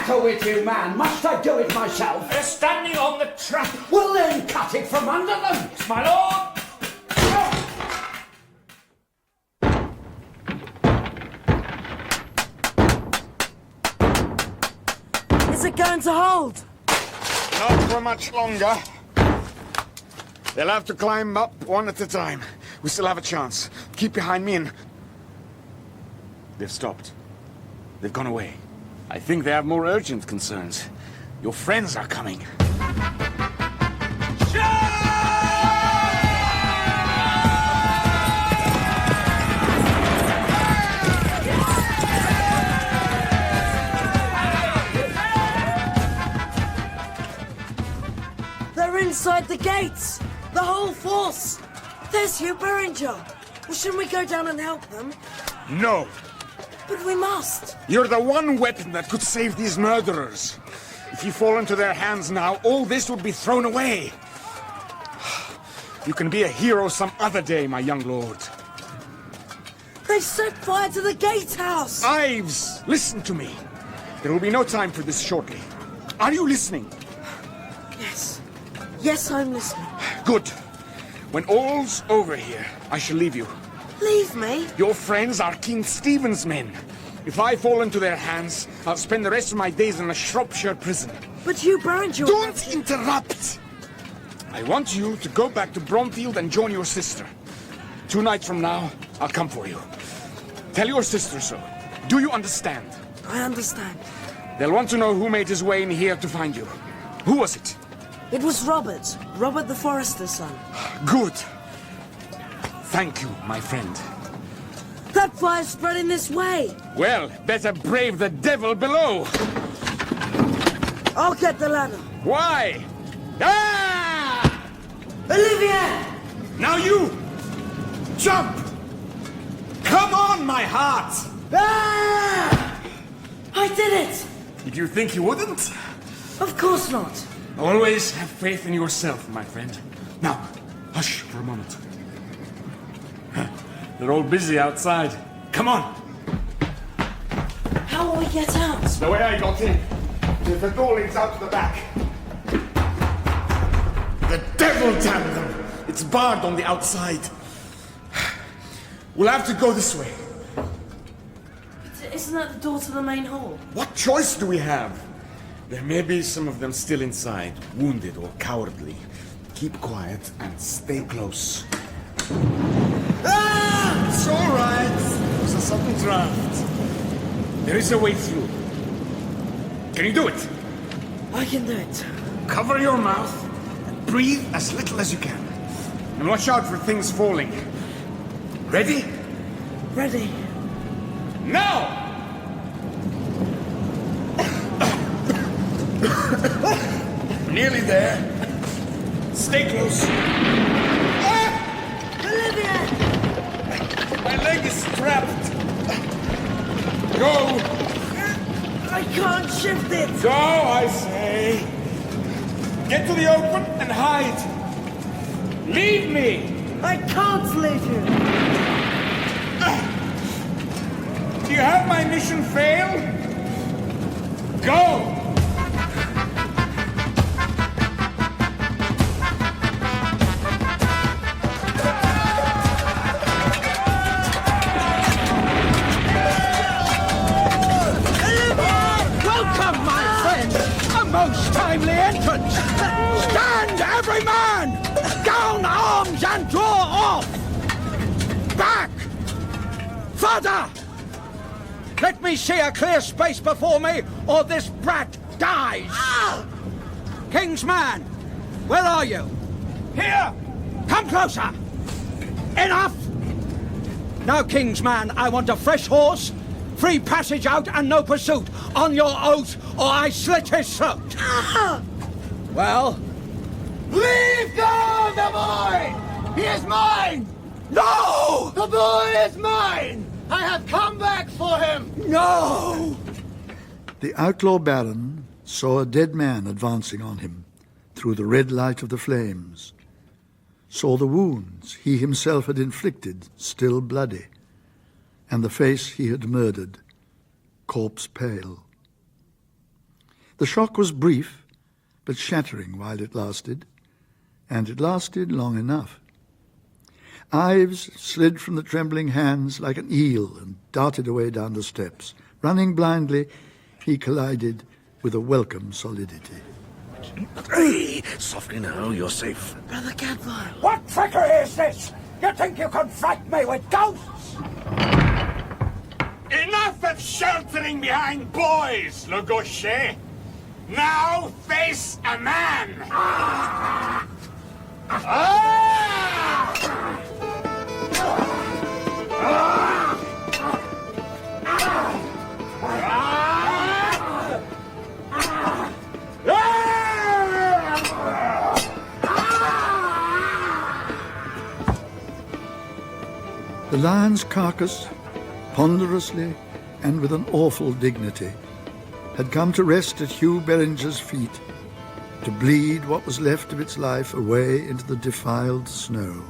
matter with you, man? Must I do it myself? They're standing on the trap. Well, then cut it from under them. Yes, my lord. Is it going to hold? Not for much longer. They'll have to climb up one at a time. We still have a chance. Keep behind me and... They've stopped. They've gone away. I think they have more urgent concerns. Your friends are coming. They're inside the gates! The whole force! There's Hugh Beringer! Well, shouldn't we go down and help them? No! But we must! You're the one weapon that could save these murderers. If you fall into their hands now, all this would be thrown away. You can be a hero some other day, my young lord. They've set fire to the gatehouse! Ives, listen to me. There will be no time for this shortly. Are you listening? Yes. Yes, I'm listening. Good. When all's over here, I shall leave you. Leave me? Your friends are King Stephen's men. If I fall into their hands, I'll spend the rest of my days in a Shropshire prison. But Hugh Beringer... Don't interrupt! I want you to go back to Bromfield and join your sister. 2 nights from now, I'll come for you. Tell your sister so. Do you understand? I understand. They'll want to know who made his way in here to find you. Who was it? It was Robert. Robert the Forester's son. Good. Thank you, my friend. That fire's spreading this way. Well, better brave the devil below. I'll get the ladder. Why? Ah! Olivia! Now you! Jump! Come on, my heart! Ah! I did it! Did you think you wouldn't? Of course not. Always have faith in yourself, my friend. Now, hush for a moment. They're all busy outside. Come on! How will we get out? The way I got in. The door leads out to the back. The devil damn them! It's barred on the outside. We'll have to go this way. Isn't that the door to the main hall? What choice do we have? There may be some of them still inside, wounded or cowardly. Keep quiet and stay close. Ah! It's all right. It was a sudden draft. There is a way through. Can you do it? I can do it. Cover your mouth and breathe as little as you can. And watch out for things falling. Ready? Ready. Now! Nearly there. Stay close. Ah! Olivia! My leg is strapped. Go! I can't shift it! Go, I say. Get to the open and hide. Leave me! I can't leave you! Do you have my mission fail? Go! Welcome, my friend! A most timely entrance! Stand, every man! Down arms and draw off! Back! Further! Let me see a clear space before me, or this brat dies! King's man, where are you? Here! Come closer! Enough! Now, King's man, I want a fresh horse, free passage out and no pursuit, on your oath, or I slit his throat! Well? Leave go the boy! He is mine! No! The boy is mine! I have come back for him! No! The outlaw baron saw a dead man advancing on him through the red light of the flames, saw the wounds he himself had inflicted still bloody, and the face he had murdered corpse pale. The shock was brief, but shattering while it lasted, and it lasted long enough. Ives slid from the trembling hands like an eel and darted away down the steps. Running blindly, he collided with a welcome solidity. Hey, softly now, you're safe. Brother Cadfael. What trickery is this? You think you can frighten me with ghosts? Enough of sheltering behind boys, Le Gaucher. Now face a man. The lion's carcass, ponderously and with an awful dignity, had come to rest at Hugh Beringer's feet, to bleed what was left of its life away into the defiled snow.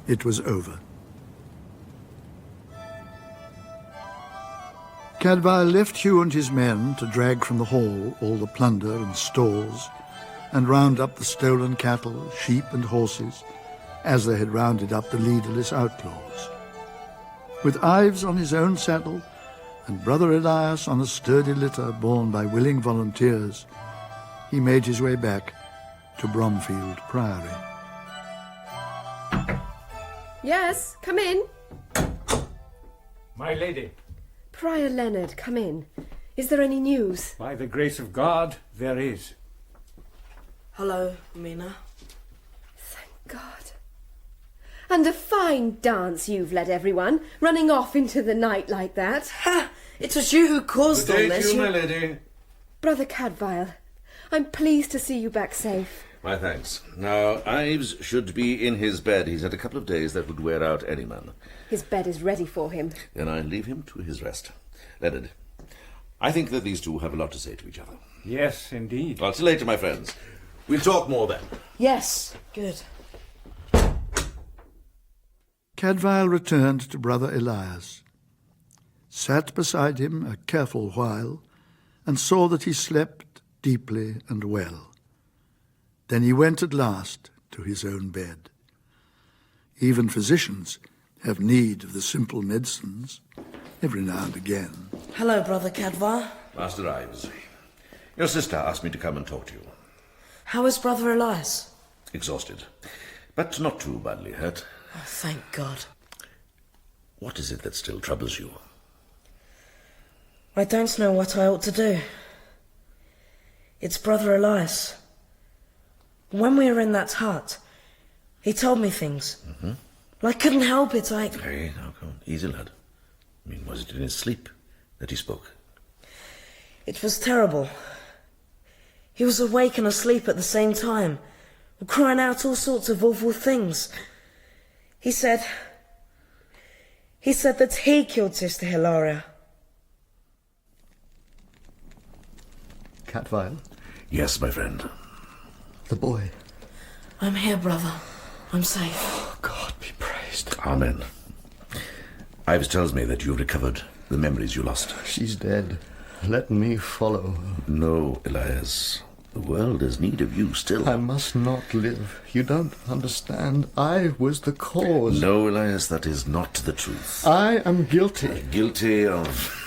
It was over. Cadfael left Hugh and his men to drag from the hall all the plunder and stores, and round up the stolen cattle, sheep and horses, as they had rounded up the leaderless outlaws. With Ives on his own saddle, and Brother Elias on a sturdy litter borne by willing volunteers, he made his way back to Bromfield Priory. Yes, come in. My lady, Prior Leonard, come in. Is there any news? by the grace of God, there is. Hello, Mina. Thank God. And a fine dance you've led everyone, running off into the night like that. Ha! It was you who caused all this. lady. Brother Cadfael, I'm pleased to see you back safe. My thanks. Now, Ives should be in his bed. He's had a couple of days that would wear out any man. His bed is ready for him. Then I leave him to his rest. Leonard, I think that these two have a lot to say to each other. Yes, indeed. Well, till later, my friends. We'll talk more then. Yes. Good. Cadfael returned to Brother Elias, sat beside him a careful while, and saw that he slept deeply and well. Then he went at last to his own bed. Even physicians have need of the simple medicines every now and again. Hello, Brother Cadfael. Master Ives, your sister asked me to come and talk to you. How is Brother Elias? Exhausted, but not too badly hurt. Oh, thank God. What is it that still troubles you? I don't know what I ought to do. It's Brother Elias. When we were in that hut, he told me things. Mm-hmm. I couldn't help it. Hey, now come on. Easy, lad. I mean, was it in his sleep that he spoke? It was terrible. He was awake and asleep at the same time, crying out all sorts of awful things. He said that he killed Sister Hilaria. Cadfael, Yes, my friend. the boy. I'm here, brother. I'm safe. Oh, God be praised. Amen. Ives tells me that you recovered the memories you lost. She's dead. Let me follow. No, Elias. The world has need of you still. I must not live. You don't understand. I was the cause. No, Elias, that is not the truth. I am guilty. Guilty of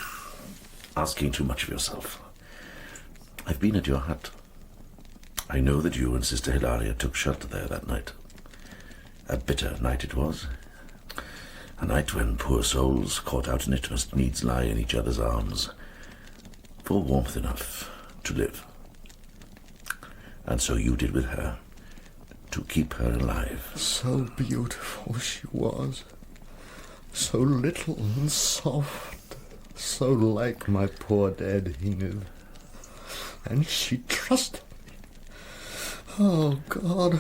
asking too much of yourself. I've been at your hut. I know that you and Sister Hilaria took shelter there that night. A bitter night it was. A night when poor souls caught out in it must needs lie in each other's arms for warmth enough to live. And so you did with her, to keep her alive. So beautiful she was. So little and soft. So like my poor dead Enid. And she trusted me. Oh, God.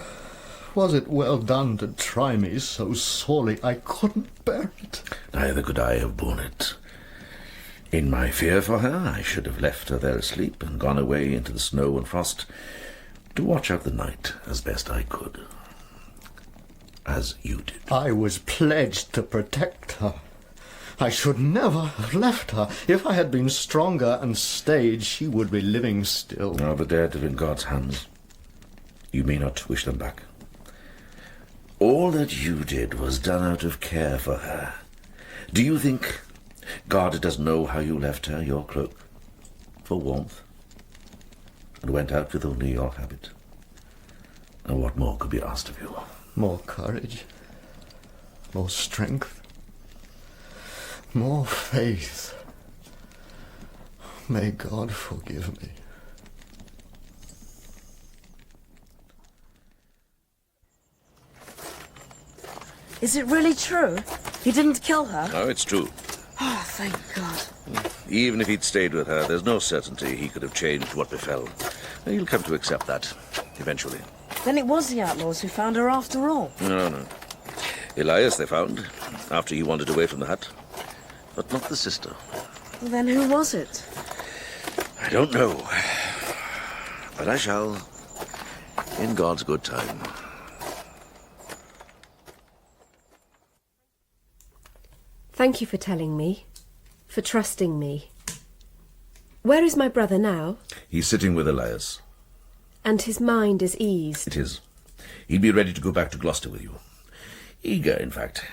Was it well done to try me so sorely I couldn't bear it? Neither could I have borne it. In my fear for her, I should have left her there asleep and gone away into the snow and frost to watch out the night as best I could. As you did. I was pledged to protect her. I should never have left her. If I had been stronger and stayed, she would be living still. Now the dead are in God's hands. You may not wish them back. All that you did was done out of care for her. Do you think God doesn't know how you left her your cloak for warmth and went out with only your habit? And what more could be asked of you? More courage, more strength, more faith. May God forgive me. Is it really true? He didn't kill her? No, it's true. Oh, thank God. Even if he'd stayed with her, there's no certainty he could have changed what befell. He'll come to accept that, eventually. Then it was the outlaws who found her after all. No. Elias they found, after he wandered away from the hut. But not the sister. Well, then who was it? I don't know. But I shall, in God's good time. Thank you for telling me, for trusting me. Where is my brother now? He's sitting with Elias. And his mind is eased. It is. He'd be ready to go back to Gloucester with you. Eager, in fact.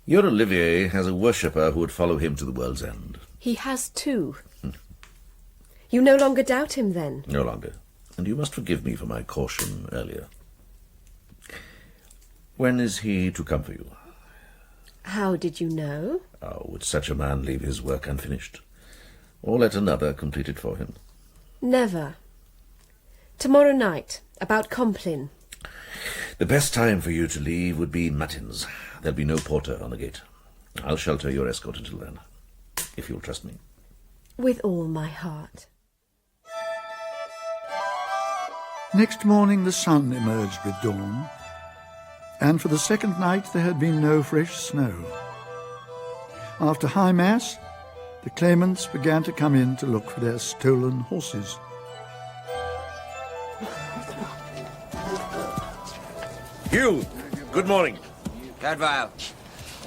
Your Olivier has a worshipper who would follow him to the world's end. He has two. You no longer doubt him, then? No longer. And you must forgive me for my caution earlier. When is he to come for you? How did you know? Oh, would such a man leave his work unfinished? Or let another complete it for him? Never. Tomorrow night, about Complin. The best time for you to leave would be matins. There'll be no porter on the gate. I'll shelter your escort until then, if you'll trust me. With all my heart. Next morning the sun emerged with dawn, and for the second night there had been no fresh snow. After High Mass, the claimants began to come in to look for their stolen horses. Hugh, good morning. Cadfael,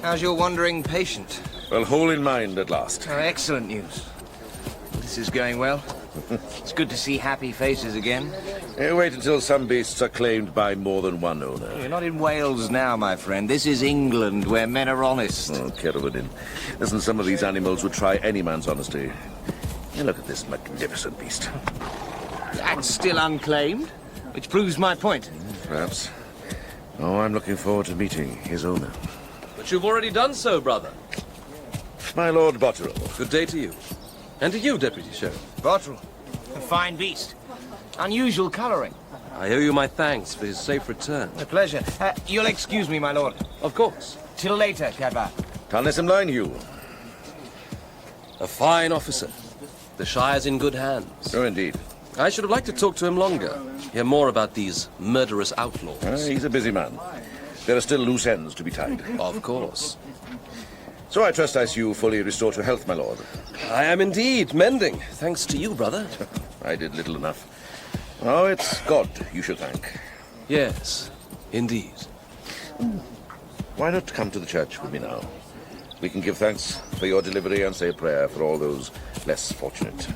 how's your wandering patient? Well, whole in mind at last. Oh, excellent news. This is going well. It's good to see happy faces again. Wait until some beasts are claimed by more than one owner. You're not in Wales now, my friend. This is England, where men are honest. Oh, Cerwydyn. Listen, some of these animals would try any man's honesty. Hey, look at this magnificent beast. And still unclaimed, which proves my point. Perhaps. Oh, I'm looking forward to meeting his owner. But you've already done so, brother. My Lord Botterill. Good day to you. And to you, Deputy Sheriff. Botterill, a fine beast. Unusual colouring. I owe you my thanks for his safe return. A pleasure. You'll excuse me, my lord. Of course. Till later, Cadfael. Cannes ymlaen, Hugh. A fine officer. The Shire's in good hands. Oh, indeed. I should have liked to talk to him longer. Hear more about these murderous outlaws. He's a busy man. There are still loose ends to be tied. Of course. So I trust I see you fully restored to health, my lord. I am indeed mending, thanks to you, brother. I did little enough. Oh, it's God you should thank. Yes, indeed. Why not come to the church with me now? We can give thanks for your delivery and say a prayer for all those less fortunate.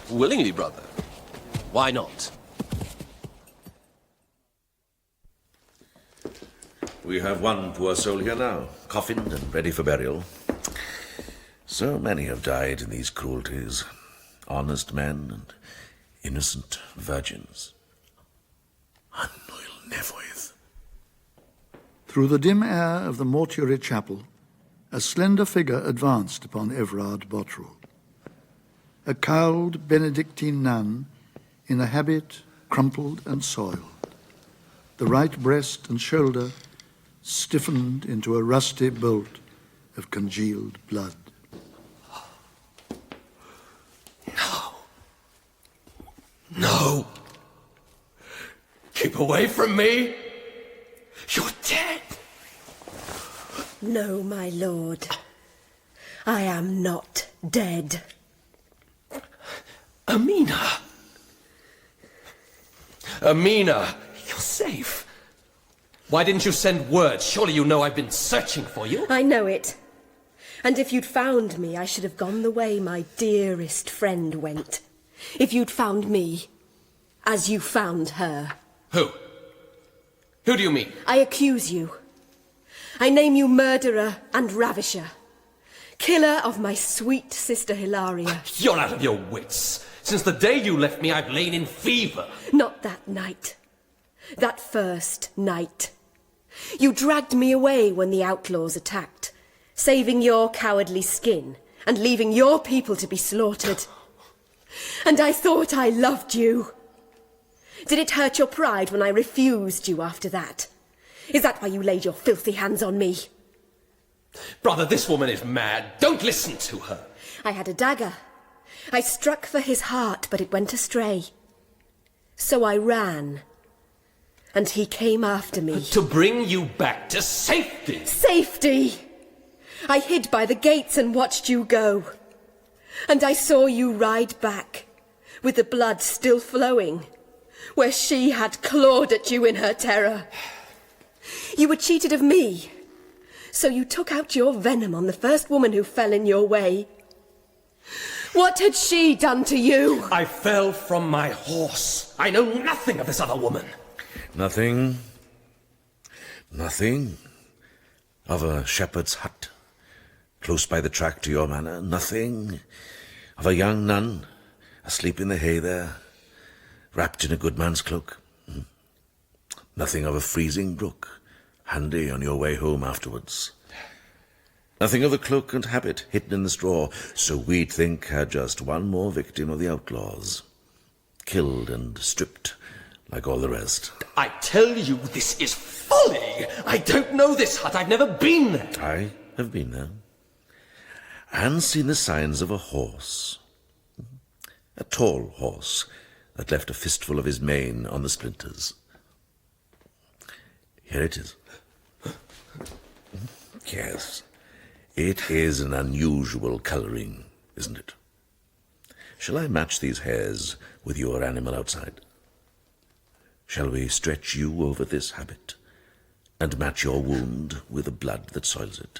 Willingly, brother. Why not? We have one poor soul here now, coffined and ready for burial. So many have died in these cruelties. Honest men and innocent virgins. Anwyl nefoedd. Through the dim air of the mortuary chapel, a slender figure advanced upon Everard Botterill. A cowled Benedictine nun in a habit crumpled and soiled. The right breast and shoulder stiffened into a rusty bolt of congealed blood. No. Keep away from me. You're dead. No, my lord. I am not dead. Amina. Amina, you're safe. Why didn't you send word? Surely you know I've been searching for you. I know it. And if you'd found me, I should have gone the way my dearest friend went. If you'd found me, as you found her. Who? Who do you mean? I accuse you. I name you murderer and ravisher. Killer of my sweet sister Hilaria. You're out of your wits. Since the day you left me, I've lain in fever. Not that night. That first night. You dragged me away when the outlaws attacked, saving your cowardly skin and leaving your people to be slaughtered. And I thought I loved you. Did it hurt your pride when I refused you after that? Is that why you laid your filthy hands on me? Brother, this woman is mad. Don't listen to her. I had a dagger. I struck for his heart, but it went astray. So I ran. And he came after me. To bring you back to safety. Safety! I hid by the gates and watched you go. And I saw you ride back, with the blood still flowing, where she had clawed at you in her terror. You were cheated of me, so you took out your venom on the first woman who fell in your way. What had she done to you? I fell from my horse. I know nothing of this other woman. Nothing. Nothing. Of a shepherd's hut, close by the track to your manor. Nothing. Of a young nun, asleep in the hay there, wrapped in a good man's cloak. Nothing of a freezing brook, handy on your way home afterwards. Nothing of the cloak and habit hidden in the straw, so we'd think had just one more victim of the outlaws. Killed and stripped, like all the rest. I tell you, this is folly. I don't know this hut. I've never been there. I have been there, and seen the signs of a horse. A tall horse that left a fistful of his mane on the splinters. Here it is. Yes, it is an unusual colouring, isn't it? Shall I match these hairs with your animal outside? Shall we stretch you over this habit and match your wound with the blood that soils it?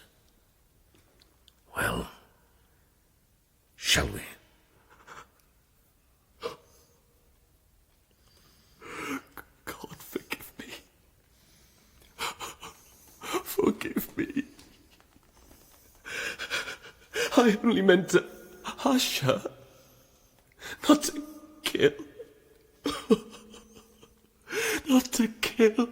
Well, shall we? God, forgive me. Forgive me. I only meant to hush her, not to kill. Not to kill.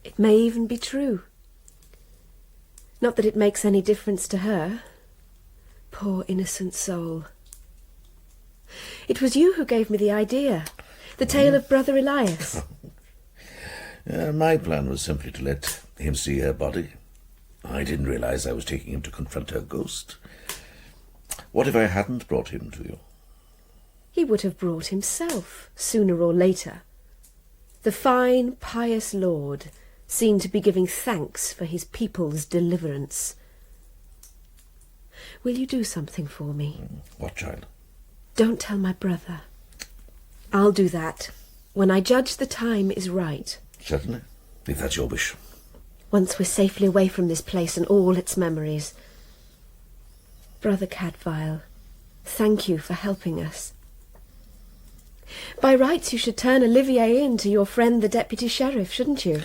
It may even be true. Not that it makes any difference to her. Poor innocent soul. It was you who gave me the idea. The tale of Brother Elias. My plan was simply to let him see her body. I didn't realize I was taking him to confront her ghost. What if I hadn't brought him to you? He would have brought himself, sooner or later. The fine, pious lord seemed to be giving thanks for his people's deliverance. Will you do something for me? What, child? Don't tell my brother. I'll do that when I judge the time is right. Certainly, if that's your wish. Once we're safely away from this place and all its memories. Brother Cadfael, thank you for helping us. By rights you should turn Olivier in to your friend the deputy sheriff, shouldn't you?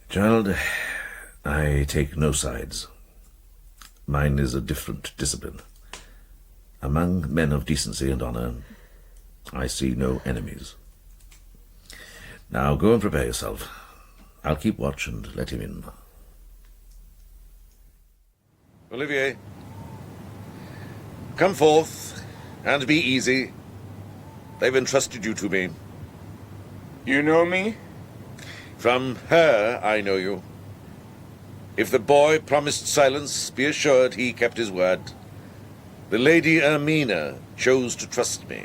Child, I take no sides. Mine is a different discipline. Among men of decency and honour, I see no enemies. Now go and prepare yourself. I'll keep watch and let him in. Olivier, come forth and be easy. They've entrusted you to me. You know me? From her I know you. If the boy promised silence, be assured he kept his word. The Lady Ermina chose to trust me.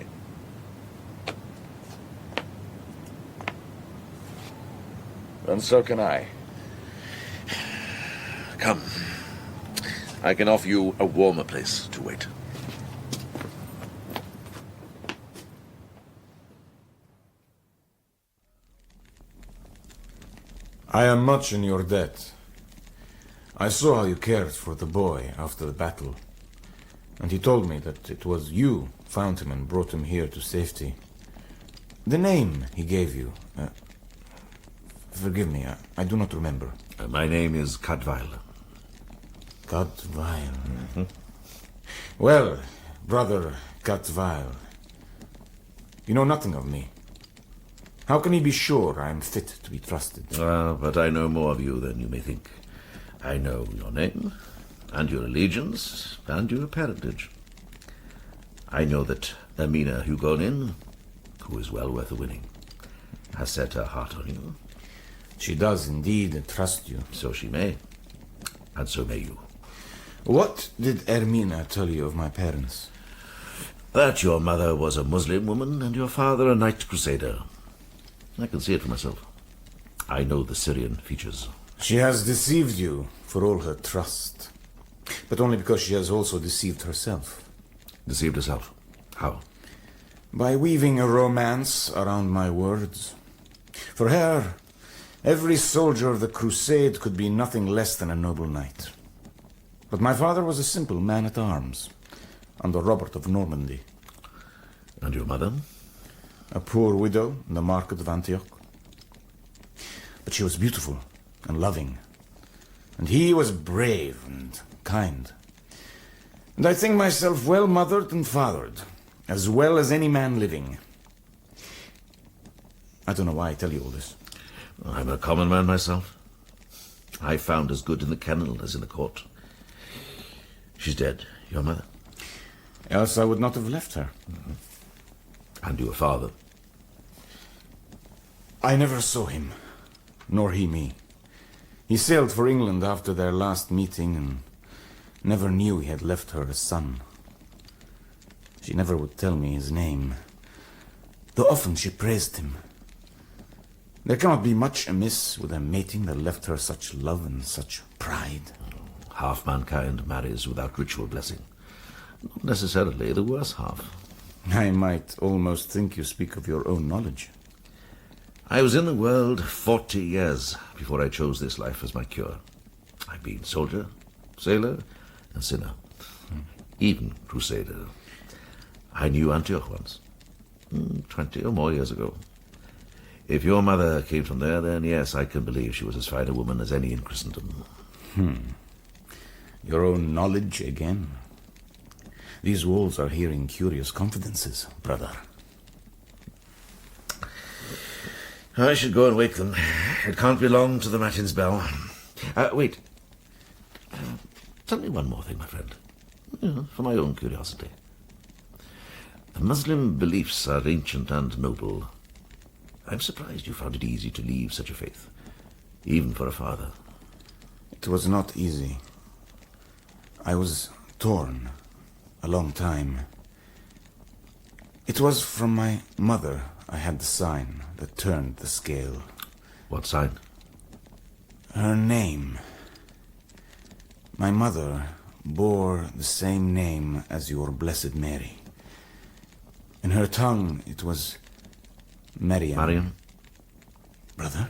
And so can I. I can offer you a warmer place to wait. I am much in your debt. I saw how you cared for the boy after the battle, and he told me that it was you found him and brought him here to safety. The name he gave you, forgive me, I do not remember. My name is Cadfael. Cadfael. Well, brother Cadfael, you know nothing of me. How can he be sure I am fit to be trusted? But I know more of you than you may think. I know your name, and your allegiance, and your parentage. I know that Amina Hugonin, who is well worth the winning, has set her heart on you. She does indeed trust you. So she may, and so may you. What did Ermina tell you of my parents? That your mother was a Muslim woman, and your father a knight crusader. I can see it for myself. I know the Syrian features. She has deceived you for all her trust, but only because she has also deceived herself. Deceived herself? How? By weaving a romance around my words. For her, every soldier of the crusade could be nothing less than a noble knight. But my father was a simple man-at-arms, under Robert of Normandy. And your mother? A poor widow in the market of Antioch. But she was beautiful and loving, and he was brave and kind. And I think myself well mothered and fathered, as well as any man living. I don't know why I tell you all this. I'm a common man myself. I found as good in the kennel as in the court. She's dead, your mother. Else I would not have left her. And your father? I never saw him, nor he me. He sailed for England after their last meeting and never knew he had left her a son. She never would tell me his name, though often she praised him. There cannot be much amiss with a mating that left her such love and such pride. Half mankind marries without ritual blessing. Not necessarily the worse half. I might almost think you speak of your own knowledge. I was in the world 40 years before I chose this life as my cure. I've been soldier, sailor, and sinner. Even crusader. I knew Antioch once. 20 or more years ago. If your mother came from there, then yes, I can believe she was as fine a woman as any in Christendom. Your own knowledge again? These walls are hearing curious confidences, brother. I should go and wake them. It can't be long to the matins bell. Wait. Tell me one more thing, my friend. For my own curiosity. The Muslim beliefs are ancient and noble. I'm surprised you found it easy to leave such a faith, even for a father. It was not easy. I was torn a long time. It was from my mother I had the sign that turned the scale. What sign? Her name. My mother bore the same name as your Blessed Mary. In her tongue it was Mariam. Mariam? Brother?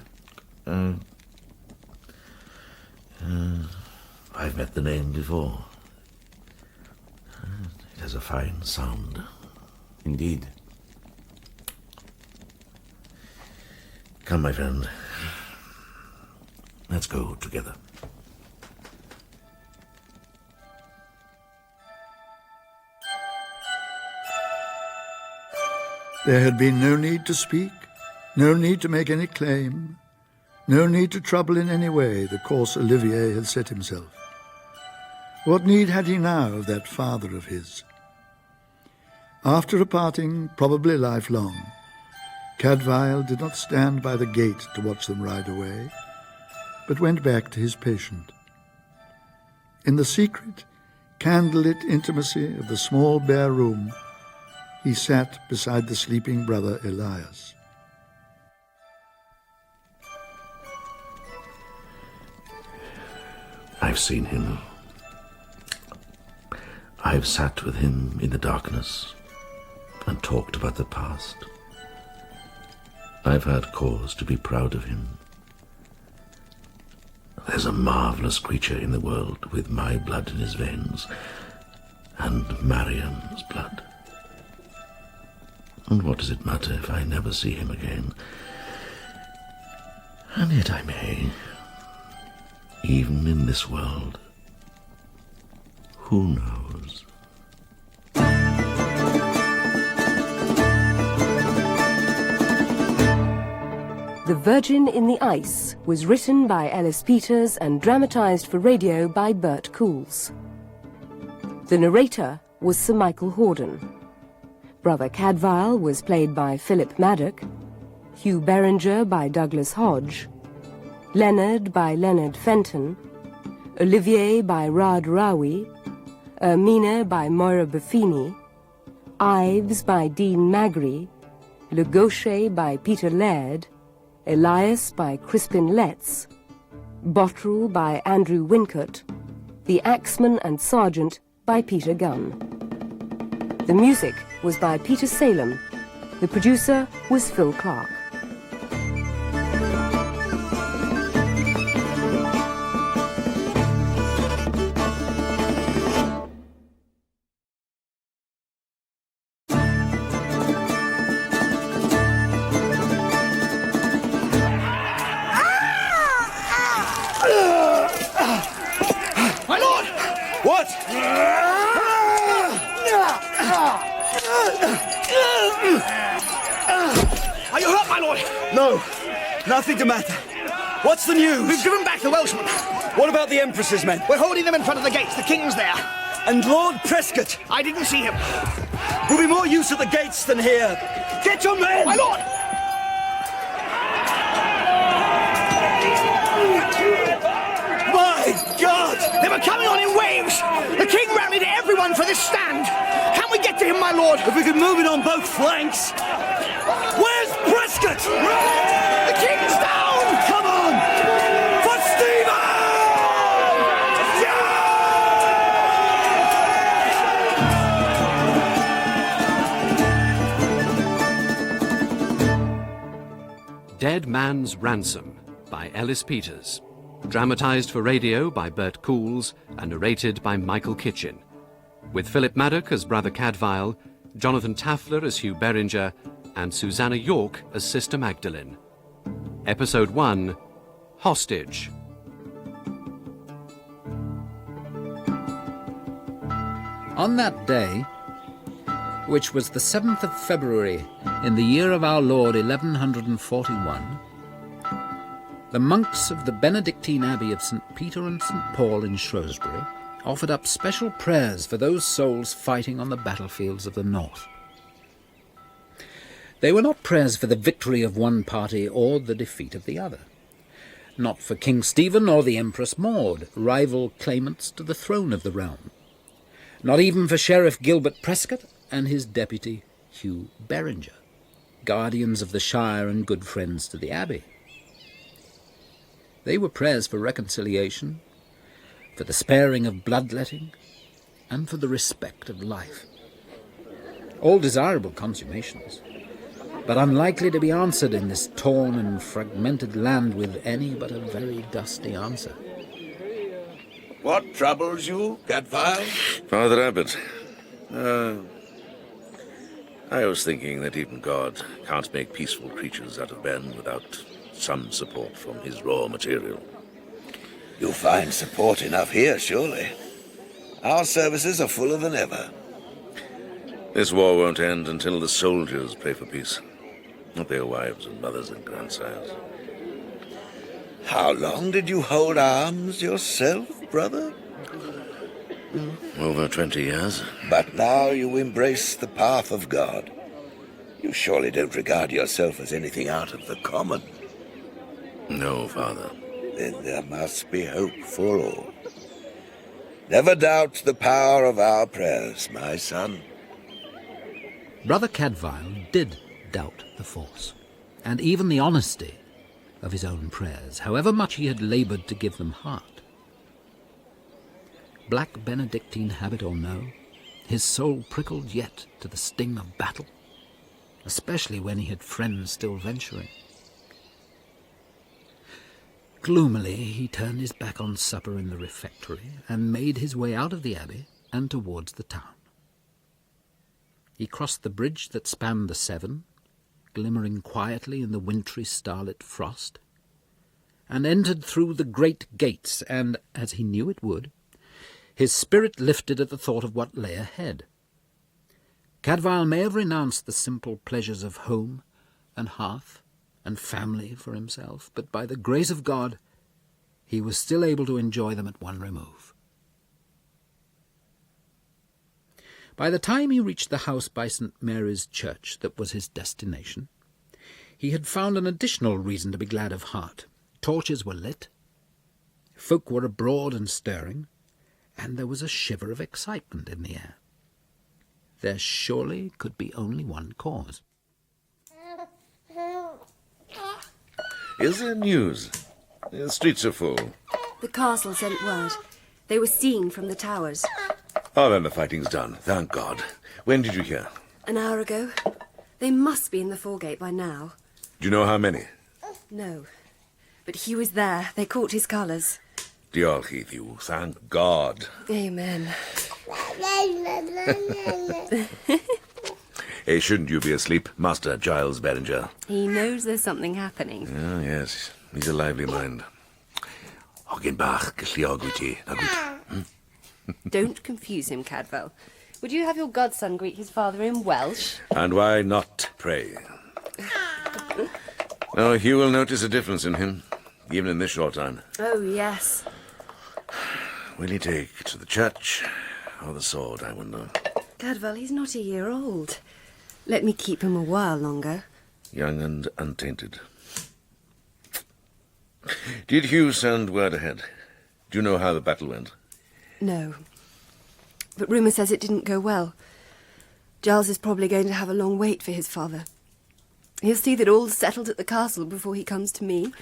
I've met the name before. It has a fine sound. Indeed. Come, my friend. Let's go together. There had been no need to speak, no need to make any claim, no need to trouble in any way the course Olivier had set himself. What need had he now of that father of his? After a parting, probably lifelong, Cadfael did not stand by the gate to watch them ride away, but went back to his patient. In the secret, candlelit intimacy of the small bare room, he sat beside the sleeping brother Elias. I've seen him. I've sat with him in the darkness and talked about the past. I've had cause to be proud of him. There's a marvellous creature in the world with my blood in his veins and Marian's blood. And what does it matter if I never see him again? And yet I may, even in this world. Who knows? The Virgin in the Ice was written by Ellis Peters and dramatised for radio by Bert Coules. The narrator was Sir Michael Hordern. Brother Cadfael was played by Philip Maddock, Hugh Beringer by Douglas Hodge, Leonard by Leonard Fenton, Olivier by Rad Rawi, Ermina by Moira Buffini, Ives by Dean Magri, Le Gaucher by Peter Laird, Elias by Crispin Letts, Bottrell by Andrew Wincott, The Axeman and Sergeant by Peter Gunn. The music was by Peter Salem. The producer was Phil Clark. My lord! What? Are you hurt, my lord? No, nothing the matter. What's the news? We've driven back the Welshmen. What about the Empress's men? We're holding them in front of the gates. The king's there. And Lord Prescott? I didn't see him. Will be more use at the gates than here. Get your men! My lord! My God! They were coming on in waves. The king rallied everyone for this stand. Can we get to him, my lord? If we could move it on both flanks. Where's Prescott? The king's down! Come on! For Stephen! Dead Man's Ransom by Ellis Peters. Dramatised for radio by Bert Coules and narrated by Michael Kitchen. With Philip Maddock as Brother Cadfael, Jonathan Taffler as Hugh Beringer, and Susanna York as Sister Magdalene. Episode 1, Hostage. On that day, which was the 7th of February in the year of our Lord 1141, the monks of the Benedictine Abbey of St. Peter and St. Paul in Shrewsbury offered up special prayers for those souls fighting on the battlefields of the north. They were not prayers for the victory of one party or the defeat of the other. Not for King Stephen or the Empress Maud, rival claimants to the throne of the realm. Not even for Sheriff Gilbert Prestcote and his deputy Hugh Beringer, guardians of the shire and good friends to the abbey. They were prayers for reconciliation, for the sparing of bloodletting, and for the respect of life. All desirable consummations, but unlikely to be answered in this torn and fragmented land with any but a very dusty answer. What troubles you, Cadfael? Father Abbot, I was thinking that even God can't make peaceful creatures out of men without some support from his raw material. You'll find support enough here, surely. Our services are fuller than ever. This war won't end until the soldiers pray for peace, not their wives and mothers and grandsires. How long did you hold arms yourself, brother? Over 20 years. But now you embrace the path of God. You surely don't regard yourself as anything out of the common. No, Father. Then there must be hope for all. Never doubt the power of our prayers, my son. Brother Cadfael did doubt the force, and even the honesty of his own prayers, however much he had laboured to give them heart. Black Benedictine habit or no, his soul prickled yet to the sting of battle, especially when he had friends still venturing. Gloomily he turned his back on supper in the refectory and made his way out of the abbey and towards the town. He crossed the bridge that spanned the Severn, glimmering quietly in the wintry starlit frost, and entered through the great gates, and, as he knew it would, his spirit lifted at the thought of what lay ahead. Cadfael may have renounced the simple pleasures of home and hearth and family for himself, but by the grace of God he was still able to enjoy them at one remove. By the time he reached the house by St. Mary's Church that was his destination, he had found an additional reason to be glad of heart. Torches were lit, folk were abroad and stirring, and there was a shiver of excitement in the air. There surely could be only one cause. Is there news? The streets are full. The castle sent word. They were seen from the towers. Oh, then the fighting's done, thank God. When did you hear? An hour ago. They must be in the foregate by now. Do you know how many? No. But he was there. They caught his colours. Diolch iddiw, thank God. Amen. Hey, shouldn't you be asleep, Master Giles Beringer? He knows there's something happening. Oh, yes, he's a lively mind. Ogyn bach, galluog wyt ti, na gwyd. Don't confuse him, Cadfael. Would you have your godson greet his father in Welsh? And why not, pray? Oh, Hugh will notice a difference in him, even in this short time. Oh, yes. Will he take to the church or the sword, I wonder? Cadfael, he's not a year old. Let me keep him a while longer. Young and untainted. Did Hugh send word ahead? Do you know how the battle went? No. But rumour says it didn't go well. Giles is probably going to have a long wait for his father. He'll see that all's settled at the castle before he comes to me.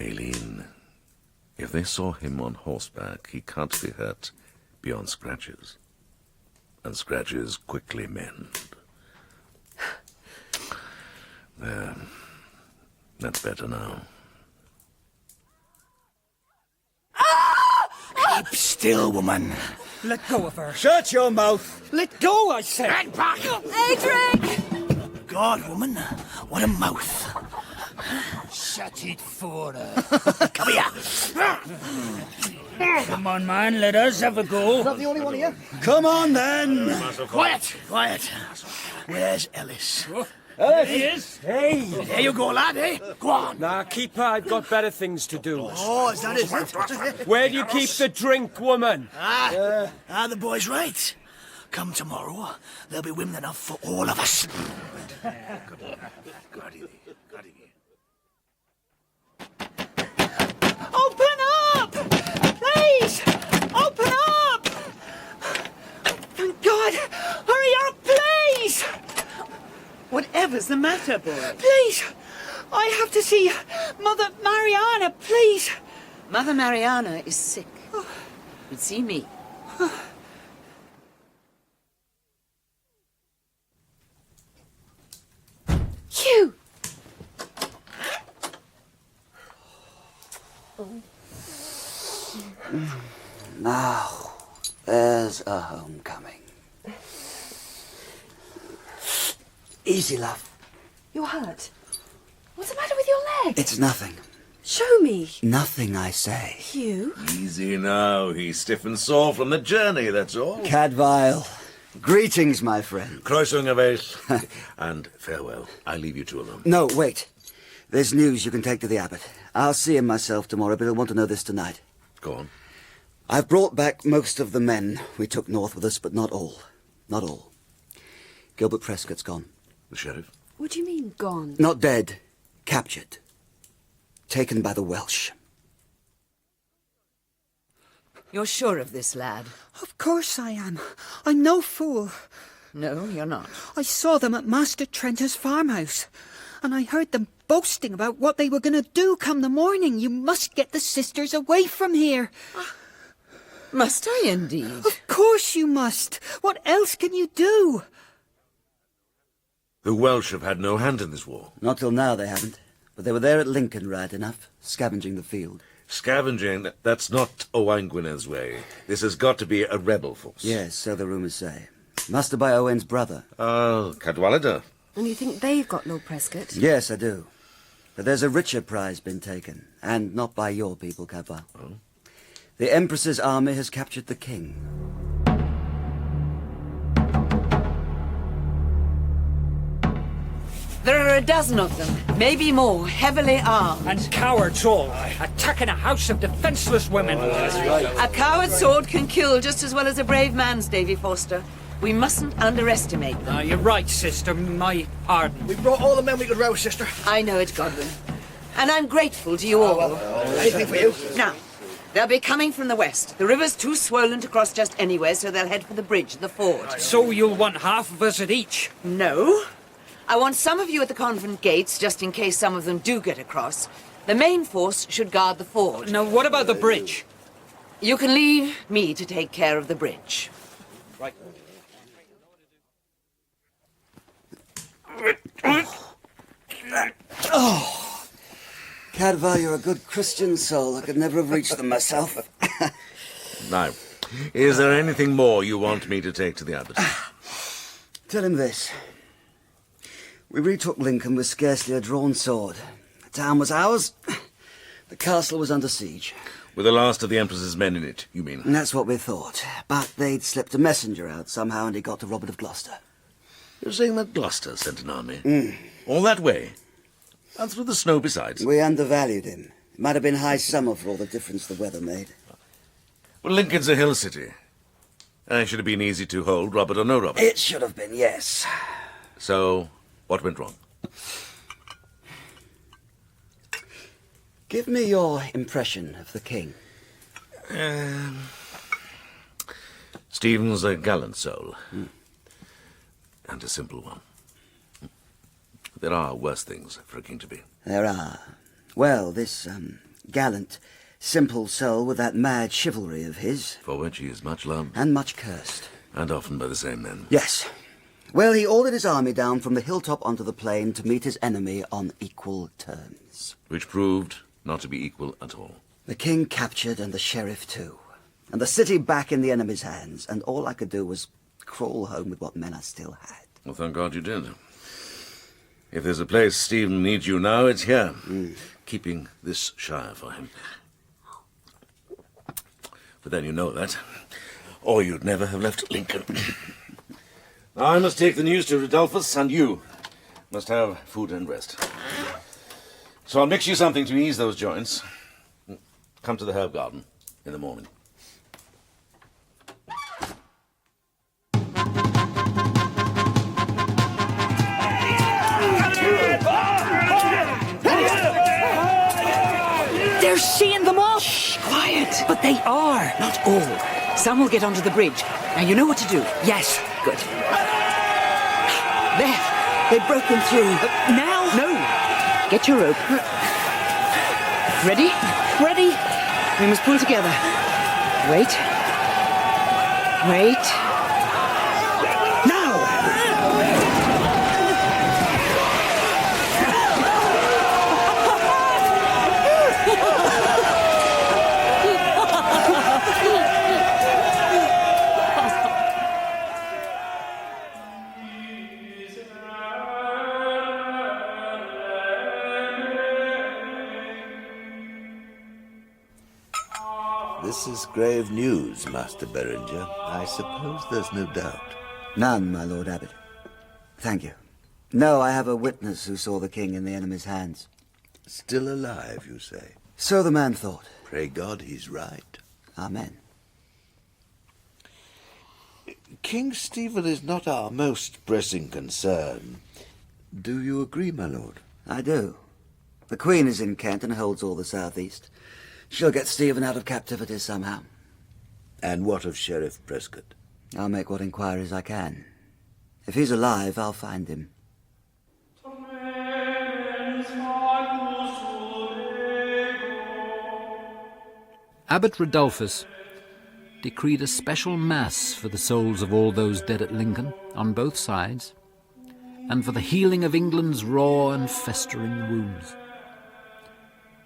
Aileen, if they saw him on horseback, he can't be hurt beyond scratches. And scratches quickly mend. There. That's better now. Keep still, woman. Let go of her. Shut your mouth. Let go, I said. Stand back. Adric! God, woman, what a mouth. Shut it for her. Come here. Come on, man, let us have a go. Is that the only one here? Come on, then. Quiet, quiet. Where's Ellis? There he is. Hey, there you go, lad, eh? Go on. Nah, keep I've got better things to do. Oh, is that it? Where do you keep the drink, woman? The boy's right. Come tomorrow, there'll be women enough for all of us. Open up! Please! Open up! Thank God! Hurry up, please! Whatever's the matter, boy? Please! I have to see Mother Mariana, please! Mother Mariana is sick. But see me. Hugh! Now, there's a homecoming. Easy, love. You're hurt. What's the matter with your leg? It's nothing. Show me. Nothing, I say. Hugh? Easy now. He's stiff and sore from the journey, that's all. Cadfael. Greetings, my friend. Croisung of Ace. And farewell. I leave you two alone. No, wait. There's news you can take to the abbot. I'll see him myself tomorrow, but he'll want to know this tonight. Go on. I've brought back most of the men we took north with us, but not all. Not all. Gilbert Prestcote's gone. The sheriff? What do you mean, gone? Not dead. Captured. Taken by the Welsh. You're sure of this, lad? Of course I am. I'm no fool. No, you're not. I saw them at Master Trenter's farmhouse, and I heard them boasting about what they were going to do come the morning. You must get the sisters away from here. Must I indeed? Of course you must. What else can you do? The Welsh have had no hand in this war. Not till now they haven't. But they were there at Lincoln, right enough, scavenging the field. Scavenging? That's not Owain Gwyneth's way. This has got to be a rebel force. Yes, so the rumours say. Master by Owain's brother. Oh, Cadwallader. And you think they've got Lord Prescott? Yes, I do. But there's a richer prize been taken, and not by your people, Cadfael. Oh? The Empress's army has captured the king. There are a dozen of them, maybe more, heavily armed. And cowards all, attacking a house of defenceless women. A coward's sword can kill just as well as a brave man's, Davy Foster. We mustn't underestimate them. You're right, sister. My pardon. We brought all the men we could rouse, sister. I know it, Godwin. And I'm grateful to you all. Anything for you. Now, they'll be coming from the west. The river's too swollen to cross just anywhere, so they'll head for the bridge and the ford. So you'll want half of us at each? No. I want some of you at the convent gates, just in case some of them do get across. The main force should guard the ford. Now, what about the bridge? You can leave me to take care of the bridge. Right. Oh, Cadfael, you're a good Christian soul. I could never have reached them myself. Now, is there anything more you want me to take to the abbot? Tell him this. We retook Lincoln with scarcely a drawn sword. The town was ours. The castle was under siege. With the last of the Empress's men in it, you mean? And that's what we thought. But they'd slipped a messenger out somehow, and he got to Robert of Gloucester. You're saying that Gloucester sent an army? All that way? And through the snow besides? We undervalued him. It might have been high summer for all the difference the weather made. Well, Lincoln's a hill city. Should have been easy to hold, Robert or no Robert. It should have been, yes. So, what went wrong? Give me your impression of the king. Stephen's a gallant soul. And a simple one. There are worse things for a king to be. There are. Well, this, gallant, simple soul with that mad chivalry of his. For which he is much loved. And much cursed. And often by the same men. Yes. Well, he ordered his army down from the hilltop onto the plain to meet his enemy on equal terms. Which proved not to be equal at all. The king captured, and the sheriff too. And the city back in the enemy's hands. And all I could do was crawl home with what men I still had. Well, thank God you did. If there's a place Stephen needs you now, it's here. Keeping this shire for him. But then you know that. Or you'd never have left Lincoln. Now I must take the news to Rodolphus, and you must have food and rest. So I'll mix you something to ease those joints. Come to the herb garden in the morning. They're seeing them off. Shh, quiet. But they are. Not all. Some will get onto the bridge. Now you know what to do. Yes. Good. There. They've broken through. Now? No. Get your rope. Ready? Ready? We must pull together. Wait. Wait. Now! This is grave news, Master Beringer. I suppose there's no doubt. None, my Lord Abbot. Thank you. No, I have a witness who saw the king in the enemy's hands. Still alive, you say? So the man thought. Pray God he's right. Amen. King Stephen is not our most pressing concern. Do you agree, my lord? I do. The Queen is in Kent and holds all the southeast. She'll get Stephen out of captivity somehow. And what of Sheriff Prescott? I'll make what inquiries I can. If he's alive, I'll find him. Abbot Rodolphus decreed a special mass for the souls of all those dead at Lincoln, on both sides, and for the healing of England's raw and festering wounds.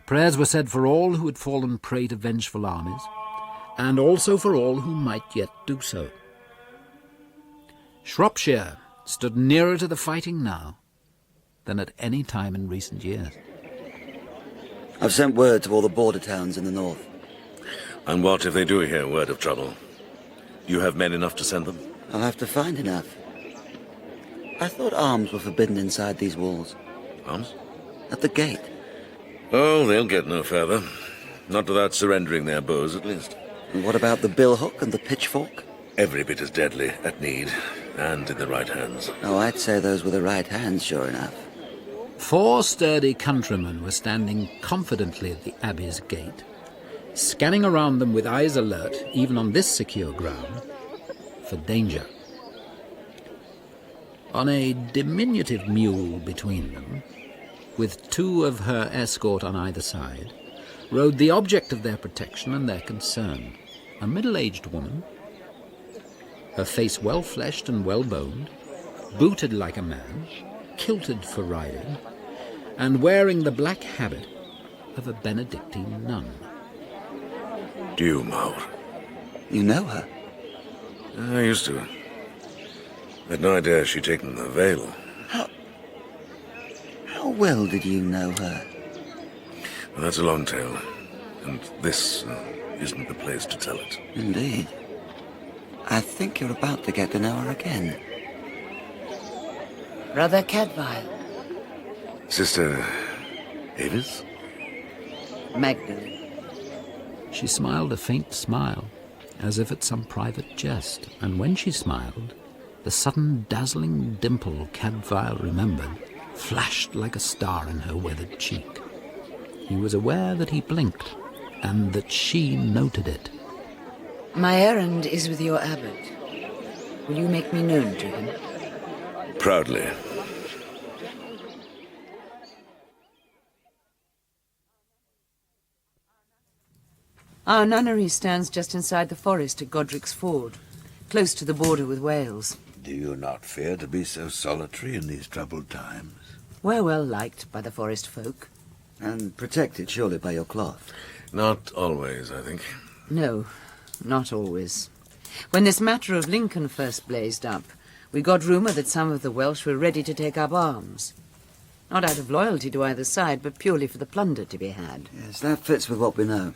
Prayers were said for all who had fallen prey to vengeful armies, and also for all who might yet do so. Shropshire stood nearer to the fighting now than at any time in recent years. I've sent word to all the border towns in the north. And what if they do hear word of trouble? You have men enough to send them? I'll have to find enough. I thought arms were forbidden inside these walls. Arms? At the gate. Oh, they'll get no further. Not without surrendering their bows, at least. And what about the billhook and the pitchfork? Every bit as deadly, at need, and in the right hands. Oh, I'd say those were the right hands, sure enough. 4 sturdy countrymen were standing confidently at the abbey's gate, scanning around them with eyes alert, even on this secure ground, for danger. On a diminutive mule between them, with 2 of her escort on either side, rode the object of their protection and their concern, a middle-aged woman, her face well-fleshed and well-boned, booted like a man, kilted for riding, and wearing the black habit of a Benedictine nun. Due Maur. You know her? I used to. Had no idea she'd taken the veil. How well did you know her? Well, that's a long tale, and this isn't the place to tell it. Indeed. I think you're about to get to know her again. Brother Cadfael. Sister Avis? Magdalene. She smiled a faint smile, as if at some private jest, and when she smiled, the sudden dazzling dimple Cadfael remembered flashed like a star in her weathered cheek. He was aware that he blinked, and that she noted it. My errand is with your abbot. Will you make me known to him? Proudly. Our nunnery stands just inside the forest at Godric's Ford, close to the border with Wales. Do you not fear to be so solitary in these troubled times? We're well liked by the forest folk. And protected, surely, by your cloth. Not always, I think. No, not always. When this matter of Lincoln first blazed up, we got rumour that some of the Welsh were ready to take up arms. Not out of loyalty to either side, but purely for the plunder to be had. Yes, that fits with what we know.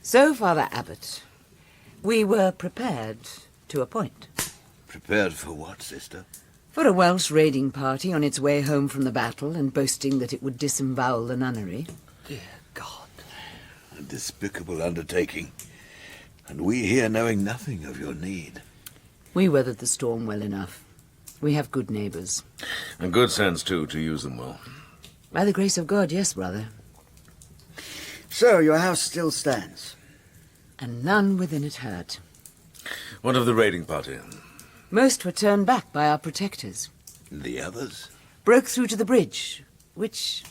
So, Father Abbot, we were prepared to a point. Prepared for what, sister? For a Welsh raiding party on its way home from the battle and boasting that it would disembowel the nunnery. Dear God. A despicable undertaking. And we here knowing nothing of your need. We weathered the storm well enough. We have good neighbours. And good sense, too, to use them well. By the grace of God, yes, brother. So, your house still stands? And none within it hurt. What of the raiding party? Most were turned back by our protectors. The others? Broke through to the bridge, which,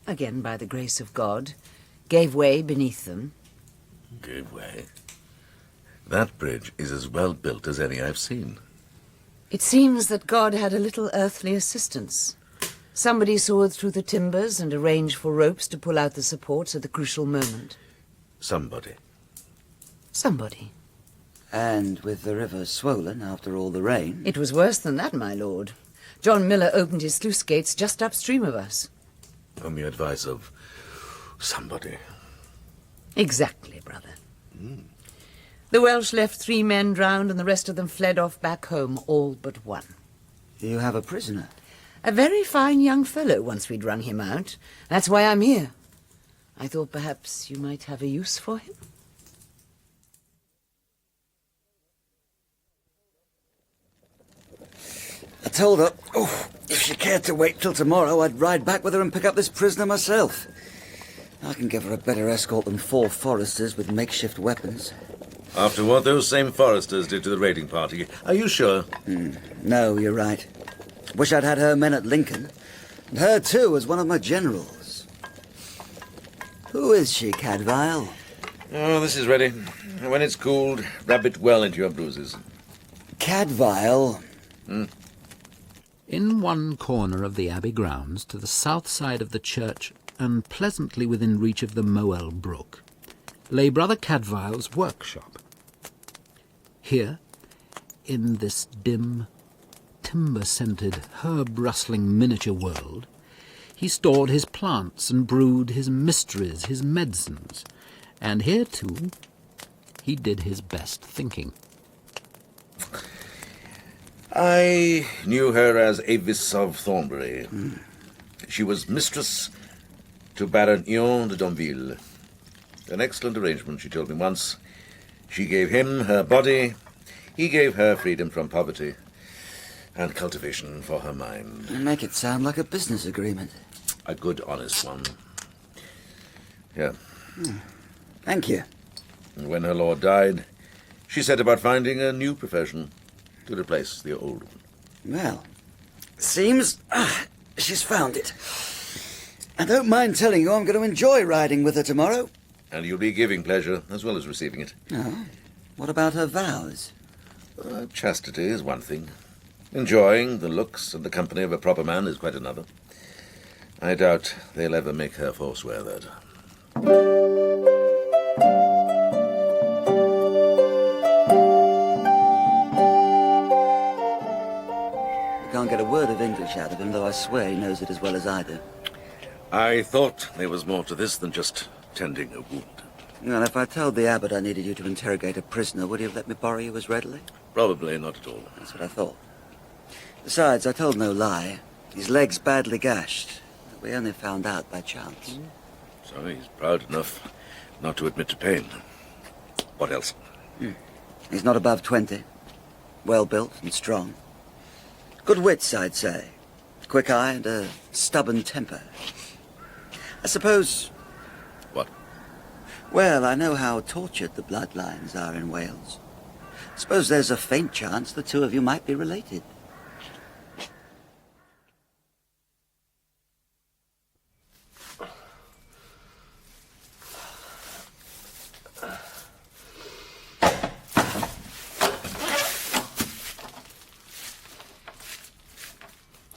again by the grace of God, gave way beneath them. Gave way? That bridge is as well built as any I've seen. It seems that God had a little earthly assistance. Somebody sawed through the timbers and arranged for ropes to pull out the supports at the crucial moment. Somebody. Somebody. And with the river swollen after all the rain... It was worse than that, my lord. John Miller opened his sluice gates just upstream of us. On the advice of somebody. Exactly, brother. The Welsh left 3 men drowned and the rest of them fled off back home, all but one. You have a prisoner? A very fine young fellow once we'd rung him out. That's why I'm here. I thought perhaps you might have a use for him. I told her, if she cared to wait till tomorrow, I'd ride back with her and pick up this prisoner myself. I can give her a better escort than 4 foresters with makeshift weapons. After what those same foresters did to the raiding party, are you sure? No, you're right. Wish I'd had her men at Lincoln. And her, too, as one of my generals. Who is she, Cadfael? Oh, this is ready. And when it's cooled, rub it well into your bruises. Cadfael. In one corner of the abbey grounds, to the south side of the church, and pleasantly within reach of the Moel brook, lay Brother Cadfael's workshop. Here, in this dim, timber-scented, herb-rustling miniature world, he stored his plants and brewed his mysteries, his medicines, and here, too, he did his best thinking. I knew her as Avis of Thornbury. She was mistress to Baron Ion de Domville. An excellent arrangement, she told me once. She gave him her body, he gave her freedom from poverty, and cultivation for her mind. You make it sound like a business agreement. A good, honest one. Here. Thank you. And when her lord died, she set about finding a new profession to replace the old one. Well, seems she's found it. I don't mind telling you I'm going to enjoy riding with her tomorrow. And you'll be giving pleasure as well as receiving it. Oh, what about her vows? Chastity is one thing. Enjoying the looks and the company of a proper man is quite another. I doubt they'll ever make her forswear that. I can't get a word of English out of him, though I swear he knows it as well as I do. I thought there was more to this than just tending a wound. Well, if I told the abbot I needed you to interrogate a prisoner, would he have let me borrow you as readily? Probably not at all. That's what I thought. Besides, I told no lie. His leg's badly gashed. We only found out by chance. So he's proud enough not to admit to pain. What else? He's not above 20. Well-built and strong. Good wits, I'd say. Quick eye and a stubborn temper. I suppose... What? Well, I know how tortured the bloodlines are in Wales. I suppose there's a faint chance the two of you might be related.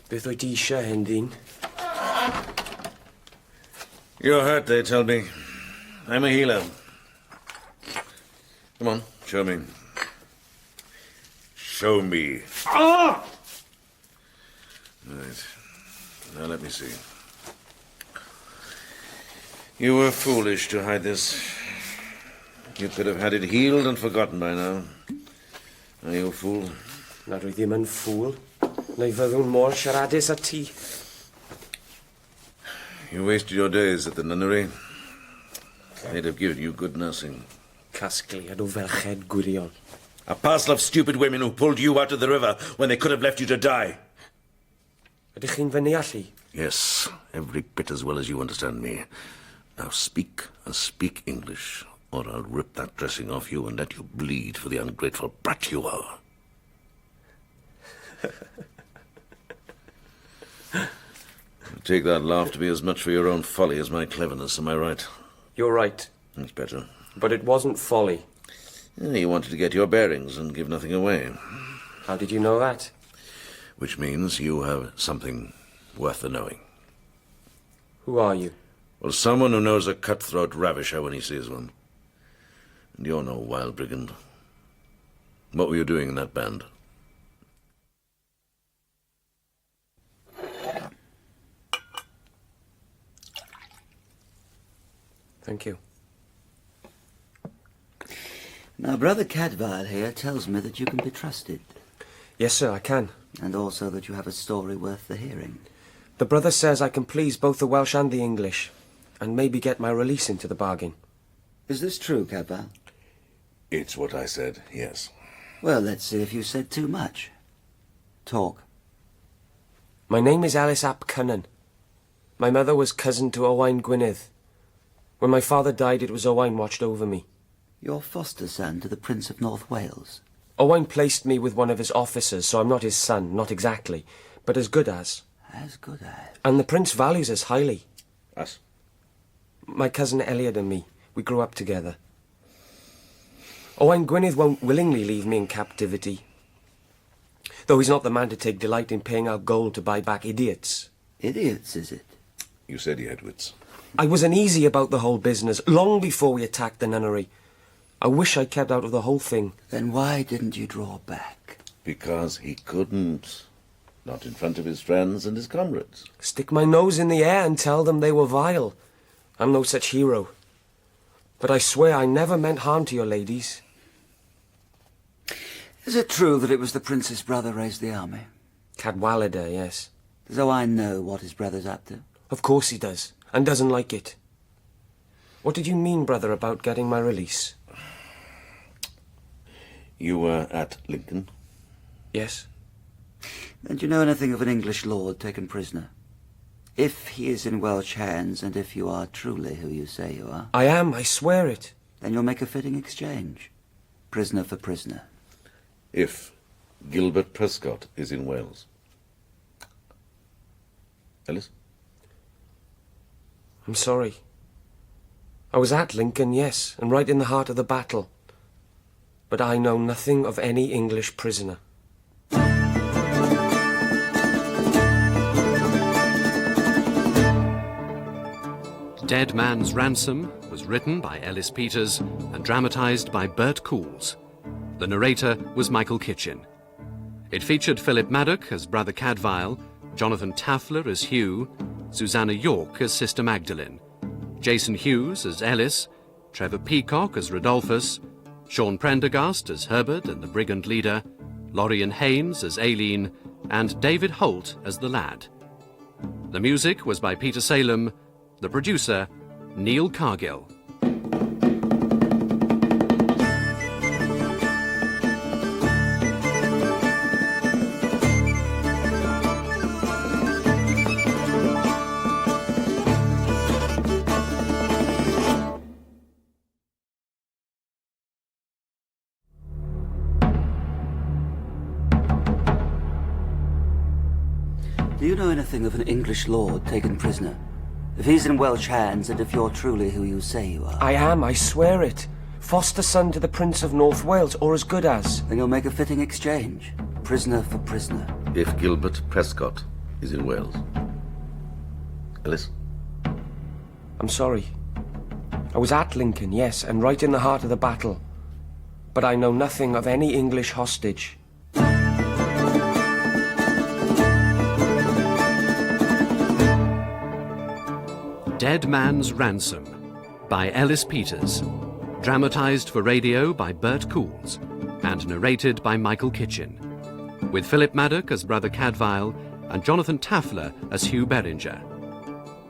Beth wyt ti eisiau, Hendyn? You're hurt, they tell me. I'm a healer. Come on, show me. Show me. Ah! Right. Now let me see. You were foolish to hide this. You could have had it healed and forgotten by now. Are you a fool? Na rwy ddim yn ffwl. Neu fyddwn mor siaradus a ti. You wasted your days at the nunnery. They'd have given you good nursing. Casgliad o ferched gwirion. A parcel of stupid women who pulled you out of the river when they could have left you to die. Ydych chi'n fy neallu? Yes, every bit as well as you understand me. Now speak, and speak English, or I'll rip that dressing off you and let you bleed for the ungrateful brat you are. Take that laugh to be as much for your own folly as my cleverness, am I right? You're right. That's better. But it wasn't folly. You wanted to get your bearings and give nothing away. How did you know that? Which means you have something worth the knowing. Who are you? Well, someone who knows a cutthroat ravisher when he sees one. And you're no wild brigand. What were you doing in that band? Thank you. Now, Brother Cadfael here tells me that you can be trusted. Yes, sir, I can. And also that you have a story worth the hearing. The brother says I can please both the Welsh and the English, and maybe get my release into the bargain. Is this true, Cadfael? It's what I said, yes. Well, let's see if you said too much. Talk. My name is Ellis ap Cynnan. My mother was cousin to Owain Gwynedd. When my father died, it was Owain watched over me. Your foster son to the Prince of North Wales? Owain placed me with one of his officers, so I'm not his son, not exactly, but as good as. As good as? And the prince values us highly. Us? My cousin Elliot and me, we grew up together. Owain Gwynedd won't willingly leave me in captivity. Though he's not the man to take delight in paying out gold to buy back idiots. Idiots, is it? You said he had wits. I was uneasy about the whole business, long before we attacked the nunnery. I wish I'd kept out of the whole thing. Then why didn't you draw back? Because he couldn't. Not in front of his friends and his comrades. Stick my nose in the air and tell them they were vile. I'm no such hero. But I swear I never meant harm to your ladies. Is it true that it was the prince's brother raised the army? Cadfael, yes. Does Owain know what his brother's up to? Of course he does, and doesn't like it. What did you mean, brother, about getting my release? You were at Lincoln? Yes. And do you know anything of an English lord taken prisoner? If he is in Welsh hands, and if you are truly who you say you are... I am, I swear it. Then you'll make a fitting exchange. Prisoner for prisoner. If Gilbert Prestcote is in Wales. Ellis? I'm sorry. I was at Lincoln, yes, and right in the heart of the battle. But I know nothing of any English prisoner. Dead Man's Ransom was written by Ellis Peters and dramatised by Bert Coules. The narrator was Michael Kitchen. It featured Philip Maddock as Brother Cadfael, Jonathan Tafler as Hugh, Susanna York as Sister Magdalene, Jason Hughes as Ellis, Trevor Peacock as Rodolphus, Sean Prendergast as Herbert and the Brigand Leader, Lorien Haynes as Aileen, and David Holt as the Lad. The music was by Peter Salem, the producer, Neil Cargill. Do you know anything of an English lord taken prisoner? If he's in Welsh hands, and if you're truly who you say you are... I am, I swear it. Foster son to the Prince of North Wales, or as good as. Then you'll make a fitting exchange. Prisoner for prisoner. If Gilbert Prestcote is in Wales. Ellis? I'm sorry. I was at Lincoln, yes, and right in the heart of the battle. But I know nothing of any English hostage. Dead Man's Ransom by Ellis Peters, dramatised for radio by Bert Coules and narrated by Michael Kitchen, with Philip Maddock as Brother Cadfael and Jonathan Tafler as Hugh Beringer.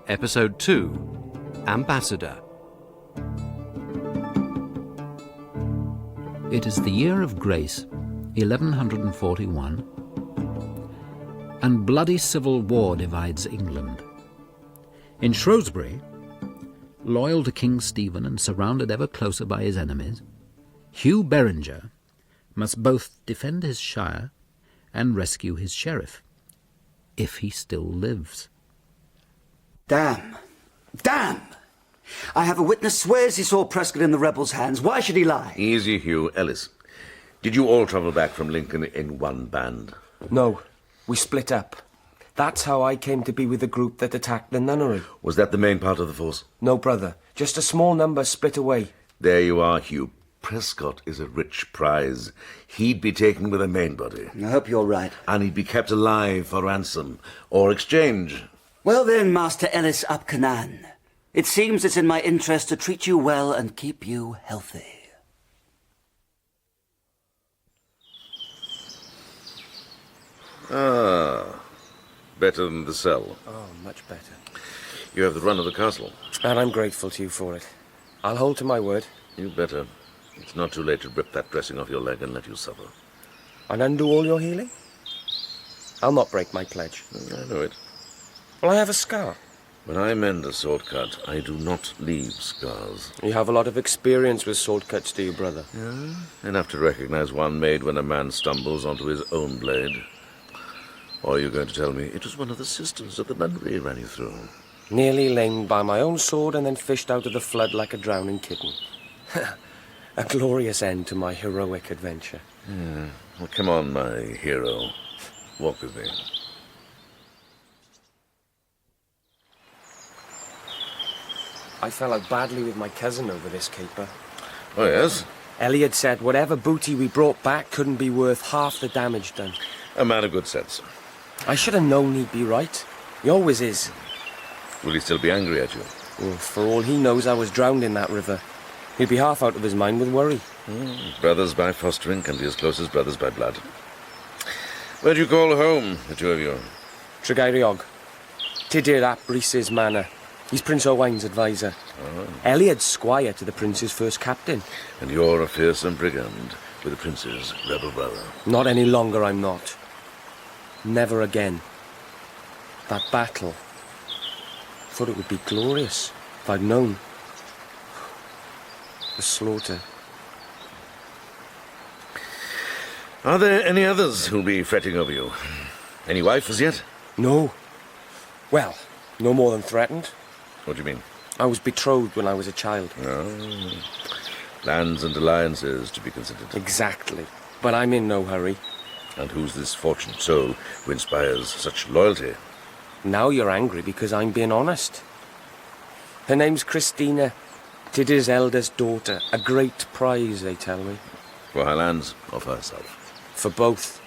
Episode 2, Ambassador. It is the year of grace, 1141, and bloody civil war divides England. In Shrewsbury, loyal to King Stephen and surrounded ever closer by his enemies, Hugh Beringer must both defend his shire and rescue his sheriff, if he still lives. Damn! Damn! I have a witness swears he saw Prescott in the rebels' hands. Why should he lie? Easy, Hugh. Ellis, did you all travel back from Lincoln in one band? No, we split up. That's how I came to be with the group that attacked the nunnery. Was that the main part of the force? No, brother. Just a small number split away. There you are, Hugh. Prescott is a rich prize. He'd be taken with the main body. I hope you're right. And he'd be kept alive for ransom or exchange. Well then, Master Ellis ap Cynan, it seems it's in my interest to treat you well and keep you healthy. Ah, better than the cell. Oh, much better. You have the run of the castle. And I'm grateful to you for it. I'll hold to my word. You better. It's not too late to rip that dressing off your leg and let you suffer. And undo all your healing? I'll not break my pledge. I know it. Well, I have a scar. When I mend a sword cut, I do not leave scars. You have a lot of experience with sword cuts, do you, brother? Yeah, enough to recognize one made when a man stumbles onto his own blade. Or are you going to tell me it was one of the sisters of the nunnery ran you through? Nearly lamed by my own sword and then fished out of the flood like a drowning kitten. A glorious end to my heroic adventure. Yeah. Well, come on, my hero. Walk with me. I fell out badly with my cousin over this caper. Oh, yes? Ellie had said whatever booty we brought back couldn't be worth half the damage done. A man of good sense. I should have known he'd be right. He always is. Will he still be angry at you? Well, for all he knows, I was drowned in that river. He'd be half out of his mind with worry. Brothers by fostering can be as close as brothers by blood. Where do you call home, the two of you? Tregairiog. Tidir ap Rhys's manor. He's Prince Owain's advisor. Oh. Eliad's squire to the prince's first captain. And you're a fearsome brigand with the prince's rebel brother. Not any longer, I'm not. Never again. That battle. Thought it would be glorious if I'd known. The slaughter. Are there any others who'll be fretting over you? Any wife as yet? No. Well, no more than threatened. What do you mean? I was betrothed when I was a child. Oh. Lands and alliances to be considered. Exactly. But I'm in no hurry. And who's this fortunate soul who inspires such loyalty? Now you're angry because I'm being honest. Her name's Christina, Tidir's eldest daughter. A great prize, they tell me. For her lands or for herself? For both.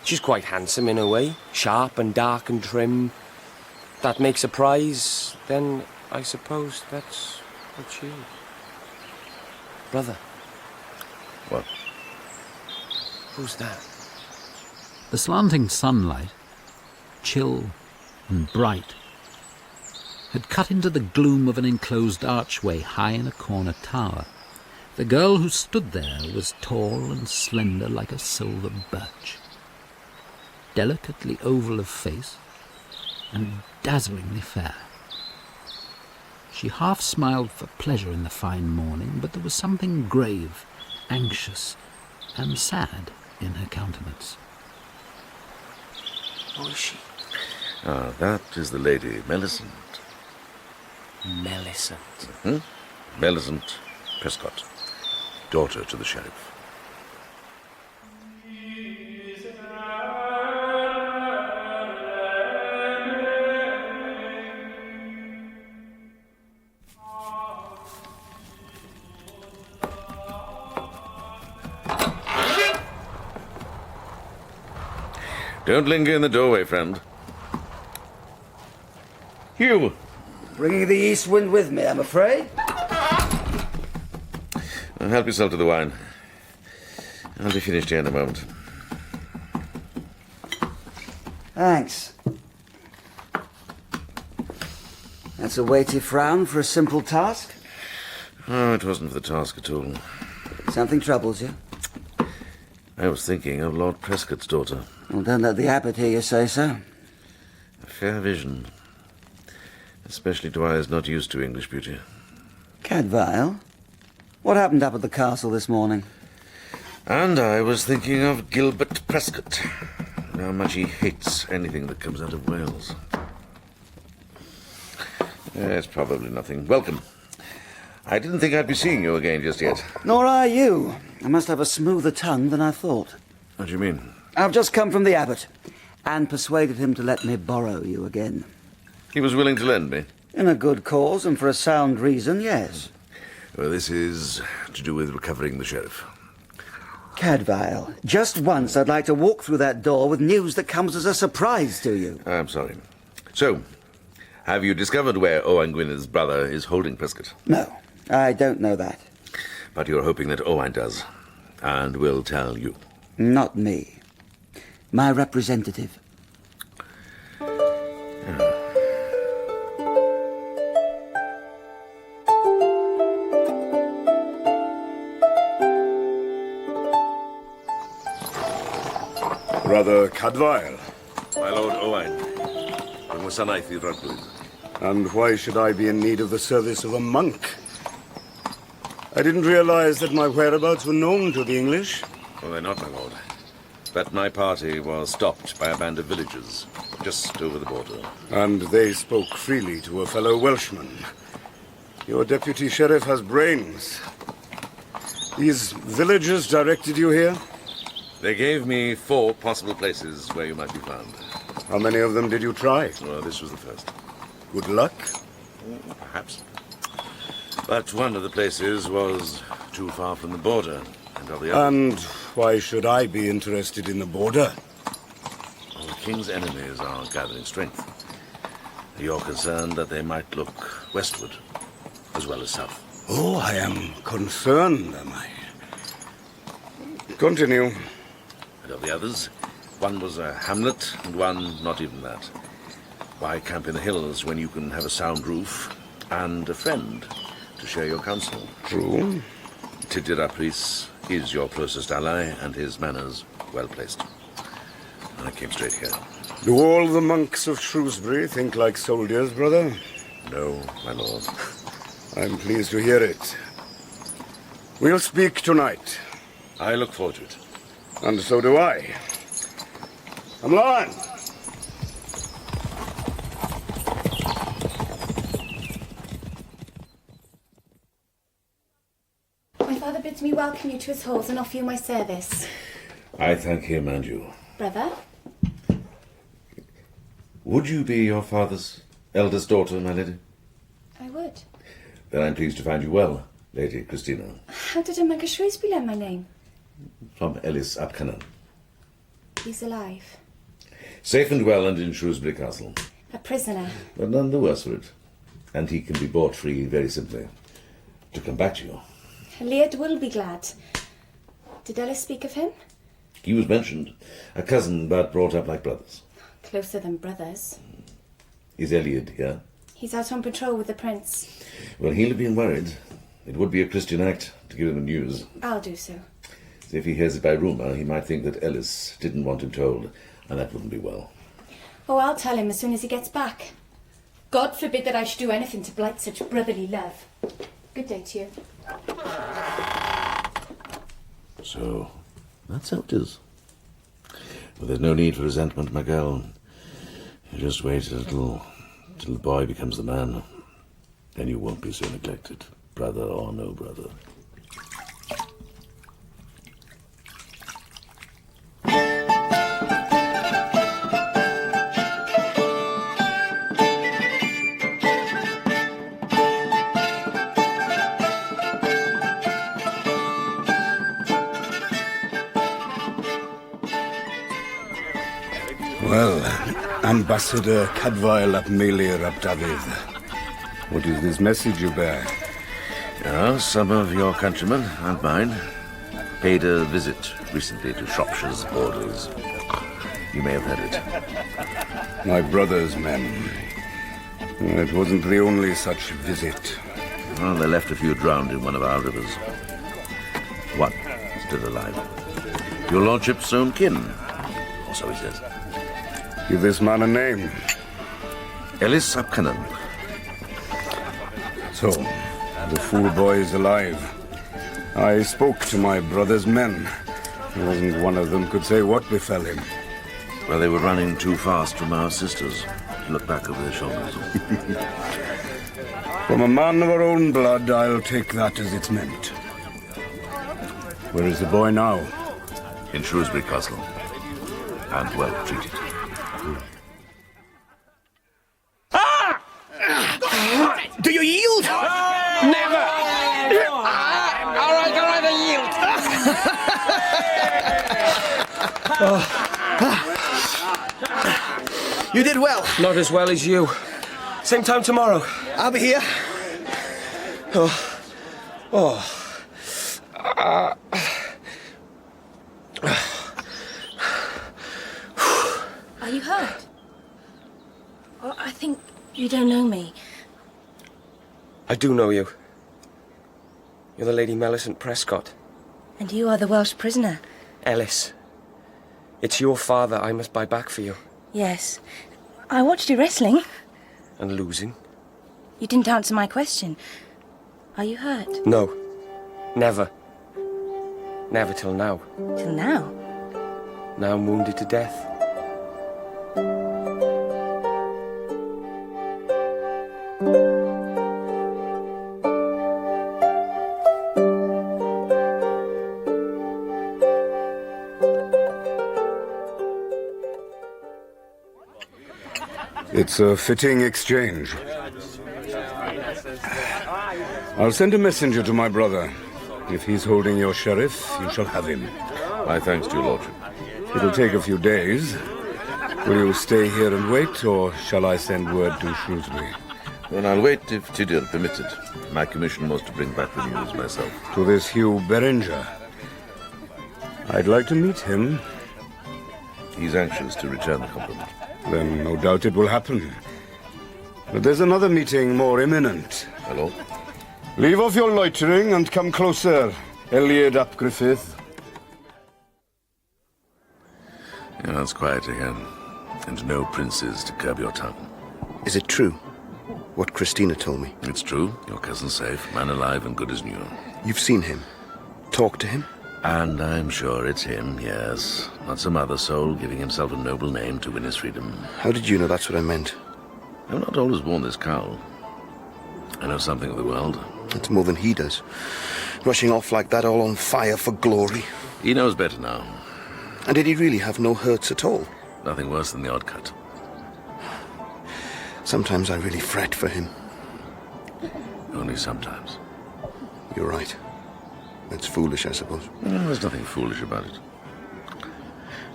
She's quite handsome in a way. Sharp and dark and trim. That makes a prize, then I suppose that's what she is. Brother. What? Who's that? The slanting sunlight, chill and bright, had cut into the gloom of an enclosed archway high in a corner tower. The girl who stood there was tall and slender like a silver birch, delicately oval of face and dazzlingly fair. She half smiled for pleasure in the fine morning, but there was something grave, anxious, and sad in her countenance. Who is she? Ah, that is the Lady Millicent. Millicent? Millicent Prestcote, daughter to the Sheriff. Don't linger in the doorway, friend. Hugh! Bringing the east wind with me, I'm afraid. Help yourself to the wine. I'll be finished here in a moment. Thanks. That's a weighty frown for a simple task. Oh, it wasn't for the task at all. Something troubles you? I was thinking of Lord Prescott's daughter. Well, don't let the abbot hear you say so. A fair vision. Especially to eyes not used to English beauty. Cadfael? What happened up at the castle this morning? And I was thinking of Gilbert Prestcote. How much he hates anything that comes out of Wales. It's probably nothing. Welcome. I didn't think I'd be seeing you again just yet. Nor are you. I must have a smoother tongue than I thought. What do you mean? I've just come from the abbot and persuaded him to let me borrow you again. He was willing to lend me? In a good cause and for a sound reason, yes. Well, this is to do with recovering the sheriff. Cadfael, just once I'd like to walk through that door with news that comes as a surprise to you. I'm sorry. So, have you discovered where Owain Gwyneth's brother is holding Prescott? No, I don't know that. But you're hoping that Owain does, and will tell you. Not me. My representative. Brother Cadfael. My lord Owain. And why should I be in need of the service of a monk? I didn't realize that my whereabouts were known to the English. Well, they're not, my lord. But my party was stopped by a band of villagers just over the border. And they spoke freely to a fellow Welshman. Your deputy sheriff has brains. These villagers directed you here? They gave me 4 possible places where you might be found. How many of them did you try? Well, this was the first. Good luck? Perhaps. But one of the places was too far from the border, and of the other... And why should I be interested in the border? Well, the king's enemies are gathering strength. You're concerned that they might look westward, as well as south. Oh, I am concerned, am I? Continue. And of the others, one was a hamlet, and one not even that. Why camp in the hills when you can have a sound roof and a friend to share your counsel? True. Tidiraprice is your closest ally, and his manners well placed. I came straight here. Do all the monks of Shrewsbury think like soldiers, brother? No, my lord. I'm pleased to hear it. We'll speak tonight. I look forward to it. And so do I. Come on! My father bids me welcome you to his halls and offer you my service. I thank him and you. Brother? Would you be your father's eldest daughter, my lady? I would. Then I'm pleased to find you well, Lady Christina. How did a monk of Shrewsbury learn my name? From Ellis Peters. He's alive. Safe and well and in Shrewsbury Castle. A prisoner. But none the worse for it. And he can be bought free very simply. To come back to you. Leard will be glad. Did Ellis speak of him? He was mentioned. A cousin, but brought up like brothers. Closer than brothers. Is Eliot here? He's out on patrol with the prince. Well, he'll have been worried. It would be a Christian act to give him the news. I'll do so. If he hears it by rumour, he might think that Ellis didn't want him told, and that wouldn't be well. Oh, I'll tell him as soon as he gets back. God forbid that I should do anything to blight such brotherly love. Good day to you. So, that's how it is. Well, there's no need for resentment, my girl. You just wait a little till the boy becomes the man. Then you won't be so neglected, brother or no brother. Well, Ambassador Cadfael ap Melior ap Dafydd. What is this message you bear? Some of your countrymen and mine paid a visit recently to Shropshire's borders. You may have heard it. My brother's men. It wasn't the only such visit. Well, they left a few drowned in one of our rivers. One still alive. Your lordship's own kin, or so he says. Give this man a name. Ellis Peters. So, the fool boy is alive. I spoke to my brother's men. There wasn't one of them could say what befell him. Well, they were running too fast from our sisters to look back over their shoulders. From a man of our own blood, I'll take that as it's meant. Where is the boy now? In Shrewsbury Castle. And well treated. Do you yield? Never! All right, I yield. You did well. Not as well as you. Same time tomorrow. I'll be here. Are you hurt? Oh, I think you don't know me. I do know you. You're the Lady Millicent Prescott. And you are the Welsh prisoner. Ellis. It's your father I must buy back for you. Yes. I watched you wrestling. And losing. You didn't answer my question. Are you hurt? No. Never. Never till now. Till now? Now I'm wounded to death. It's a fitting exchange. I'll send a messenger to my brother. If he's holding your sheriff, you shall have him. My thanks to your lordship. It'll take a few days. Will you stay here and wait, or shall I send word to Shrewsbury? Well, I'll wait if Tydir permits it. My commission was to bring back the news myself. To this Hugh Beringer. I'd like to meet him. He's anxious to return the compliment. Then no doubt it will happen. But there's another meeting more imminent. Hello? Leave off your loitering and come closer, Elliot ap Griffith. Yeah, it's quiet again. And no princes to curb your tongue. Is it true, what Christina told me? It's true. Your cousin's safe, man alive and good as new. You've seen him? Talked to him? And I'm sure it's him, yes. Not some other soul giving himself a noble name to win his freedom. How did you know that's what I meant? I've not always worn this cowl. I know something of the world. It's more than he does. Rushing off like that, all on fire for glory. He knows better now. And did he really have no hurts at all? Nothing worse than the odd cut. Sometimes I really fret for him. Only sometimes. You're right. It's foolish, I suppose. Well, there's nothing foolish about it.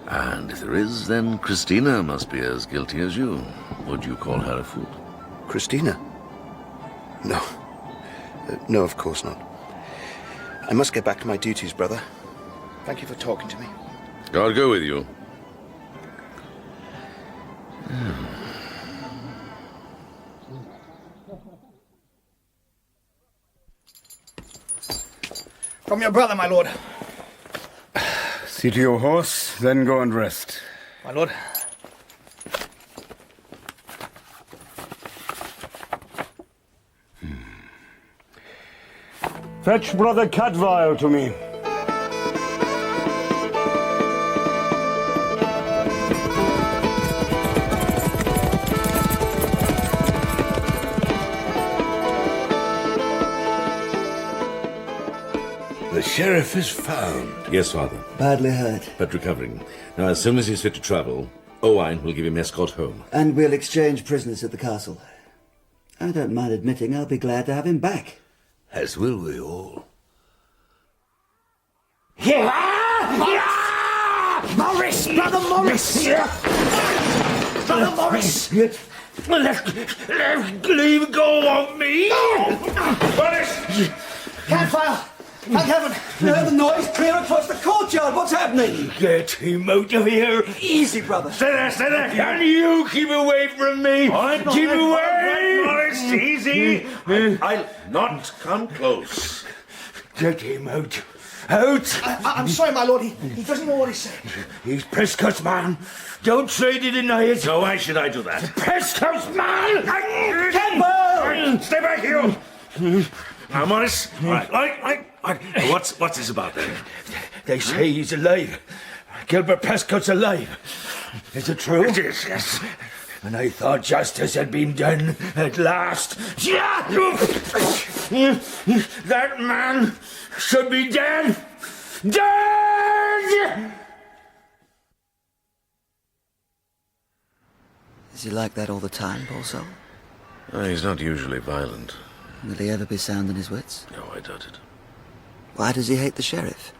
And if there is, then Christina must be as guilty as you. Would you call her a fool? Christina? No. No, of course not. I must get back to my duties, brother. Thank you for talking to me. God go with you. From your brother, my lord. See to your horse, then go and rest. My lord. Fetch brother Cadfael to me. The sheriff is found. Yes, father. Badly hurt. But recovering. Now, as soon as he's fit to travel, Owain will give him escort home. And we'll exchange prisoners at the castle. I don't mind admitting I'll be glad to have him back. As will we all. Morris! Brother Morris! Brother Morris! Leave go of me! Morris! Cadfael! Thank heaven! I heard the noise clear across the courtyard. What's happening? Get him out of here! Easy, brother. Stay there! Can you keep away from me? Keep away! Morris, easy! I'll not come close. Get him out! Out! I'm sorry, my lord. He doesn't know what he's saying. He's Prestcote's man. Don't try to deny it. So why should I do that? Prestcote's man! Cadfael! Stay back here! Now, Morris. All right. What's this about, then? They say he's alive. Gilbert Prestcote's alive. Is it true? It is, yes. And I thought justice had been done at last. That man should be dead. Dead! Is he like that all the time, poor soul? He's not usually violent. Will he ever be sound in his wits? No, I doubt it. Why does he hate the sheriff?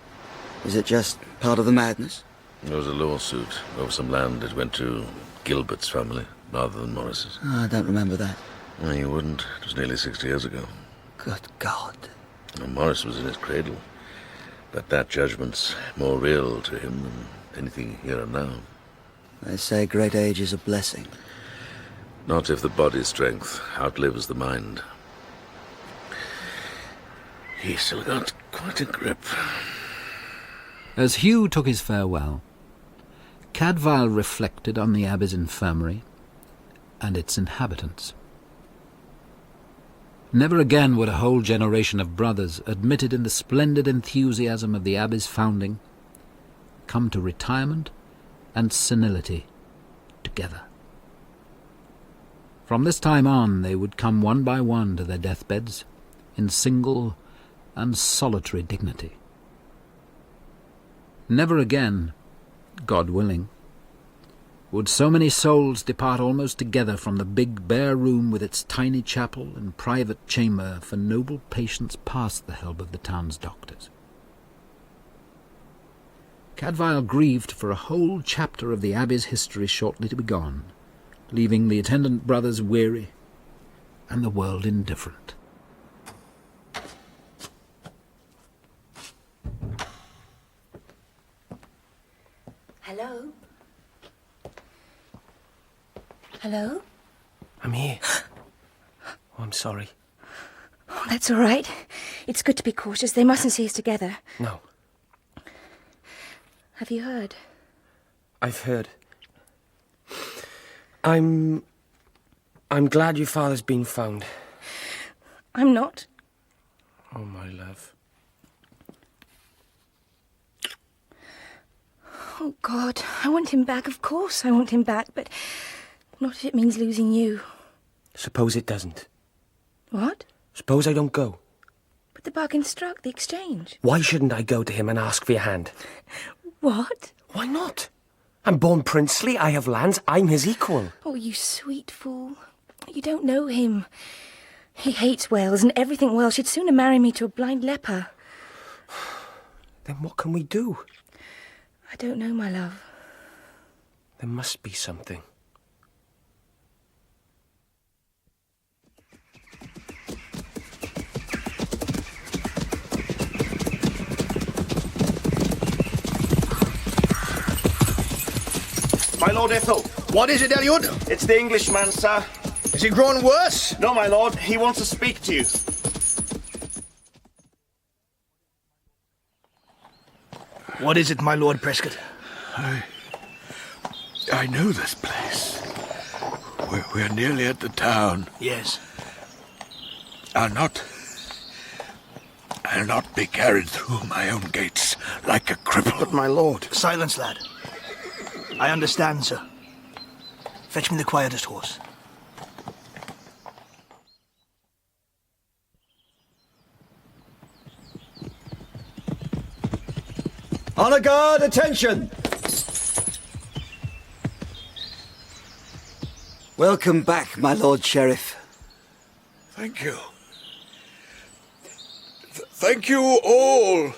Is it just part of the madness? There was a lawsuit over some land that went to Gilbert's family rather than Morris's. Oh, I don't remember that. Well, you wouldn't. It was nearly 60 years ago. Good God. Well, Morris was in his cradle. But that judgment's more real to him than anything here and now. They say great age is a blessing. Not if the body's strength outlives the mind. He's still got quite a grip. As Hugh took his farewell, Cadfael reflected on the abbey's infirmary and its inhabitants. Never again would a whole generation of brothers, admitted in the splendid enthusiasm of the abbey's founding, come to retirement and senility together. From this time on they would come one by one to their deathbeds in single and solitary dignity. Never again, God willing, would so many souls depart almost together from the big bare room with its tiny chapel and private chamber for noble patients past the help of the town's doctors. Cadfael grieved for a whole chapter of the abbey's history shortly to be gone, leaving the attendant brothers weary and the world indifferent. Hello? Hello? I'm here. Oh, I'm sorry. Oh, that's all right. It's good to be cautious. They mustn't see us together. No. Have you heard? I've heard. I'm glad your father's been found. I'm not. Oh, my love. Oh, God. I want him back, of course. I want him back, but not if it means losing you. Suppose it doesn't. What? Suppose I don't go. But the bargain's struck, the exchange. Why shouldn't I go to him and ask for your hand? What? Why not? I'm born princely, I have lands, I'm his equal. Oh, you sweet fool. You don't know him. He hates Wales and everything Welsh. He'd sooner marry me to a blind leper. Then what can we do? I don't know, my love. There must be something. My Lord Ethel. What is it, Eliud? It's the Englishman, sir. Is he grown worse? No, my lord. He wants to speak to you. What is it, my Lord Prescott? I know this place. We're nearly at the town. Yes. I'll not be carried through my own gates like a cripple. But my lord... Silence, lad. I understand, sir. Fetch me the quietest horse. Honor guard, attention! Welcome back, my Lord Sheriff. Thank you. Thank you all.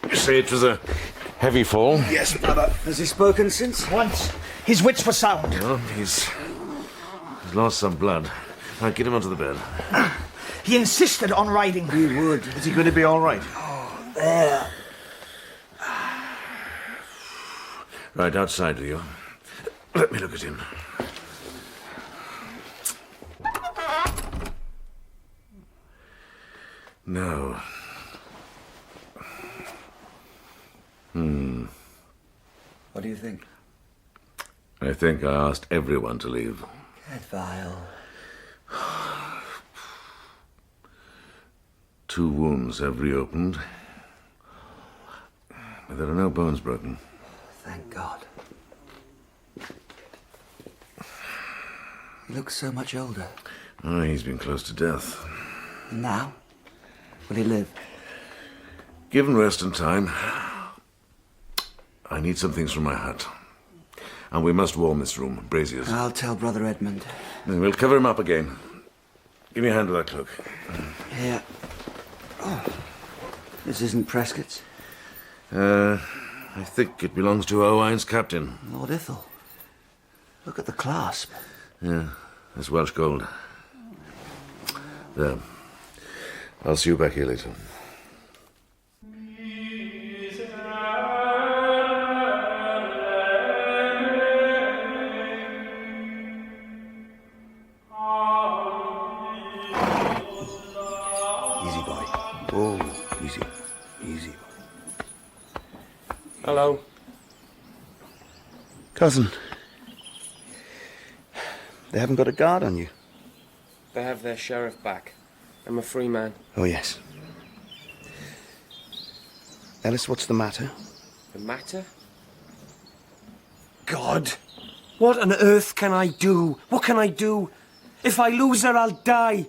You say it was a heavy fall? Yes, brother. Has he spoken since? Once. His wits were sound. Well, he's lost some blood. Now get him onto the bed. He insisted on riding. He would. Is he going to be all right? Oh, there. Right outside with you. Let me look at him. No. What do you think? I think I asked everyone to leave. Cadfael. 2 wounds have reopened. But there are no bones broken. Thank God. He looks so much older. Oh, he's been close to death. Now? Will he live? Given rest and time, I need some things from my hut. And we must warm this room, braziers. I'll tell Brother Edmund. Then we'll cover him up again. Give me a hand with that cloak. Here. Oh, this isn't Prescott's. I think it belongs to Owain's captain. Lord Ithel. Look at the clasp. Yeah, that's Welsh gold. There. I'll see you back here later. Easy, boy. Oh, easy. Easy. Hello. Cousin. They haven't got a guard on you. They have their sheriff back. I'm a free man. Oh, yes. Ellis, what's the matter? The matter? God! What on earth can I do? What can I do? If I lose her, I'll die.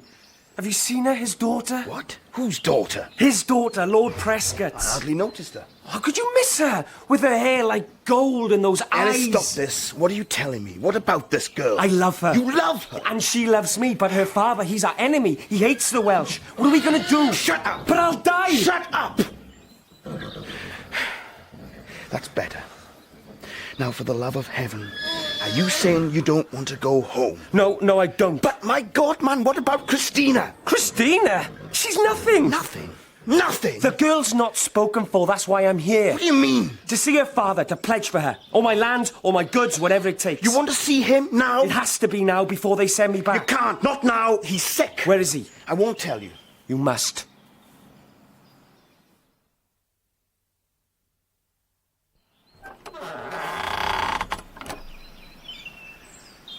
Have you seen her, his daughter? What? Whose daughter? His daughter, Lord Prescott's. I hardly noticed her. How could you miss her? With her hair like gold and those Ellis, eyes. stop this. What are you telling me? What about this girl? I love her. You love her? And she loves me, but her father, he's our enemy. He hates the Welsh. What are we gonna do? Shut up! But I'll die! Shut up! That's better. Now, for the love of heaven, are you saying you don't want to go home? No, I don't. But my God, man, what about Christina? Christina? She's nothing. Nothing? Nothing? The girl's not spoken for, that's why I'm here. What do you mean? To see her father, to pledge for her. All my land, all my goods, whatever it takes. You want to see him now? It has to be now before they send me back. You can't. Not now. He's sick. Where is he? I won't tell you. You must.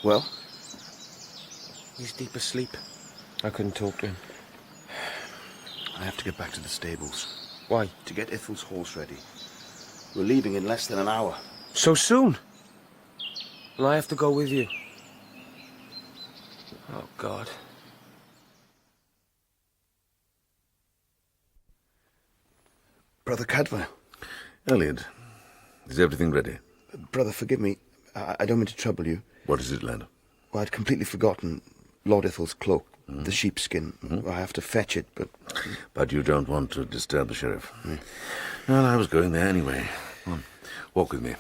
Well? He's deep asleep. I couldn't talk to him. I have to get back to the stables. Why? To get Ithel's horse ready. We're leaving in less than an hour. So soon? And I have to go with you. Oh, God. Brother Cadfael. Elliot, is everything ready? Brother, forgive me. I don't mean to trouble you. What is it, lad? Well, I'd completely forgotten Lord Ithel's cloak, the sheepskin. I have to fetch it, but... But you don't want to disturb the sheriff? Well, I was going there anyway. Come on, walk with me.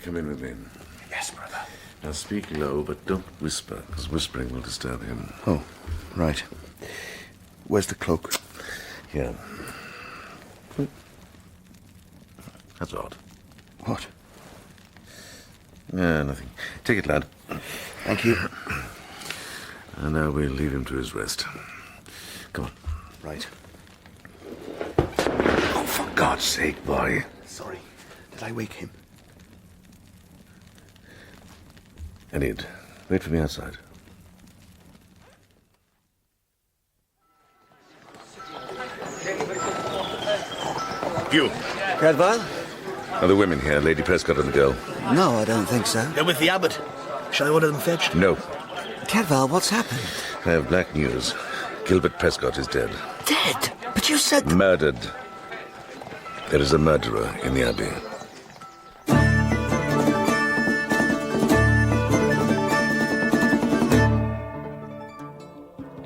Come in with me. Yes, brother. Now speak low, but don't whisper, because whispering will disturb him. Oh, right. Where's the cloak? Here. That's odd. What? Nothing. Take it, lad. Thank you. And now we'll leave him to his rest. Come on. Right. Oh, for God's sake, boy. Sorry. Did I wake him? Elliot, wait for me outside. You. Cadfael? Are the women here, Lady Prescott and the girl? No, I don't think so. They're with the abbot. Shall I order them fetched? No. Cadfael, what's happened? I have black news. Gilbert Prestcote is dead. Dead? But you said... Murdered. There is a murderer in the abbey.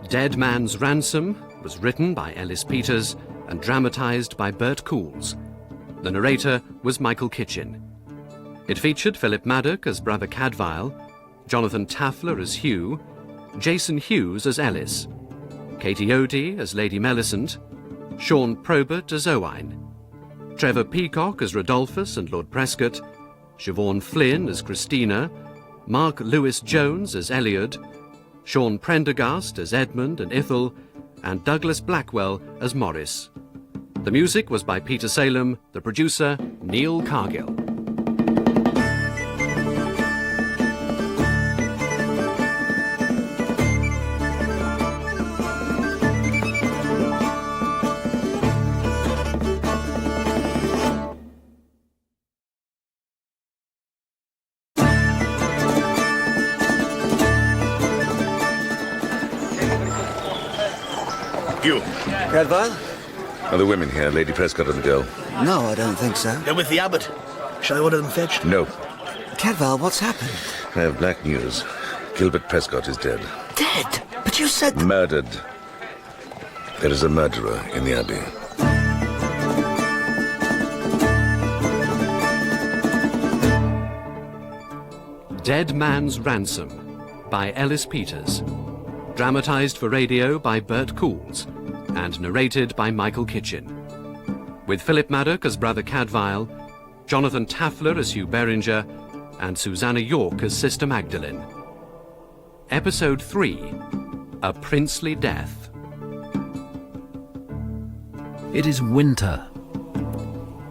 Dead Man's Ransom was written by Ellis Peters and dramatised by Bert Coules. The narrator was Michael Kitchen. It featured Philip Maddock as Brother Cadfael, Jonathan Taffler as Hugh, Jason Hughes as Ellis, Katie Odie as Lady Melisant, Sean Probert as Owain, Trevor Peacock as Rodolphus and Lord Prescott, Siobhan Flynn as Christina, Mark Lewis Jones as Eliud, Sean Prendergast as Edmund and Ithel, and Douglas Blackwell as Morris. The music was by Peter Salem, the producer, Neil Cargill. You. Cadfael? Are the women here, Lady Prescott and the girl? No, I don't think so. They're with the abbot. Shall I order them fetched? No. Cadfael, what's happened? I have black news. Gilbert Prescott is dead. Dead? But you said... Murdered. There is a murderer in the abbey. Dead Man's Ransom by Ellis Peters. Dramatised for radio by Bert Coules and narrated by Michael Kitchen. With Philip Maddock as Brother Cadfael, Jonathan Taffler as Hugh Beringer, and Susanna York as Sister Magdalene. Episode 3, A Princely Death. It is winter,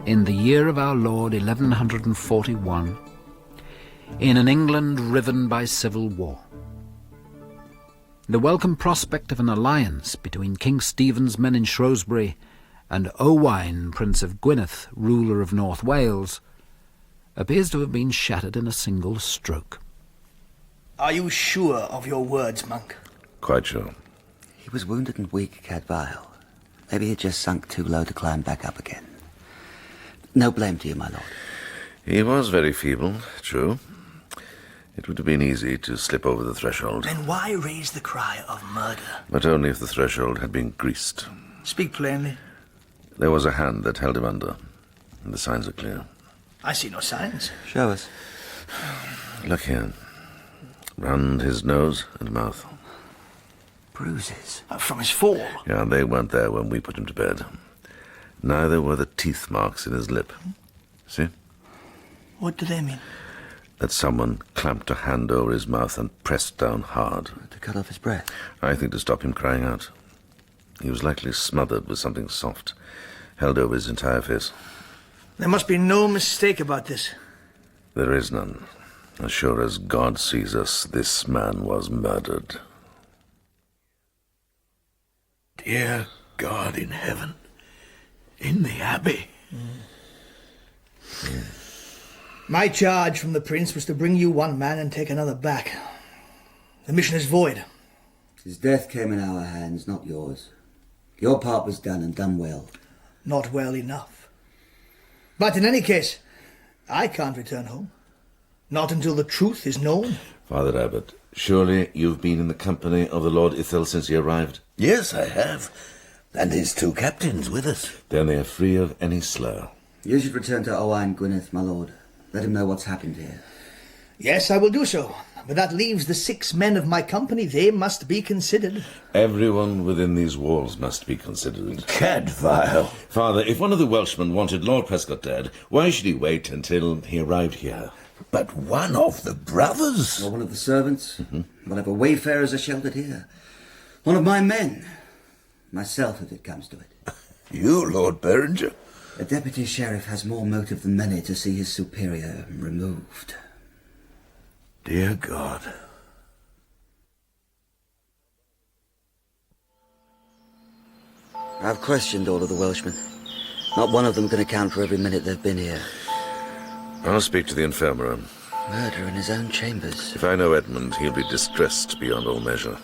in the year of our Lord 1141, in an England riven by civil war. The welcome prospect of an alliance between King Stephen's men in Shrewsbury and Owain, Prince of Gwynedd, ruler of North Wales, appears to have been shattered in a single stroke. Are you sure of your words, monk? Quite sure. He was wounded and weak, Cadfael. Maybe he just sunk too low to climb back up again. No blame to you, my lord. He was very feeble, true. It would have been easy to slip over the threshold. Then why raise the cry of murder? But only if the threshold had been greased. Speak plainly. There was a hand that held him under, and the signs are clear. I see no signs. Show us. Look here. Round his nose and mouth. Bruises? From his fall? Yeah, they weren't there when we put him to bed. Neither were the teeth marks in his lip. See? What do they mean? That someone clamped a hand over his mouth and pressed down hard. To cut off his breath? I think to stop him crying out. He was likely smothered with something soft, held over his entire face. There must be no mistake about this. There is none. As sure as God sees us, this man was murdered. Dear God in heaven, in the abbey. My charge from the prince was to bring you one man and take another back. The mission is void. His death came in our hands, not yours. Your part was done, and done well. Not well enough. But in any case, I can't return home. Not until the truth is known. Father Abbot, surely you've been in the company of the Lord Ithel since he arrived? Yes, I have. And his 2 captains with us. Then they are free of any slur. You should return to Owain Gwynedd, my lord. Let him know what's happened here. Yes, I will do so. But that leaves the 6 men of my company. They must be considered. Everyone within these walls must be considered. Cadfael. Father, if one of the Welshmen wanted Lord Prescott dead, why should he wait until he arrived here? But one of the brothers? Or one of the servants. Whatever wayfarers are sheltered here. One of my men. Myself, if it comes to it. You, Lord Berenger? A deputy sheriff has more motive than many to see his superior removed. Dear God. I've questioned all of the Welshmen. Not one of them can account for every minute they've been here. I'll speak to the infirmary. Murder in his own chambers. If I know Edmund, he'll be distressed beyond all measure,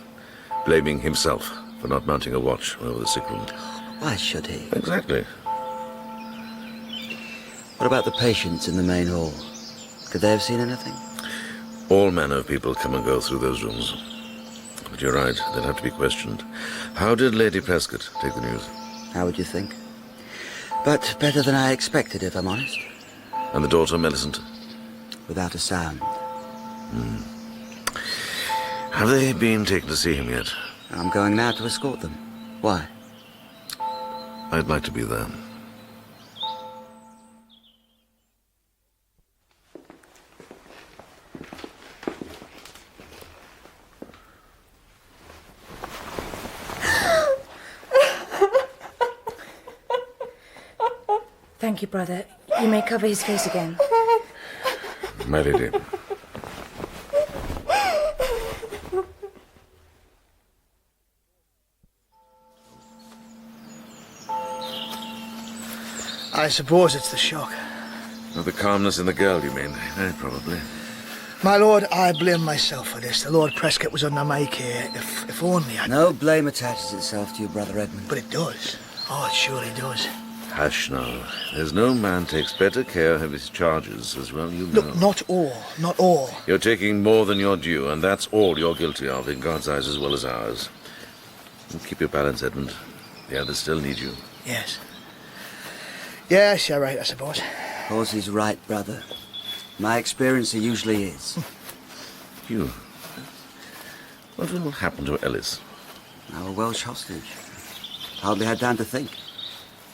blaming himself for not mounting a watch over the sick room. Why should he? Exactly. What about the patients in the main hall? Could they have seen anything? All manner of people come and go through those rooms. But you're right, they'll have to be questioned. How did Lady Prescott take the news? How would you think? But better than I expected, if I'm honest. And the daughter, Millicent? Without a sound. Have they been taken to see him yet? I'm going now to escort them. Why? I'd like to be there. Thank you, brother. You may cover his face again. My lady. I suppose it's the shock. Not the calmness in the girl, you mean? Very probably. My lord, I blame myself for this. The Lord Prescott was under my care. If only I... No blame attaches itself to you, Brother Edmund. But it does. Oh, it surely does. Hush now. There's no man takes better care of his charges, as well you know. Look, not all. Not all. You're taking more than your due, and that's all you're guilty of, in God's eyes as well as ours. Keep your balance, Edmund. The others still need you. Yes. Yes, you're right, I suppose. Horsey's right, brother. My experience he usually is. You. What will happen to Ellis? Our Welsh hostage. Hardly had time to think.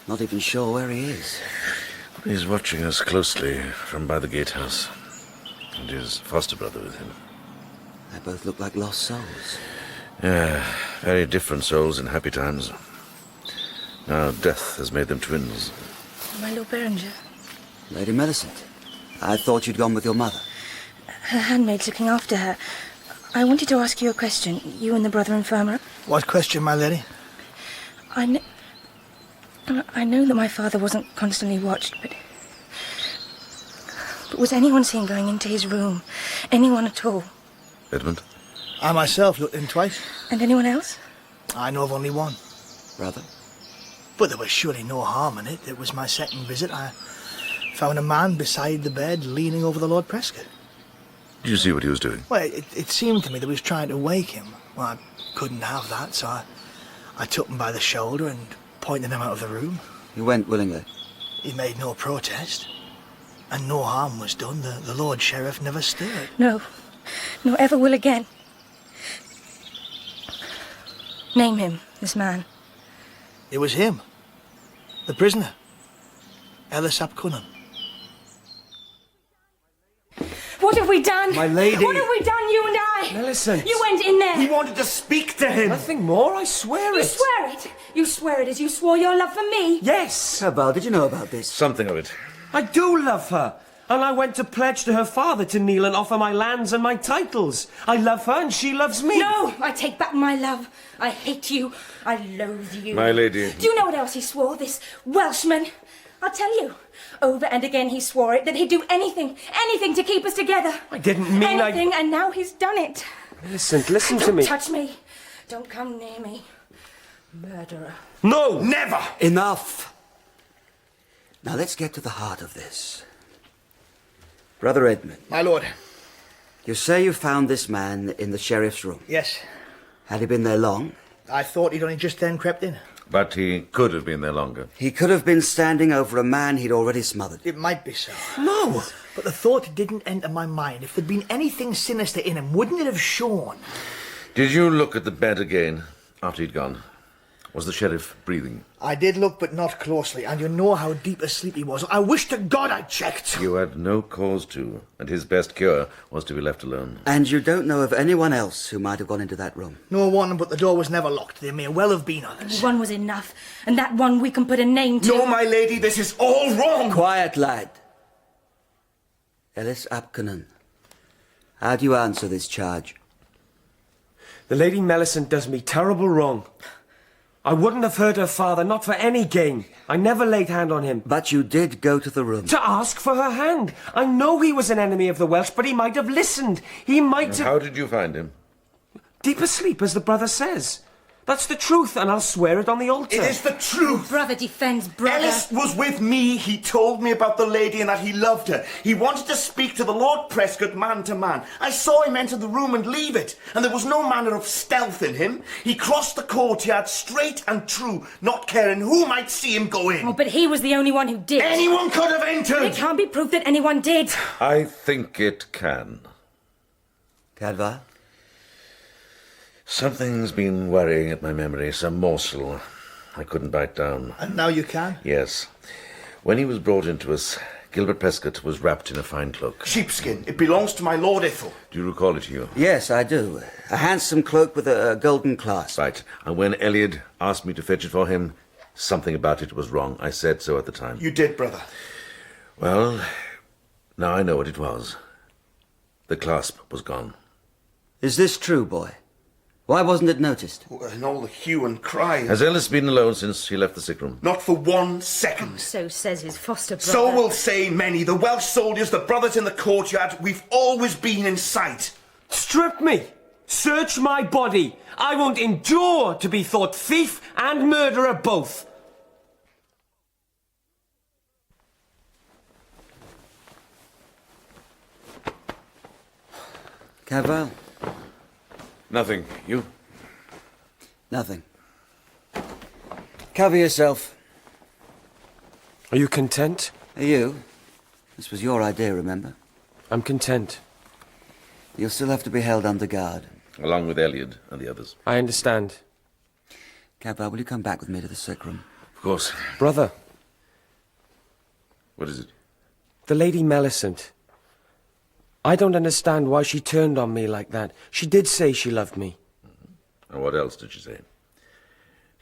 Not even sure where he is. He's watching us closely from by the gatehouse. And his foster brother with him. They both look like lost souls. Yeah, very different souls in happy times. Now death has made them twins. My Lord Berenger. Lady Millicent. I thought you'd gone with your mother. Her handmaid's looking after her. I wanted to ask you a question, you and the brother infirmary. What question, my lady? I know that my father wasn't constantly watched, But was anyone seen going into his room? Anyone at all? Edmund? I myself looked in twice. And anyone else? I know of only one. Brother? But there was surely no harm in it. It was my second visit. I found a man beside the bed, leaning over the Lord Prescott. Did you see what he was doing? Well, it seemed to me that he was trying to wake him. Well, I couldn't have that, so I took him by the shoulder and pointed him out of the room. You went willingly? He made no protest. And no harm was done. The Lord Sheriff never stirred. No. No, ever will again. Name him, this man. It was him. The prisoner. Ellis Peters. What have we done? My lady. What have we done, you and I? Millicent. You went in there. He wanted to speak to him. Nothing more, I swear You it. swear it. You swear it as you swore your love for me. Yes. Cadfael, did you know about this? Something of it. I do love her. And I went to pledge to her father to kneel and offer my lands and my titles. I love her and she loves me. No, I take back my love. I hate you. I loathe you. My lady. Do you know what else he swore, this Welshman? I'll tell you. Over and again he swore it, that he'd do anything to keep us together. I didn't mean anything, and now he's done it. Millicent, listen to Don't me. touch me. Don't come near me. Murderer. No! Never! Enough! Now let's get to the heart of this. Brother Edmund. My lord. You say you found this man in the sheriff's room. Yes. Had he been there long? I thought he'd only just then crept in. But he could have been there longer. He could have been standing over a man he'd already smothered. It might be so. No! But the thought didn't enter my mind. If there'd been anything sinister in him, wouldn't it have shown? Did you look at the bed again after he'd gone? Was the sheriff breathing? I did look, but not closely, and you know how deep asleep he was. I wish to God I'd checked. You had no cause to, and his best cure was to be left alone. And you don't know of anyone else who might have gone into that room? No one, but the door was never locked. There may well have been others. One was enough, and that one we can put a name to. No, my lady, this is all wrong. Quiet, lad. Ellis Peters. How do you answer this charge? The Lady Millicent does me terrible wrong. I wouldn't have hurt her father, not for any gain. I never laid hand on him. But you did go to the room. To ask for her hand. I know he was an enemy of the Welsh, but he might have listened. He might have... How did you find him? Deep asleep, as the brother says. That's the truth, and I'll swear it on the altar. It is the truth. Brother defends brother. Ellis was with me. He told me about the lady and that he loved her. He wanted to speak to the Lord Prescott man to man. I saw him enter the room and leave it, and there was no manner of stealth in him. He crossed the courtyard straight and true, not caring who might see him go in. Oh, but he was the only one who did. Anyone could have entered. It can't be proof that anyone did. I think it can. Cadfael? Something's been worrying at my memory, some morsel I couldn't bite down. And now you can? Yes. When he was brought into us, Gilbert Prestcote was wrapped in a fine cloak. Sheepskin. It belongs to my Lord Ithel. Do you recall it, Hugh? Yes, I do. A handsome cloak with a golden clasp. Right. And when Elliot asked me to fetch it for him, something about it was wrong. I said so at the time. You did, brother. Well, now I know what it was. The clasp was gone. Is this true, boy? Why wasn't it noticed? And all the hue and cry. Has Ellis been alone since he left the sick room? Not for 1 second. So says his foster brother. So will say many. The Welsh soldiers, the brothers in the courtyard, we've always been in sight. Strip me! Search my body! I won't endure to be thought thief and murderer both! Cadfael? Nothing. You? Nothing. Cover yourself. Are you content? Are you? This was your idea, remember? I'm content. You'll still have to be held under guard. Along with Elliot and the others. I understand. Cadfael, will you come back with me to the sick room? Of course. Brother. What is it? The Lady Millicent. I don't understand why she turned on me like that. She did say she loved me. And what else did she say?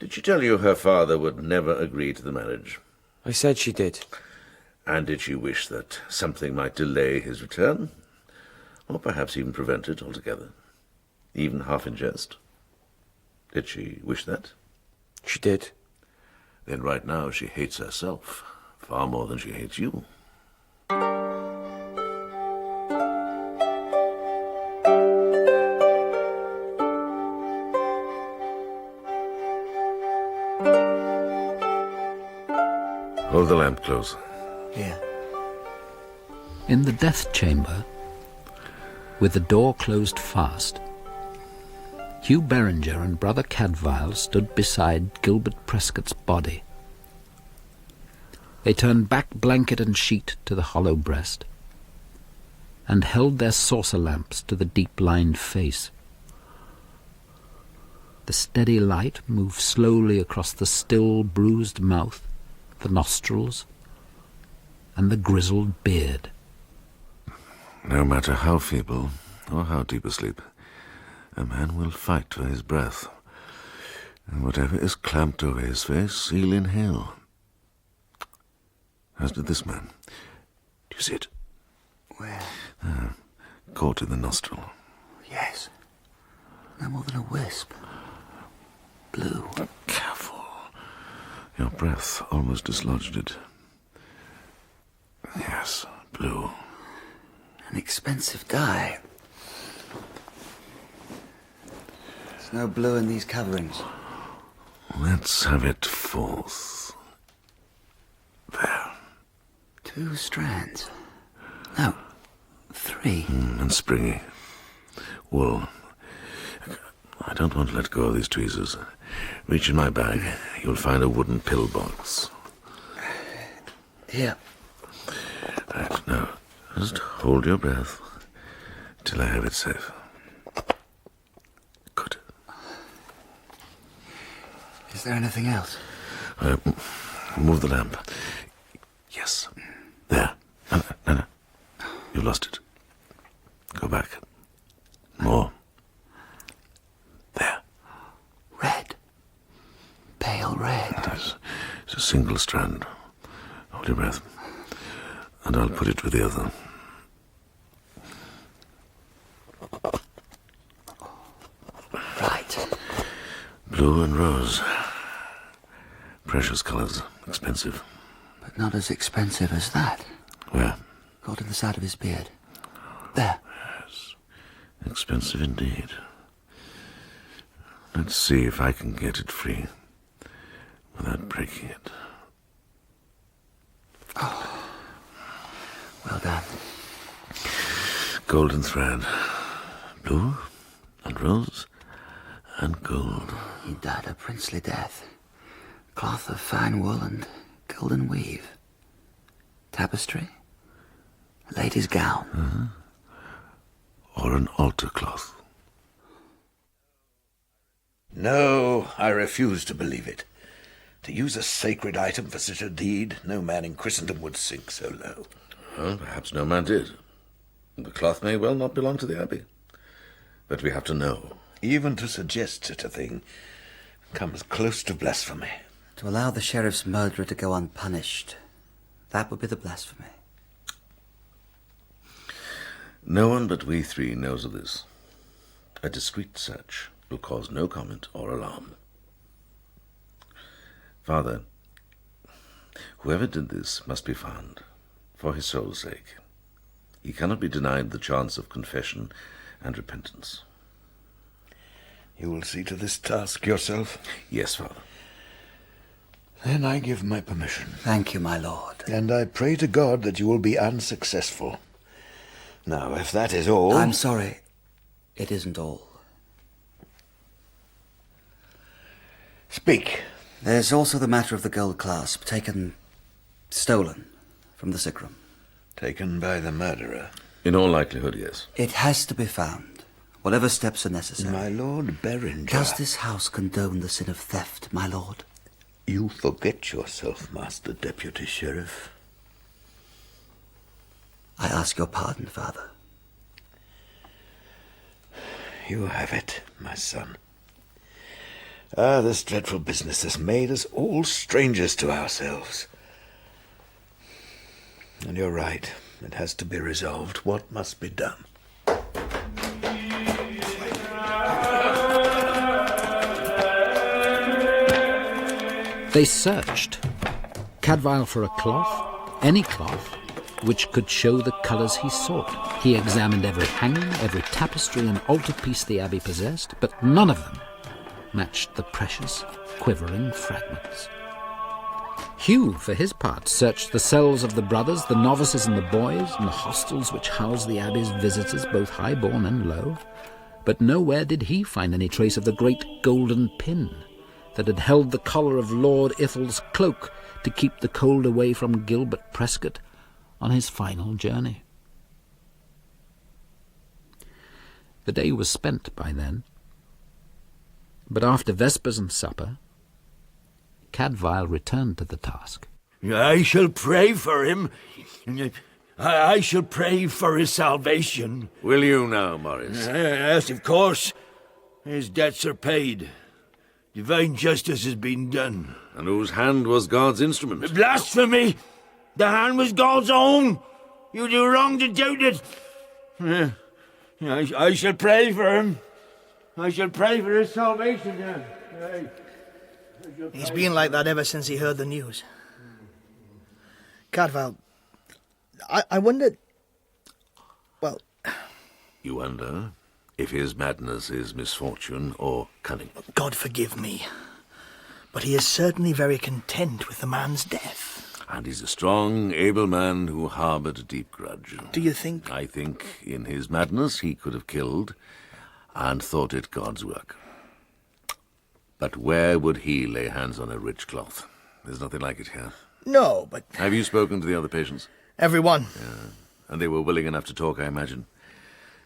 Did she tell you her father would never agree to the marriage? I said she did. And did she wish that something might delay his return? Or perhaps even prevent it altogether? Even half in jest? Did she wish that? She did. Then right now she hates herself far more than she hates you. Hold the lamp close. Here. In the death chamber, with the door closed fast, Hugh Beringer and Brother Cadfael stood beside Gilbert Prestcote's body. They turned back blanket and sheet to the hollow breast, and held their saucer lamps to the deep-lined face. The steady light moved slowly across the still, bruised mouth, the nostrils, and the grizzled beard. No matter how feeble or how deep asleep, a man will fight for his breath. And whatever is clamped over his face, he'll inhale. As did this man. Do you see it? Where? Caught in the nostril. Yes. No more than a wisp. Blue. Careful. Your breath almost dislodged it. Yes, blue. An expensive dye. There's no blue in these coverings. Let's have it forth. There. 2 strands. No, 3. And springy. Wool. I don't want to let go of these tweezers. Reach in my bag. You'll find a wooden pill box. Here. Right, now, just hold your breath till I have it safe. Good. Is there anything else? Move the lamp. Yes. There. No. You lost it. Go back. More. There. Red. Pale red. Yes. It's a single strand. Hold your breath. And I'll put it with the other. Right. Blue and rose. Precious colors. Expensive. But not as expensive as that. Where? Caught in the side of his beard. There. Yes. Expensive indeed. Let's see if I can get it free without breaking it. Oh. Well done. Golden thread. Blue and rose and gold. He died a princely death. Cloth of fine wool and golden weave. Tapestry. A lady's gown. Or an altar cloth. No, I refuse to believe it. To use a sacred item for such a deed, no man in Christendom would sink so low. Well, perhaps no man did. The cloth may well not belong to the abbey. But we have to know. Even to suggest such a thing comes close to blasphemy. To allow the sheriff's murderer to go unpunished, that would be the blasphemy. No one but we 3 knows of this. A discreet search will cause no comment or alarm. Father, whoever did this must be found, for his soul's sake. He cannot be denied the chance of confession and repentance. You will see to this task yourself? Yes, Father. Then I give my permission. Thank you, my lord. And I pray to God that you will be unsuccessful. Now, if that is all... I'm sorry. It isn't all. Speak. There's also the matter of the gold clasp, stolen from the sick room. Taken by the murderer? In all likelihood, yes. It has to be found, whatever steps are necessary. My Lord Beringer... Does this house condone the sin of theft, my lord? You forget yourself, Master Deputy Sheriff. I ask your pardon, Father. You have it, my son. This dreadful business has made us all strangers to ourselves. And you're right. It has to be resolved. What must be done? They searched. Cadfael for a cloth, any cloth, which could show the colours he sought. He examined every hanging, every tapestry and altarpiece the abbey possessed, but none of them matched the precious, quivering fragments. Hugh, for his part, searched the cells of the brothers, the novices and the boys, and the hostels which housed the abbey's visitors, both high-born and low. But nowhere did he find any trace of the great golden pin that had held the collar of Lord Ithel's cloak to keep the cold away from Gilbert Prestcote on his final journey. The day was spent by then, but after vespers and supper, Cadfael returned to the task. I shall pray for him. I shall pray for his salvation. Will you now, Morris? Yes, of course. His debts are paid. Divine justice has been done. And whose hand was God's instrument? Blasphemy! The hand was God's own. You do wrong to doubt it. I shall pray for him. I shall pray for his salvation. He's been like that ever since he heard the news. Cadfael, I wonder... Well... You wonder if his madness is misfortune or cunning? God forgive me, but he is certainly very content with the man's death. And he's a strong, able man who harboured a deep grudge. Do you think... I think in his madness he could have killed and thought it God's work. But where would he lay hands on a rich cloth? There's nothing like it here. No, but... Have you spoken to the other patients? Everyone. Yeah. And they were willing enough to talk, I imagine.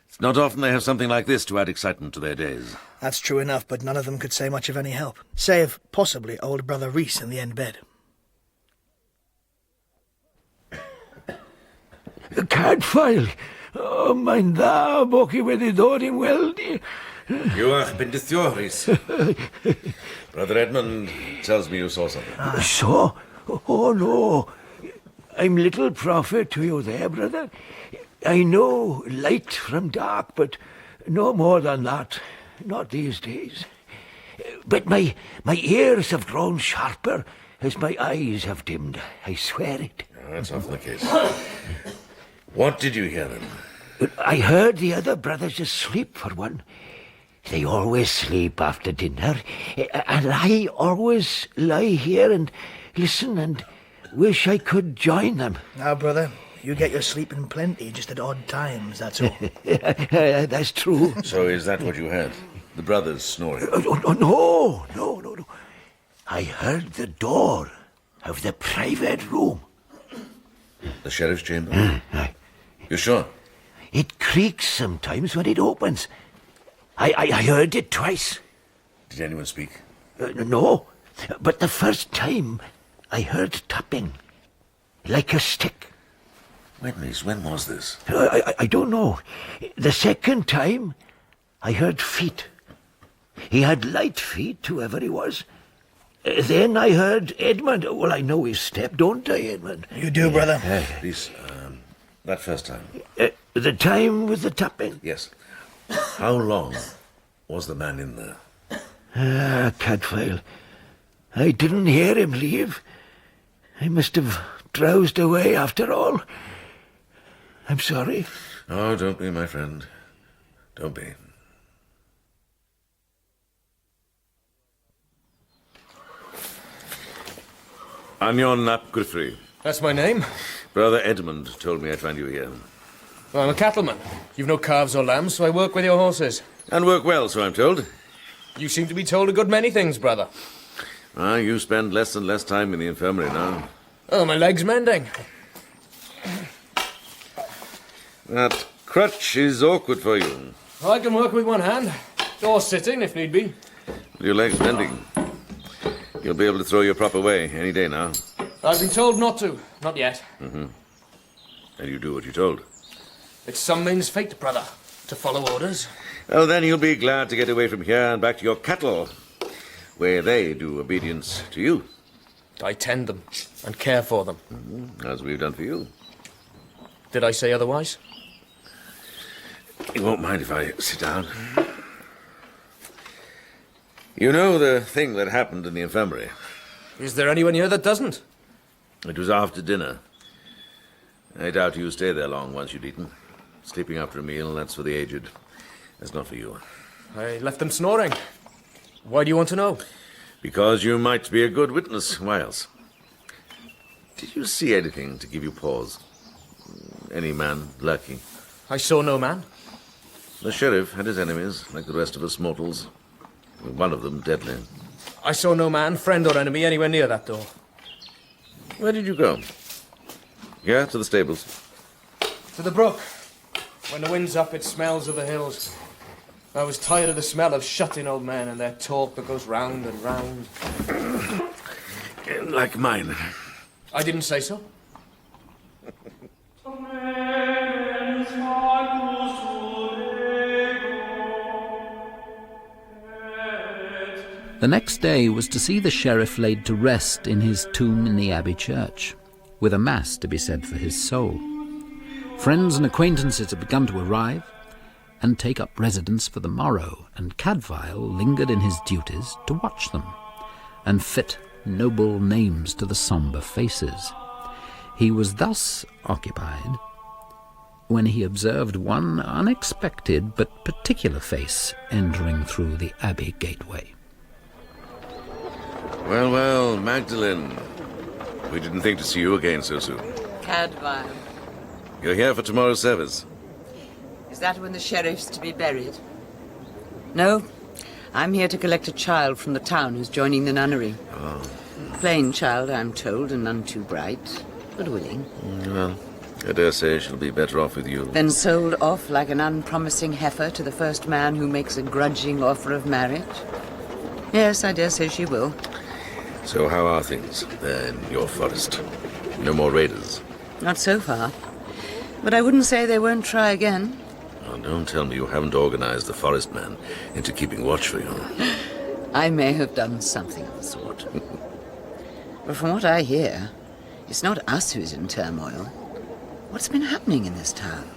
It's not often they have something like this to add excitement to their days. That's true enough, but none of them could say much of any help. Save, possibly, old brother Reese in the end bed. Cadfael! Oh, mein da, boki wedi dod i'n weld i. Yw'ch bendithioris. Brother Edmund tells me you saw something. Saw? Oh, no. I'm little prophet to you there, brother. I know light from dark, but no more than that. Not these days. But my ears have grown sharper as my eyes have dimmed. I swear it. Oh, that's often the case. What did you hear then? I heard the other brothers asleep, for one. They always sleep after dinner, and I always lie here and listen and wish I could join them. Now, brother, you get your sleep in plenty, just at odd times, that's all. That's true. So is that what you heard? The brothers snoring? No. I heard the door of the private room. The sheriff's chamber? Aye. You sure? It creaks sometimes when it opens. I heard it twice. Did anyone speak? No, but the first time I heard tapping, like a stick. When was this? I don't know. The second time, I heard feet. He had light feet, whoever he was. Then I heard Edmund. Well, I know his step, don't I, Edmund? You do, brother. Please, that first time. The time with the tapping? Yes. How long was the man in there? Cadfael. I didn't hear him leave. I must have drowsed away after all. I'm sorry. Oh, don't be, my friend. Don't be. Anion Nap Gurfrey. That's my name. Brother Edmund told me I'd find you here. Well, I'm a cattleman. You've no calves or lambs, so I work with your horses. And work well, so I'm told. You seem to be told a good many things, brother. You spend less and less time in the infirmary now. Oh, my leg's mending. That crutch is awkward for you. I can work with one hand, or sitting if need be. Your leg's mending. You'll be able to throw your prop away any day now. I've been told not to. Not yet. Mm-hmm. And you do what you're told. It's some men's fate, brother, to follow orders. Oh, then you'll be glad to get away from here and back to your cattle, where they do obedience to you. I tend them and care for them. Mm-hmm. As we've done for you. Did I say otherwise? You won't mind if I sit down? You know the thing that happened in the infirmary? Is there anyone here that doesn't? It was after dinner. I doubt you stay there long once you'd eaten. Sleeping after a meal, that's for the aged. That's not for you. I left them snoring. Why do you want to know? Because you might be a good witness. Why else? Did you see anything to give you pause? Any man lurking? I saw no man. The sheriff had his enemies, like the rest of us mortals. One of them deadly. I saw no man, friend or enemy, anywhere near that door. Where did you go? Here, to the stables. To the brook. When the wind's up, it smells of the hills. I was tired of the smell of shut-in old men and their talk that goes round and round. Like mine. I didn't say so. The next day was to see the sheriff laid to rest in his tomb in the abbey church, with a mass to be said for his soul. Friends and acquaintances had begun to arrive and take up residence for the morrow, and Cadfael lingered in his duties to watch them and fit noble names to the sombre faces. He was thus occupied when he observed one unexpected but particular face entering through the abbey gateway. Well, well, Magdalene. We didn't think to see you again so soon. Cadfael. You're here for tomorrow's service. Is that when the sheriff's to be buried? No. I'm here to collect a child from the town who's joining the nunnery. Oh. Plain child, I'm told, and none too bright, but willing. Well, I dare say she'll be better off with you. Then sold off like an unpromising heifer to the first man who makes a grudging offer of marriage? Yes, I dare say she will. So how are things there in your forest? No more raiders? Not so far. But I wouldn't say they won't try again. Oh, don't tell me you haven't organized the forest man into keeping watch for you. I may have done something of the sort. But from what I hear, it's not us who's in turmoil. What's been happening in this town?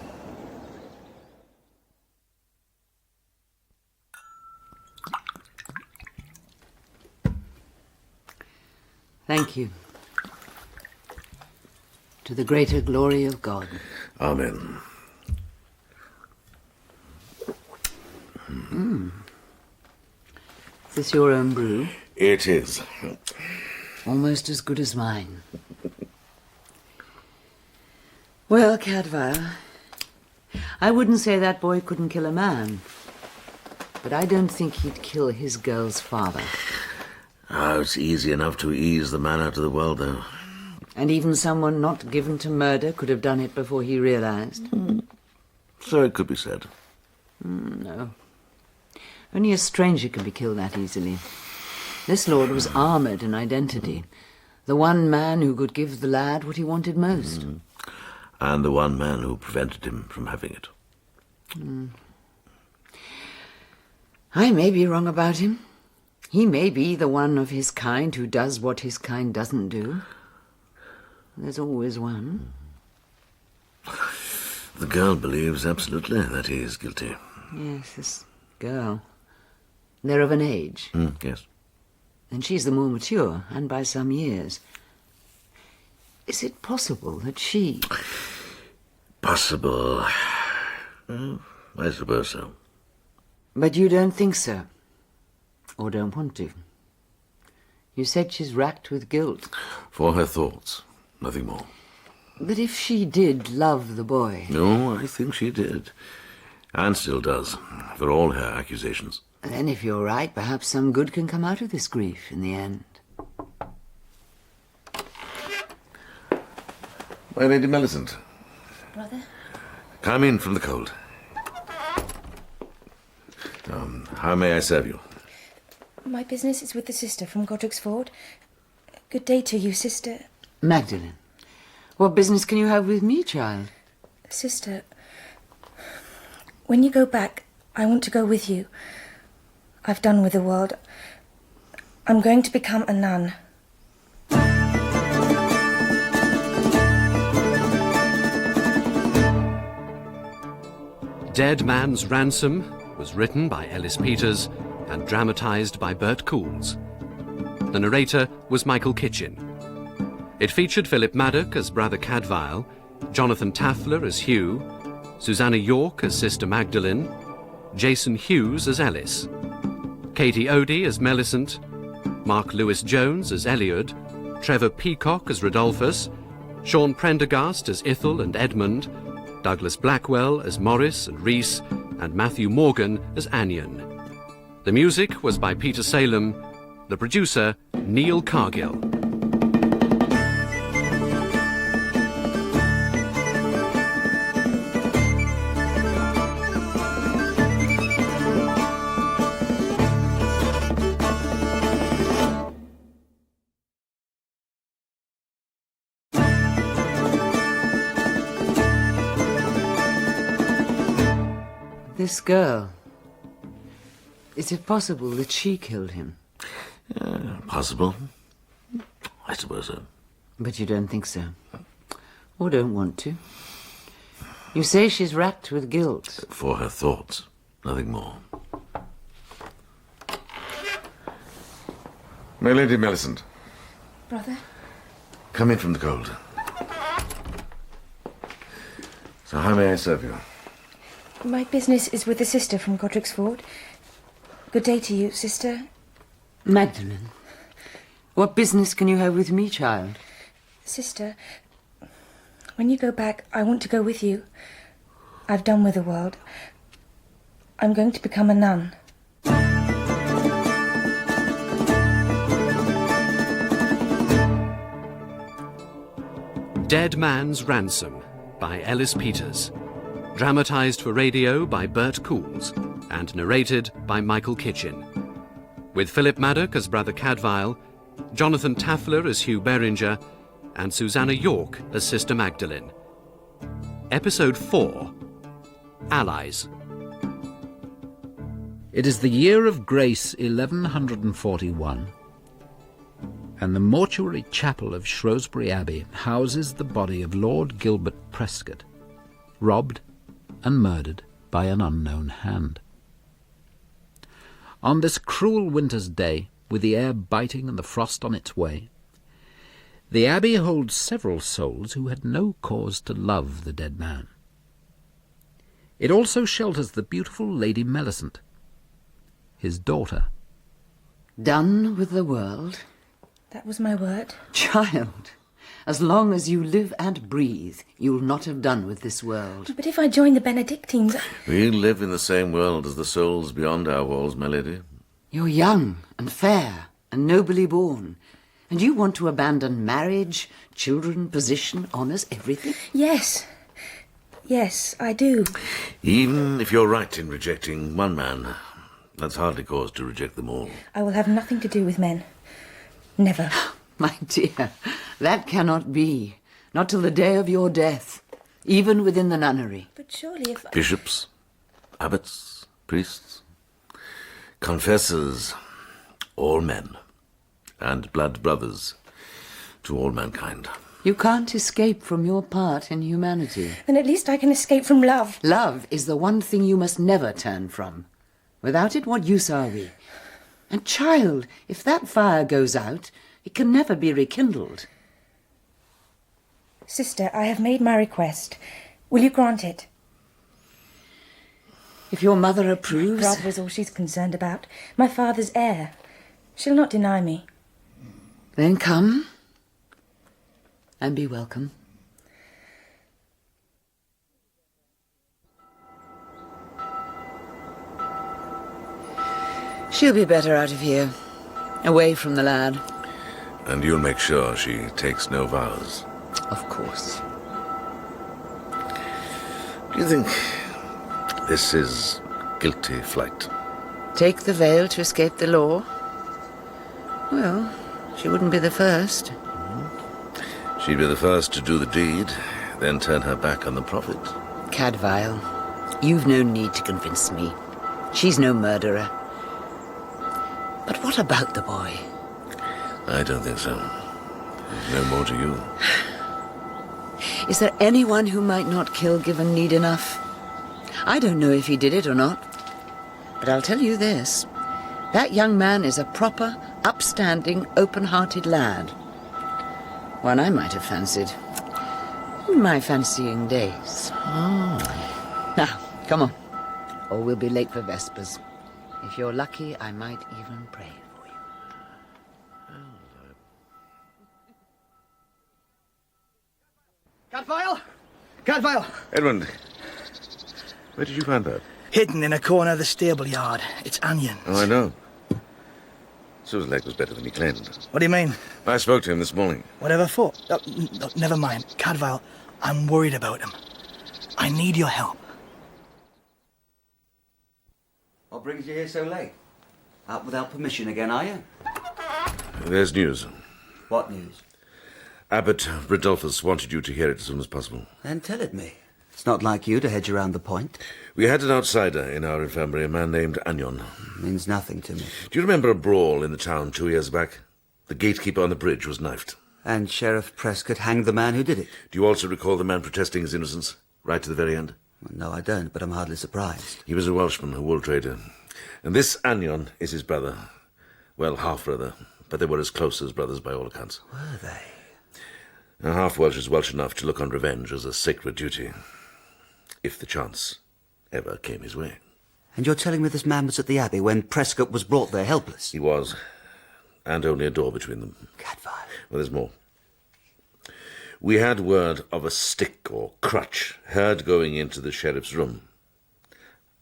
Thank you. To the greater glory of God. Amen. Is this your own brew? It is. Almost as good as mine. Well, Cadfael, I wouldn't say that boy couldn't kill a man, but I don't think he'd kill his girl's father. Oh, it's easy enough to ease the man out of the world, though. And even someone not given to murder could have done it before he realized. So it could be said. No. Only a stranger can be killed that easily. This lord was armoured in identity. The one man who could give the lad what he wanted most. And the one man who prevented him from having it. I may be wrong about him. He may be the one of his kind who does what his kind doesn't do. There's always one. The girl believes absolutely that he is guilty. Yes, this girl. They're of an age. Yes. And she's the more mature, and by some years. Is it possible that she... Possible. Well, I suppose so. But you don't think so? Or don't want to? You said she's racked with guilt. For her thoughts, nothing more. But if she did love the boy... No, I think she did. And still does, for all her accusations. Then if you're right, perhaps some good can come out of this grief in the end. My Lady Millicent. Brother? Come in from the cold. How may I serve you? My business is with the sister from Godric's Ford. Good day to you, sister. Magdalene, what business can you have with me, child? Sister, when you go back, I want to go with you. I've done with the world. I'm going to become a nun. Dead Man's Ransom was written by Ellis Peters and dramatised by Bert Coules. The narrator was Michael Kitchen. It featured Philip Maddock as Brother Cadfael, Jonathan Taffler as Hugh, Susanna York as Sister Magdalene, Jason Hughes as Ellis, Katie Odie as Millicent, Mark Lewis-Jones as Eliud, Trevor Peacock as Rodolphus, Sean Prendergast as Ithel and Edmund, Douglas Blackwell as Morris and Rhys, and Matthew Morgan as Anion. The music was by Peter Salem, the producer Neil Cargill. This girl. Is it possible that she killed him? Possible. I suppose so. But you don't think so? Or don't want to? You say she's racked with guilt. For her thoughts, nothing more. My Lady Millicent, Brother? come in from the cold. So how may I serve you? My business is with the sister from Godric's Ford. Good day to you, sister. Magdalene, what business can you have with me, child? Sister, when you go back, I want to go with you. I've done with the world. I'm going to become a nun. Dead Man's Ransom by Ellis Peters. Dramatised for radio by Bert Coules and narrated by Michael Kitchen. With Philip Maddock as Brother Cadfael, Jonathan Taffler as Hugh Beringer, and Susanna York as Sister Magdalene. Episode 4, Allies. It is the year of grace 1141, and the mortuary chapel of Shrewsbury Abbey houses the body of Lord Gilbert Prestcote, robbed and murdered by an unknown hand. On this cruel winter's day, with the air biting and the frost on its way, the abbey holds several souls who had no cause to love the dead man. It also shelters the beautiful Lady Millicent, his daughter. Done with the world? That was my word. Child, as long as you live and breathe, you'll not have done with this world. But if I join the Benedictines... We live in the same world as the souls beyond our walls, my lady. You're young and fair and nobly born, and you want to abandon marriage, children, position, honours, everything? Yes. Yes, I do. Even if you're right in rejecting one man, that's hardly cause to reject them all. I will have nothing to do with men. Never. My dear, that cannot be. Not till the day of your death, even within the nunnery. But surely if... Bishops, abbots, priests, confessors, all men, and blood brothers to all mankind. You can't escape from your part in humanity. Then at least I can escape from love. Love is the one thing you must never turn from. Without it, what use are we? And child, if that fire goes out, it can never be rekindled. Sister, I have made my request. Will you grant it? If your mother approves... My brother is all she's concerned about. My father's heir. She'll not deny me. Then come and be welcome. She'll be better out of here, away from the lad. And you'll make sure she takes no vows. Of course. Do you think this is guilty flight? Take the veil to escape the law? Well, she wouldn't be the first. She'd be the first to do the deed, then turn her back on the prophet. Cadfael, you've no need to convince me. She's no murderer. But what about the boy? I don't think so. No more to you. Is there anyone who might not kill given need enough? I don't know if he did it or not. But I'll tell you this. That young man is a proper, upstanding, open-hearted lad. One I might have fancied. In my fancying days. Oh. Now, come on. Or we'll be late for Vespers. If you're lucky, I might even pray for you. Cadfael! Cadfael! Edmund, where did you find that? Hidden in a corner of the stable yard. It's onions. Oh, I know. Sue's leg was better than he claimed. What do you mean? I spoke to him this morning. Whatever for? No, never mind. Cadfael, I'm worried about him. I need your help. What brings you here so late? Out without permission again, are you? There's news. What news? Abbot Rodolphus wanted you to hear it as soon as possible. Then tell it me. It's not like you to hedge around the point. We had an outsider in our infirmary, a man named Anion. Means nothing to me. Do you remember a brawl in the town 2 years back? The gatekeeper on the bridge was knifed. And Sheriff Prestcote hanged the man who did it. Do you also recall the man protesting his innocence, right to the very end? Well, no, I don't, but I'm hardly surprised. He was a Welshman, a wool trader. And this Anion is his brother. Well, half-brother, but they were as close as brothers by all accounts. Were they? A half-Welsh is Welsh enough to look on revenge as a sacred duty, if the chance ever came his way. And you're telling me this man was at the abbey when Prestcote was brought there helpless? He was, and only a door between them. Cadfael. Well, there's more. We had word of a stick or crutch heard going into the sheriff's room.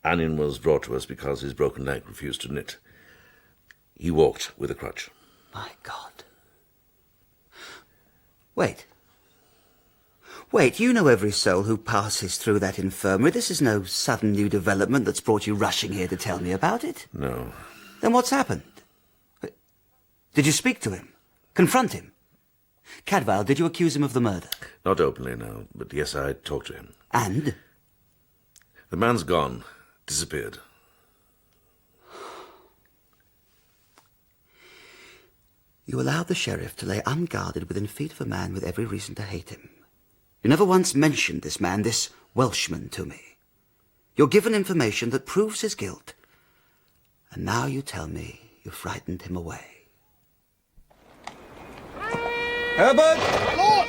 Anion was brought to us because his broken leg refused to knit. He walked with a crutch. My God. Wait, you know every soul who passes through that infirmary. This is no sudden new development that's brought you rushing here to tell me about it. No. Then what's happened? Did you speak to him? Confront him? Cadfael, did you accuse him of the murder? Not openly, no, but yes, I talked to him. And? The man's gone. Disappeared. You allowed the sheriff to lay unguarded within feet of a man with every reason to hate him. You never once mentioned this man, this Welshman, to me. You're given information that proves his guilt. And now you tell me you frightened him away. Herbert! Lord!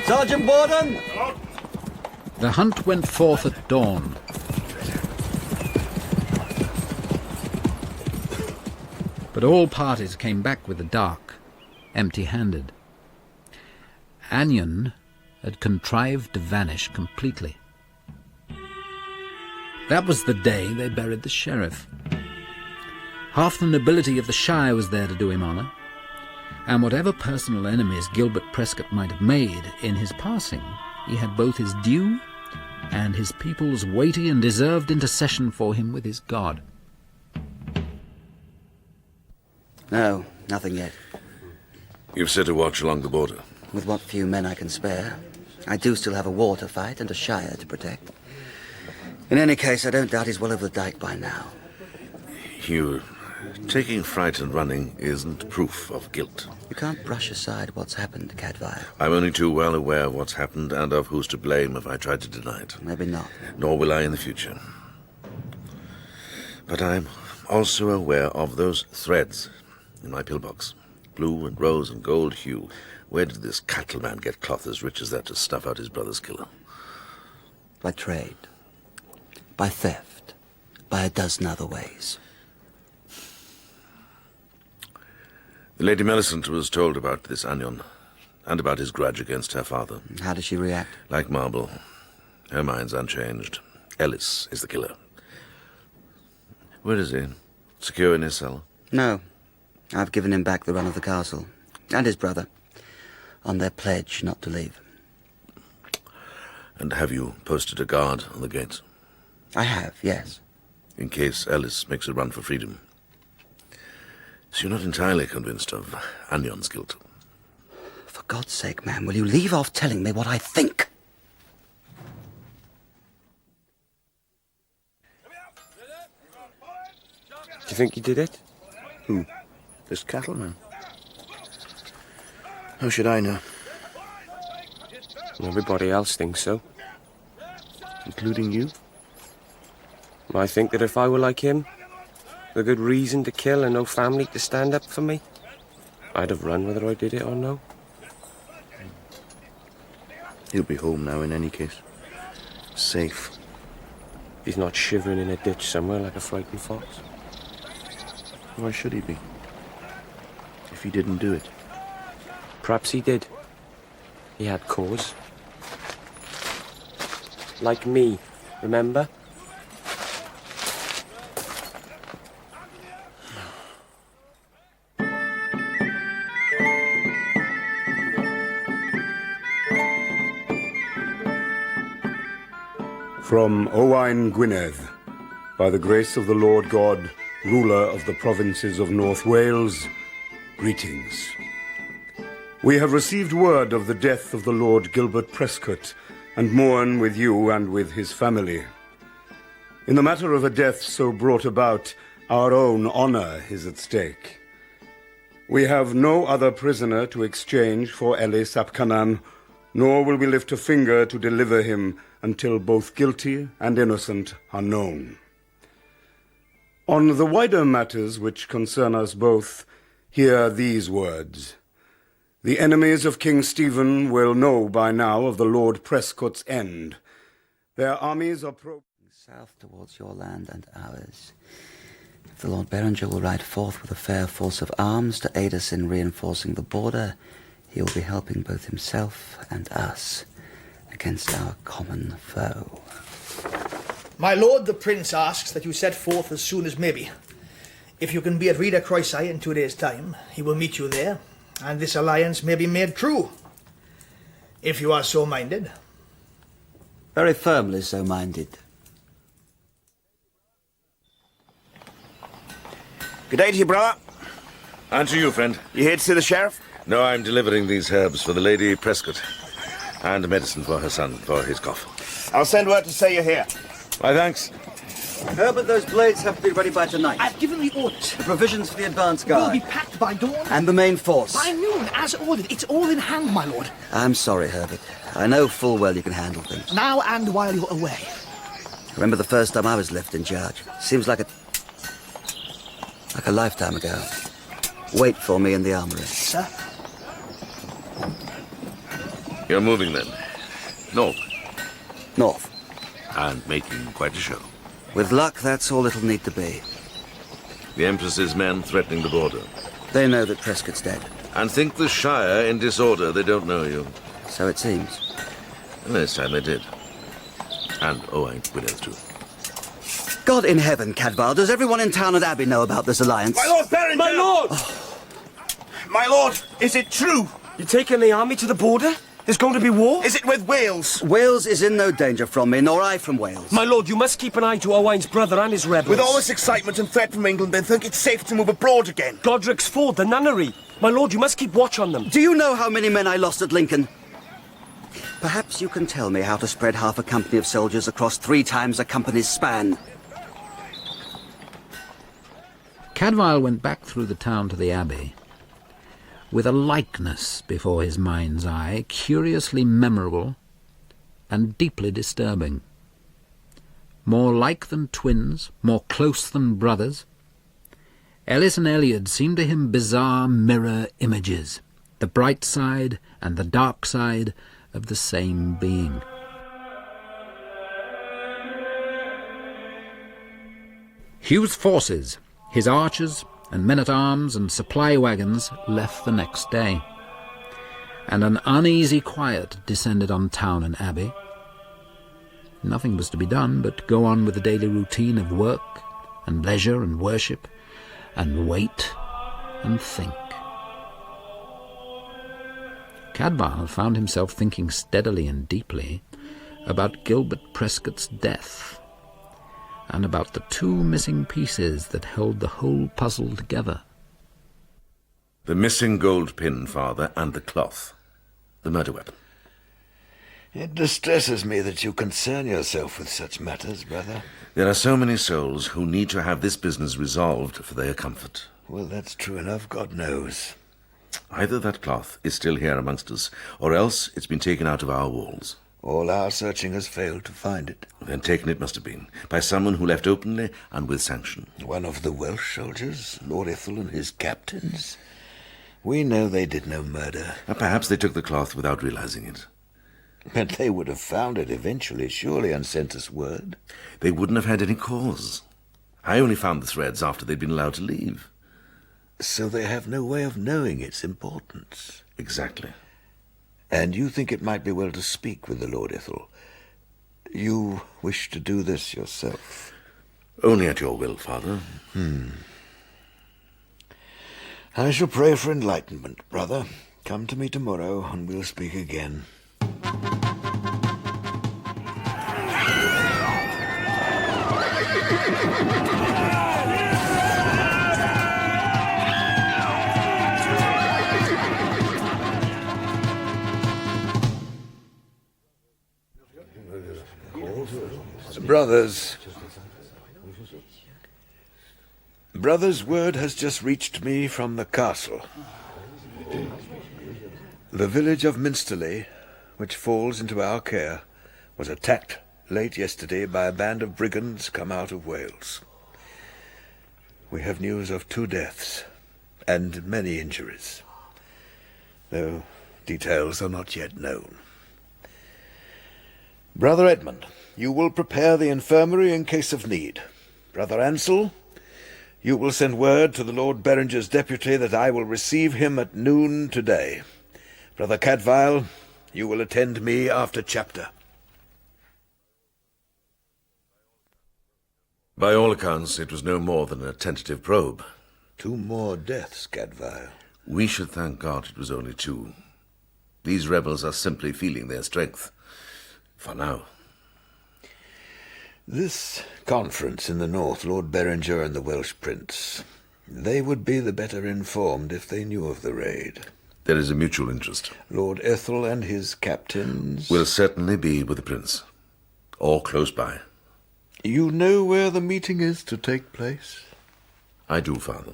Sergeant Borden! The hunt went forth at dawn. But all parties came back with the dark, empty-handed. Anion had contrived to vanish completely. That was the day they buried the sheriff. Half the nobility of the Shire was there to do him honour, and whatever personal enemies Gilbert Prestcote might have made in his passing, he had both his due and his people's weighty and deserved intercession for him with his God. No, nothing yet. You've set a watch along the border. With what few men I can spare. I do still have a war to fight and a Shire to protect. In any case, I don't doubt he's well over the dike by now. Hugh, taking fright and running isn't proof of guilt. You can't brush aside what's happened, Cadfael. I'm only too well aware of what's happened and of who's to blame if I try to deny it. Maybe not. Nor will I in the future. But I'm also aware of those threads in my pillbox. Blue and rose and gold hue. Where did this cattleman get cloth as rich as that to snuff out his brother's killer? By trade. By theft. By a dozen other ways. The Lady Millicent was told about this Anion, and about his grudge against her father. How does she react? Like marble. Her mind's unchanged. Ellis is the killer. Where is he? Secure in his cell? No. I've given him back the run of the castle. And his brother. On their pledge not to leave. And have you posted a guard on the gates? I have, yes. In case Ellis makes a run for freedom. So you're not entirely convinced of Anion's guilt? For God's sake, man, will you leave off telling me what I think? Do you think he did it? Who? This cattleman? How should I know? Everybody else thinks so. Including you? I think that if I were like him, with a good reason to kill and no family to stand up for me, I'd have run whether I did it or no. He'll be home now in any case. Safe. He's not shivering in a ditch somewhere like a frightened fox. Why should he be? If he didn't do it? Perhaps he did. He had cause. Like me, remember? From Owain Gwynedd, by the grace of the Lord God, ruler of the provinces of North Wales, greetings. We have received word of the death of the Lord Gilbert Prestcote, and mourn with you and with his family. In the matter of a death so brought about, our own honor is at stake. We have no other prisoner to exchange for Ellis Apcanan, nor will we lift a finger to deliver him until both guilty and innocent are known. On the wider matters which concern us both, hear these words. The enemies of King Stephen will know by now of the Lord Prestcote's end. Their armies are south towards your land and ours. If the Lord Berenger will ride forth with a fair force of arms to aid us in reinforcing the border, he will be helping both himself and us against our common foe. My lord, the prince asks that you set forth as soon as may be. If you can be at Rita Croisai in 2 days' time, he will meet you there, and this alliance may be made true, if you are so minded. Very firmly so minded. Good day to you, brother. And to you, friend. You here to see the sheriff? No, I'm delivering these herbs for the Lady Prescott, and medicine for her son, for his cough. I'll send word to say you're here. My thanks. Herbert, those blades have to be ready by tonight. I've given the orders. The provisions for the advance Will guard. be packed by dawn. And the main force. By noon, as ordered. It's all in hand, my lord. I'm sorry, Herbert. I know full well you can handle things. Now and while you're away. Remember the first time I was left in charge? Seems like a lifetime ago. Wait for me in the armory. Sir? You're moving then? North? North. And making quite a show. With luck, that's all it'll need to be. The Empress's men threatening the border. They know that Prescott's dead. And think the Shire in disorder. They don't know you. So it seems. And this time they did. And Owain Gwynedd too. God in heaven, Cadfael, does everyone in town and Abbey know about this alliance? My Lord Berenger! My lord! My lord, is it true? You're taking the army to the border? There's going to be war? Is it with Wales? Wales is in no danger from me, nor I from Wales. My lord, you must keep an eye to Owain's brother and his rebels. With all this excitement and threat from England, they think it's safe to move abroad again. Godric's Ford, the nunnery. My lord, you must keep watch on them. Do you know how many men I lost at Lincoln? Perhaps you can tell me how to spread half a company of soldiers across 3 times a company's span. Cadfael went back through the town to the abbey, with a likeness before his mind's eye, curiously memorable and deeply disturbing. More like than twins, more close than brothers, Ellis and Eliud seemed to him bizarre mirror images, the bright side and the dark side of the same being. Hugh's forces, his archers and men-at-arms and supply wagons, left the next day, and an uneasy quiet descended on town and abbey. Nothing was to be done but go on with the daily routine of work and leisure and worship, and wait and think. Cadfael found himself thinking steadily and deeply about Gilbert Prescote's death, and about the 2 missing pieces that held the whole puzzle together. The missing gold pin, Father, and the cloth. The murder weapon. It distresses me that you concern yourself with such matters, brother. There are so many souls who need to have this business resolved for their comfort. Well, that's true enough, God knows. Either that cloth is still here amongst us, or else it's been taken out of our walls. All our searching has failed to find it. Then taken it must have been, by someone who left openly and with sanction. One of the Welsh soldiers, Lord Ithel and his captains. We know they did no murder. Perhaps they took the cloth without realizing it. But they would have found it eventually, surely, and sent us word. They wouldn't have had any cause. I only found the threads after they'd been allowed to leave. So they have no way of knowing its importance. Exactly. And you think it might be well to speak with the Lord Ithel? You wish to do this yourself? Only at your will, Father. I shall pray for enlightenment, brother. Come to me tomorrow, and we'll speak again. Brothers, word has just reached me from the castle. The village of Minsterley, which falls into our care, was attacked late yesterday by a band of brigands come out of Wales. We have news of 2 deaths and many injuries, though details are not yet known. Brother Edmund, you will prepare the infirmary in case of need. Brother Ansel, you will send word to the Lord Berenger's deputy that I will receive him at noon today. Brother Cadfael, you will attend me after chapter. By all accounts, it was no more than a tentative probe. 2 more deaths, Cadfael. We should thank God it was only 2. These rebels are simply feeling their strength. For now. This conference in the north, Lord Berenger and the Welsh Prince, they would be the better informed if they knew of the raid. There is a mutual interest. Lord Ethel and his captains will certainly be with the Prince, or close by. You know where the meeting is to take place? I do, Father.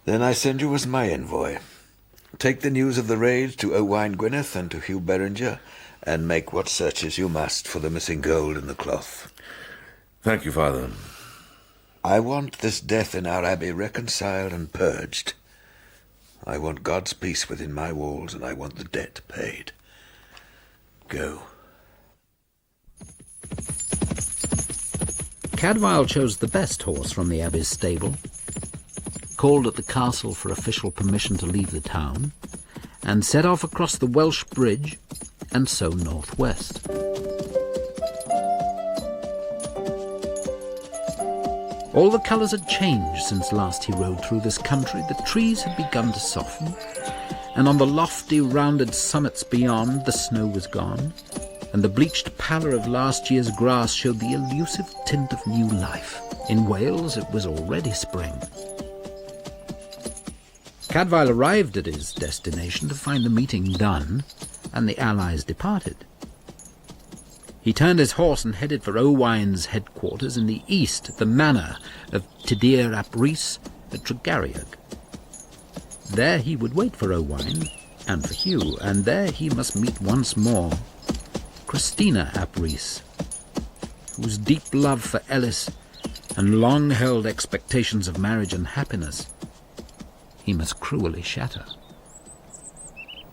Then I send you as my envoy. Take the news of the raid to Owain Gwynedd and to Hugh Berenger, and make what searches you must for the missing gold and the cloth. Thank you, Father. I want this death in our abbey reconciled and purged. I want God's peace within my walls, and I want the debt paid. Go. Cadfael chose the best horse from the abbey's stable, called at the castle for official permission to leave the town, and set off across the Welsh bridge and so northwest. All the colours had changed since last he rode through this country. The trees had begun to soften, and on the lofty rounded summits beyond the snow was gone, and the bleached pallor of last year's grass showed the elusive tint of new life. In Wales it was already spring. Cadfael arrived at his destination to find the meeting done and the allies departed. He turned his horse and headed for Owain's headquarters in the east, the manor of Tydir ap Rhys at Tregarriog. There he would wait for Owain and for Hugh, and there he must meet once more Christina ap Rhys, whose deep love for Ellis and long-held expectations of marriage and happiness he must cruelly shatter.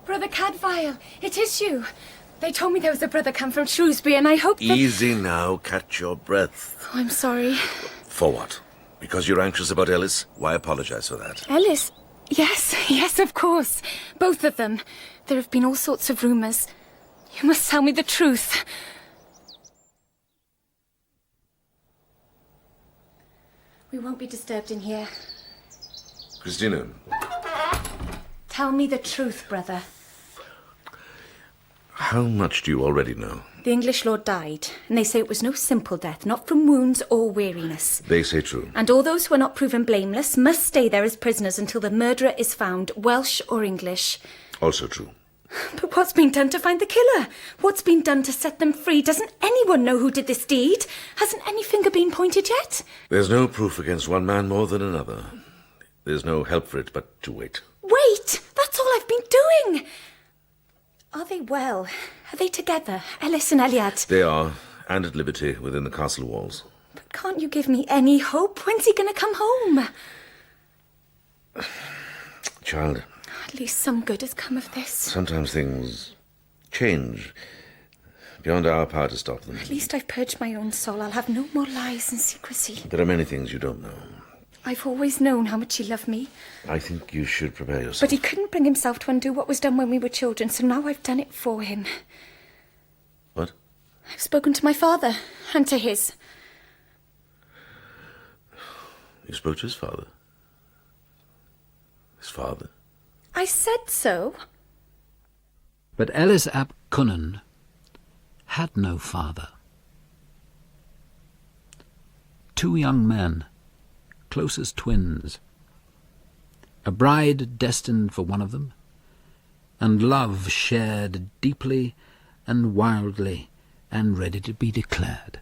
Brother Cadfael, it is you. They told me there was a brother come from Shrewsbury, and I hope that... Easy now, catch your breath. Oh, I'm sorry. For what? Because you're anxious about Ellis? Why apologize for that? Ellis? Yes, of course. Both of them. There have been all sorts of rumours. You must tell me the truth. We won't be disturbed in here. Christina. Tell me the truth, brother. How much do you already know? The English lord died, and they say it was no simple death, not from wounds or weariness. They say true. And all those who are not proven blameless must stay there as prisoners until the murderer is found, Welsh or English. Also true. But what's been done to find the killer? What's been done to set them free? Doesn't anyone know who did this deed? Hasn't any finger been pointed yet? There's no proof against one man more than another. There's no help for it but to wait. Wait! That's all I've been doing! Are they well? Are they together, Ellis and Eliad? They are, and at liberty within the castle walls. But can't you give me any hope? When's he going to come home? Child. At least some good has come of this. Sometimes things change beyond our power to stop them. At least I've purged my own soul. I'll have no more lies and secrecy. There are many things you don't know. I've always known how much he loved me. I think you should prepare yourself. But he couldn't bring himself to undo what was done when we were children, so now I've done it for him. What? I've spoken to my father, and to his. You spoke to his father? His father? I said so. But Ellis ap Cynan had no father. Two young men, close as twins, a bride destined for one of them, and love shared deeply and wildly and ready to be declared.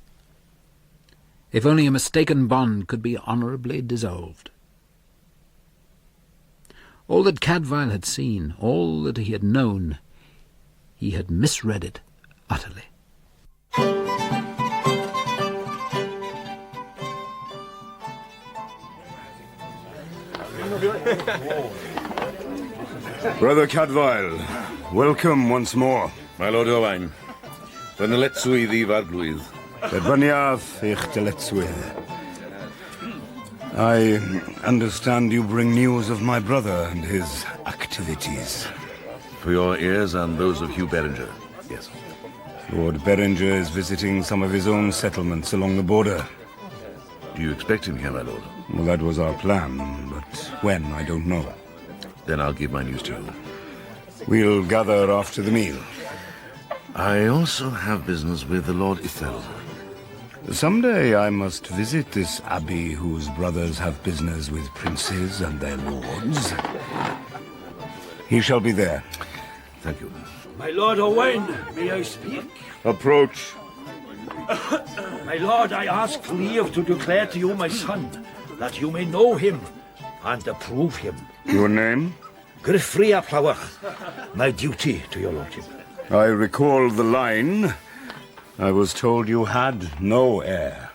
If only a mistaken bond could be honourably dissolved. All that Cadfael had seen, all that he had known, he had misread it utterly. Brother Cadfael, welcome once more. My Lord Owain, when the letsui thee vadluid. I understand you bring news of my brother and his activities. For your ears and those of Hugh Beringer, yes. Lord Beringer is visiting some of his own settlements along the border. Do you expect him here, my lord? Well, that was our plan, but when, I don't know. Then I'll give my news to you. We'll gather after the meal. I also have business with the Lord Ithel. Someday I must visit this abbey whose brothers have business with princes and their lords. He shall be there. Thank you. My Lord Owain, may I speak? Approach. My lord, I ask leave to declare to you my son, that you may know him and approve him. Your name? Griffrey ap Llywach. My duty to your lordship. I recall the line. I was told you had no heir.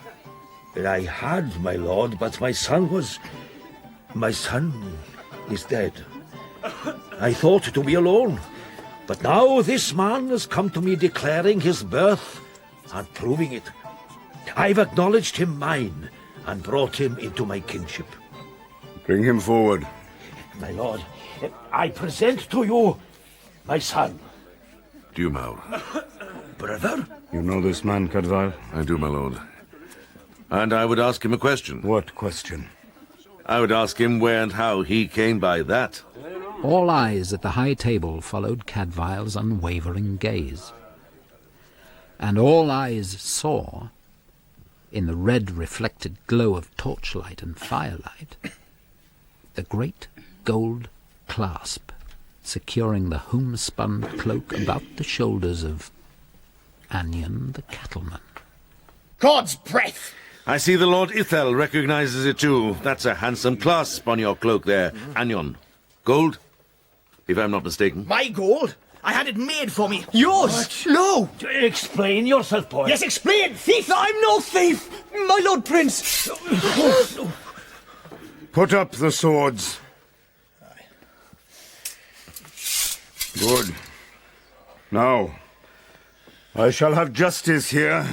I had, my lord, but my son was... My son is dead. I thought to be alone. But now this man has come to me declaring his birth and proving it. I've acknowledged him mine and brought him into my kinship. Bring him forward. My lord, I present to you my son. Dumaur. Brother? You know this man, Cadfael? I do, my lord. And I would ask him a question. What question? I would ask him where and how he came by that. All eyes at the high table followed Cadfael's unwavering gaze. And all eyes saw, in the red reflected glow of torchlight and firelight, the great gold clasp securing the homespun cloak about the shoulders of Anion the cattleman. God's breath! I see the Lord Ithel recognizes it too. That's a handsome clasp on your cloak there, Anion. Gold, if I'm not mistaken. My gold? I had it made for me. Yours? What? No! Explain yourself, boy. Yes, explain! Thief! I'm no thief! My Lord Prince! Put up the swords. Good. Now, I shall have justice here.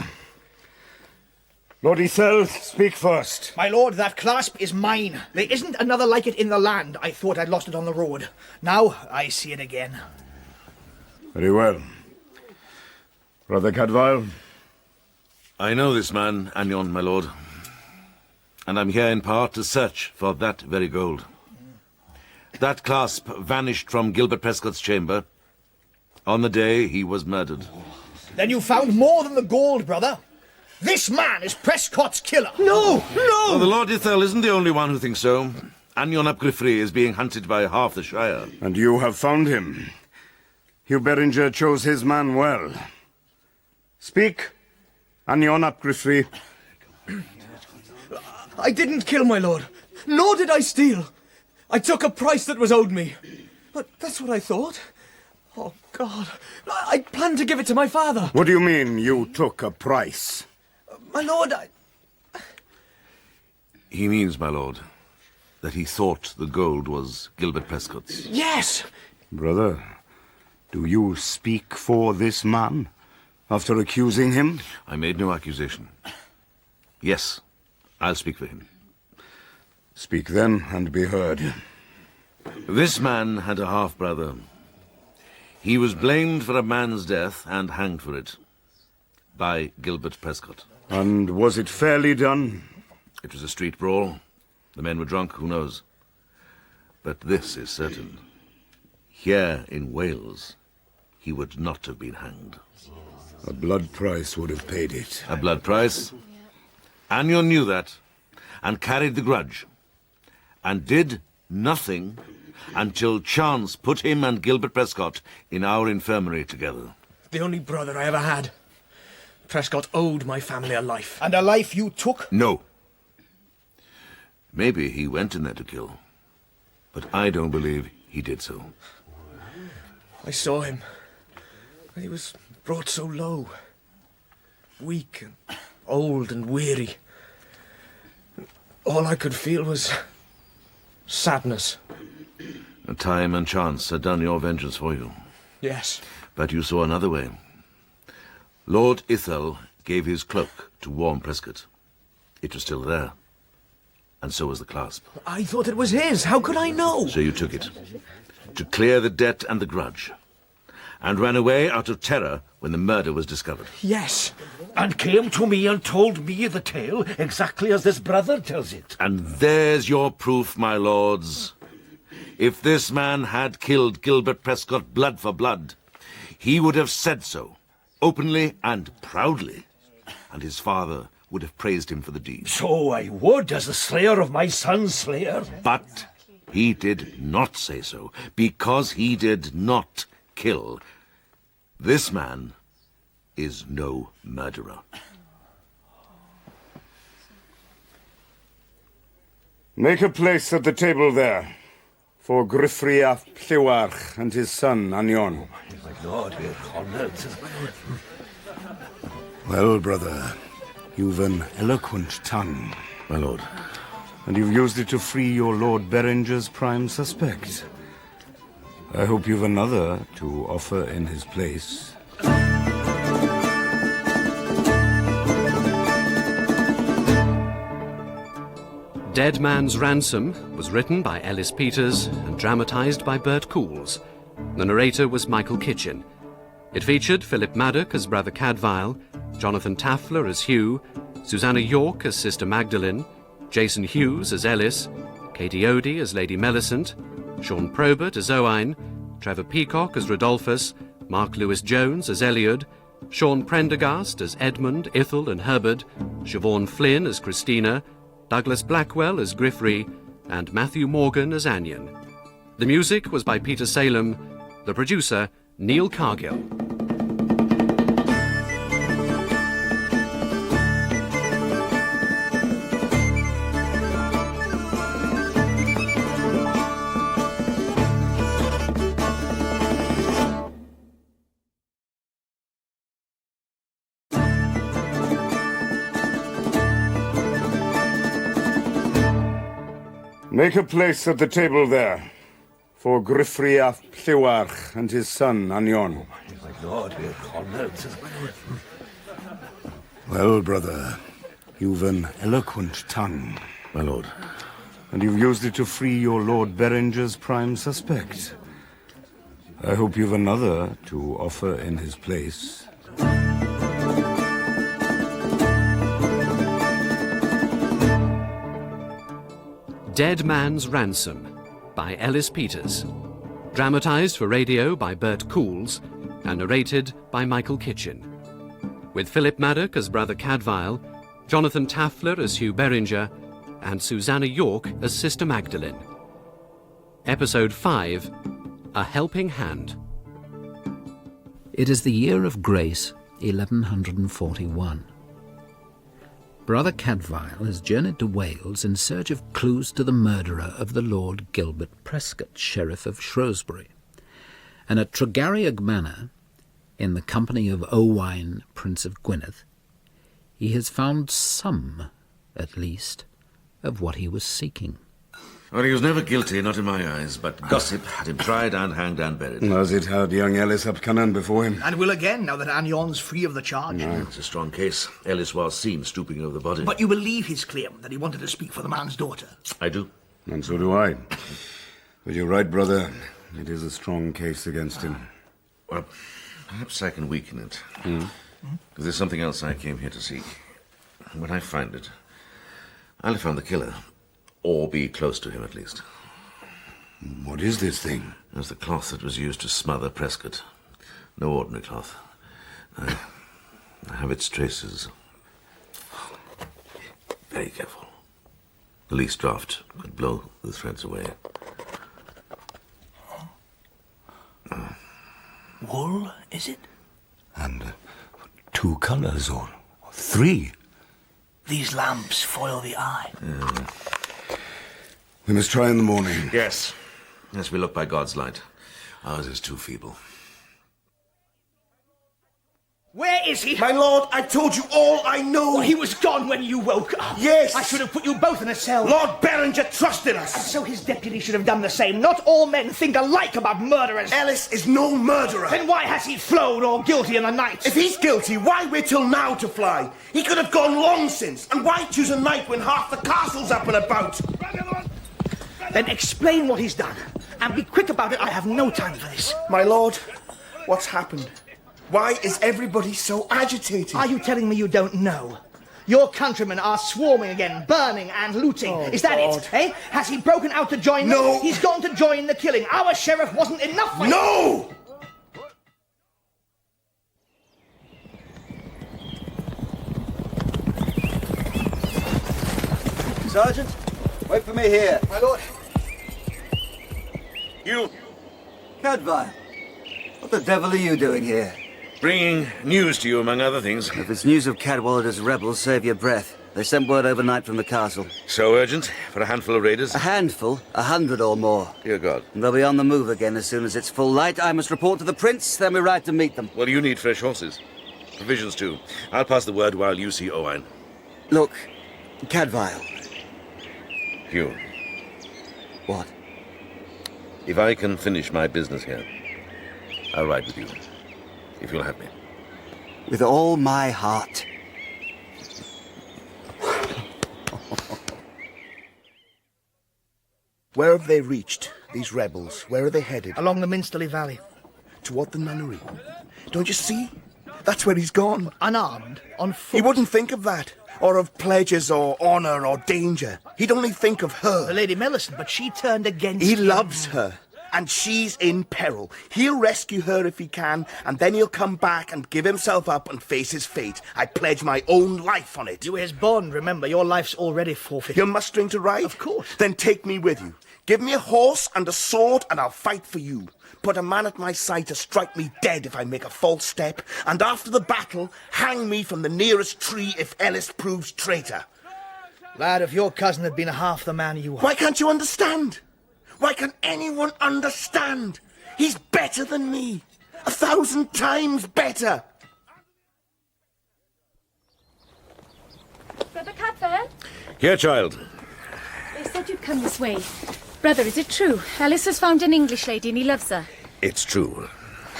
Lord Ithel, speak first. My lord, that clasp is mine. There isn't another like it in the land. I thought I'd lost it on the road. Now I see it again. Very well. Brother Cadfael? I know this man, Anion, my lord. And I'm here in part to search for that very gold. That clasp vanished from Gilbert Prestcote's chamber on the day he was murdered. Then you found more than the gold, brother. This man is Prestcote's killer. No! No! Well, the Lord Ithel isn't the only one who thinks so. Anion ap Griffrey is being hunted by half the Shire. And you have found him. Hugh Beringer chose his man well. Speak, Anion ap Griffrey. I didn't kill my lord, nor did I steal. I took a price that was owed me. But that's what I thought. Oh, God. I planned to give it to my father. What do you mean, you took a price? My lord, He means, my lord, that he thought the gold was Gilbert Prestcote's. Yes! Brother, do you speak for this man after accusing him? I made no accusation. Yes, I'll speak for him. Speak then, and be heard. This man had a half-brother. He was blamed for a man's death and hanged for it. By Gilbert Prestcote. And was it fairly done? It was a street brawl. The men were drunk, who knows? But this is certain. Here in Wales, he would not have been hanged. A blood price would have paid it. A blood price? Anion knew that, and carried the grudge, and did nothing until chance put him and Gilbert Prestcote in our infirmary together. The only brother I ever had. Prescott owed my family a life. And a life you took? No. Maybe he went in there to kill, but I don't believe he did so. I saw him. He was brought so low. Weak and old and weary. All I could feel was sadness. Time and chance had done your vengeance for you. Yes. But you saw another way. Lord Ithel gave his cloak to warn Prescott. It was still there. And so was the clasp. I thought it was his. How could I know? So you took it. To clear the debt and the grudge. And ran away out of terror when the murder was discovered. Yes. And came to me and told me the tale exactly as this brother tells it. And there's your proof, my lords. If this man had killed Gilbert Prestcote blood for blood, he would have said so, openly and proudly, and his father would have praised him for the deed. So I would, as the slayer of my son's slayer. But he did not say so, because he did not kill. This man is no murderer. Make a place at the table there for Griffriath Lliwarch and his son, Anion. My lord, we're honoured. Well, brother, you've an eloquent tongue. My lord. And you've used it to free your Lord Berenger's prime suspect. I hope you've another to offer in his place. Dead Man's Ransom was written by Ellis Peters and dramatised by Bert Coules. The narrator was Michael Kitchen. It featured Philip Maddock as Brother Cadfael, Jonathan Taffler as Hugh, Susanna York as Sister Magdalene, Jason Hughes as Ellis, Katie Odie as Lady Millicent, Sean Probert as Owain, Trevor Peacock as Rodolphus, Mark Lewis-Jones as Eliud, Sean Prendergast as Edmund, Ithel and Herbert, Siobhan Flynn as Christina, Douglas Blackwell as Griffrey, and Matthew Morgan as Anion. The music was by Peter Salem, the producer, Neil Cargill. Make a place at the table there for Griffriath Lliwarch and his son, Anion. My lord, we're honoured. Well, brother, you've an eloquent tongue. My lord. And you've used it to free your Lord Berenger's prime suspect. I hope you've another to offer in his place. Dead Man's Ransom by Ellis Peters. Dramatised for radio by Bert Coules and narrated by Michael Kitchen. With Philip Maddock as Brother Cadfael, Jonathan Taffler as Hugh Beringer, and Susanna York as Sister Magdalene. Episode 5, A Helping Hand. It is the year of grace 1141. Brother Cadfael has journeyed to Wales in search of clues to the murderer of the Lord Gilbert Prestcote, Sheriff of Shrewsbury. And at Tregarriog Manor, in the company of Owain, Prince of Gwynedd, he has found some, at least, of what he was seeking. Well, he was never guilty, not in my eyes, but gossip had him tried and hanged and buried. Was it had young Ellis up Cannon before him? And will again, now that Annion's free of the charge. No. It's a strong case. Ellis was seen stooping over the body. But you believe his claim that he wanted to speak for the man's daughter? I do. And so do I. But you're right, brother. It is a strong case against him. Well, perhaps I can weaken it. Because there's something else I came here to seek. When I find it, I'll have found the killer. Or be close to him, at least. What is this thing? It's the cloth that was used to smother Prescott. No ordinary cloth. I have its traces. Very careful. The least draught could blow the threads away. Wool, is it? And 2 colours, or 3. These lamps foil the eye. We must try in the morning. Yes. Yes, we look by God's light. Ours is too feeble. Where is he? My lord, I've told you all I know. Well, he was gone when you woke up. Yes. I should have put you both in a cell. Lord Berenger trusted us. And so his deputy should have done the same. Not all men think alike about murderers. Ellis is no murderer. Then why has he flown all guilty in the night? If he's guilty, why wait till now to fly? He could have gone long since. And why choose a night when half the castle's up and about? Then explain what he's done. And be quick about it. I have no time for this. My lord, what's happened? Why is everybody so agitated? Are you telling me you don't know? Your countrymen are swarming again, burning and looting. Oh, is that God. it, eh? Has he broken out to join No. them? He's gone to join the killing. Our sheriff wasn't enough for him. No! Sergeant, wait for me here. My lord. You! Cadfael, what the devil are you doing here? Bringing news to you, among other things. If it's news of Cadwallader's rebels, save your breath. They sent word overnight from the castle. So urgent for a handful of raiders? A handful? 100 or more. Dear God. And they'll be on the move again as soon as it's full light. I must report to the prince, then we ride to meet them. Well, you need fresh horses. Provisions, too. I'll pass the word while you see Owain. Look, Cadfael. Hugh. What? If I can finish my business here, I'll ride with you. If you'll have me. With all my heart. Where have they reached, these rebels? Where are they headed? Along the Minsterley Valley. Toward the nunnery. Don't you see? That's where he's gone. Unarmed, on foot. He wouldn't think of that. Or of pledges, or honour, or danger. He'd only think of her. The Lady Millicent, but she turned against He him. loves her. And she's in peril. He'll rescue her if he can, and then he'll come back and give himself up and face his fate. I pledge my own life on it. You were his bond, remember. Your life's already forfeit. You're mustering to ride? Of course. Then take me with you. Give me a horse and a sword, and I'll fight for you. Put a man at my side to strike me dead if I make a false step, and after the battle, hang me from the nearest tree if Ellis proves traitor. Lad, if your cousin had been half the man you are... Why can't you understand? Why can anyone understand? He's better than me. 1,000 times better. Brother Cadfael? Here, child. They said you'd come this way. Brother, is it true? Ellis has found an English lady and he loves her. It's true.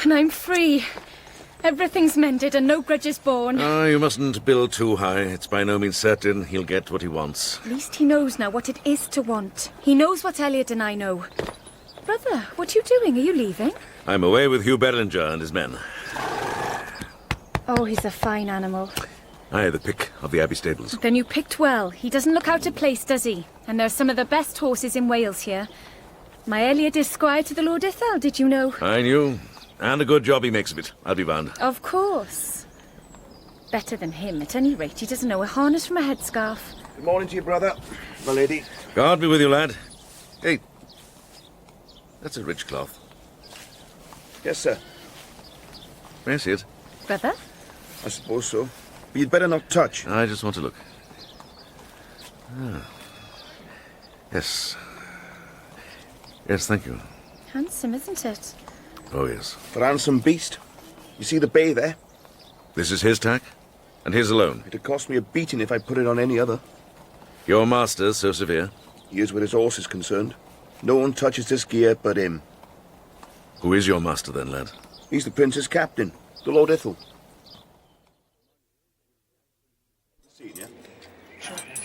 And I'm free. Everything's mended and no grudges born. Oh, you mustn't build too high. It's by no means certain he'll get what he wants. At least he knows now what it is to want. He knows what Elliot and I know. Brother, what are you doing? Are you leaving? I'm away with Hugh Beringer and his men. Oh, he's a fine animal. Aye, the pick of the Abbey stables. Then you picked well. He doesn't look out of place, does he? And there's some of the best horses in Wales here. My Elliot is squire to the Lord Ithel, did you know? I knew. And a good job he makes of it, I'll be bound. Of course. Better than him, at any rate. He doesn't know a harness from a headscarf. Good morning to you, brother. My lady. God be with you, lad. Hey, that's a rich cloth. Yes, sir. May I see it? Brother? I suppose so. But you'd better not touch. I just want to look. Ah. Yes. Yes, thank you. Handsome, isn't it? Oh, yes. The Ransom beast. You see the bay there? This is his tack? And his alone? It'd cost me a beating if I put it on any other. Your master's so severe? He is where his horse is concerned. No one touches this gear but him. Who is your master then, lad? He's the prince's captain, the Lord Ithel.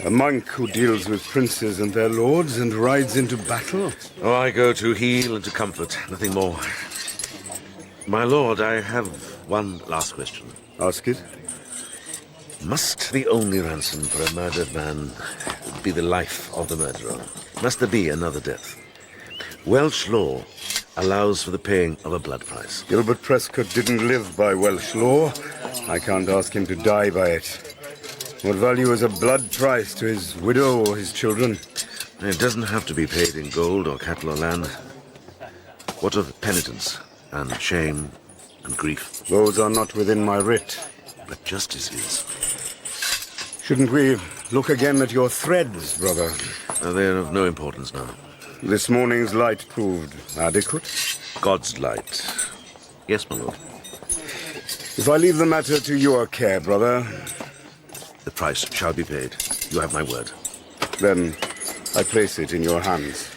A monk who deals with princes and their lords and rides into battle? Oh, I go to heal and to comfort, nothing more. My lord, I have one last question. Ask it. Must the only ransom for a murdered man be the life of the murderer? Must there be another death? Welsh law allows for the paying of a blood price. Gilbert Prestcote didn't live by Welsh law. I can't ask him to die by it. What value is a blood price to his widow or his children? It doesn't have to be paid in gold or cattle or land. What of penitence and shame and grief? Those are not within my writ. But justice is. Shouldn't we look again at your threads, brother? They're of no importance now. This morning's light proved adequate? God's light. Yes, my lord. If I leave the matter to your care, brother... The price shall be paid. You have my word. Then I place it in your hands.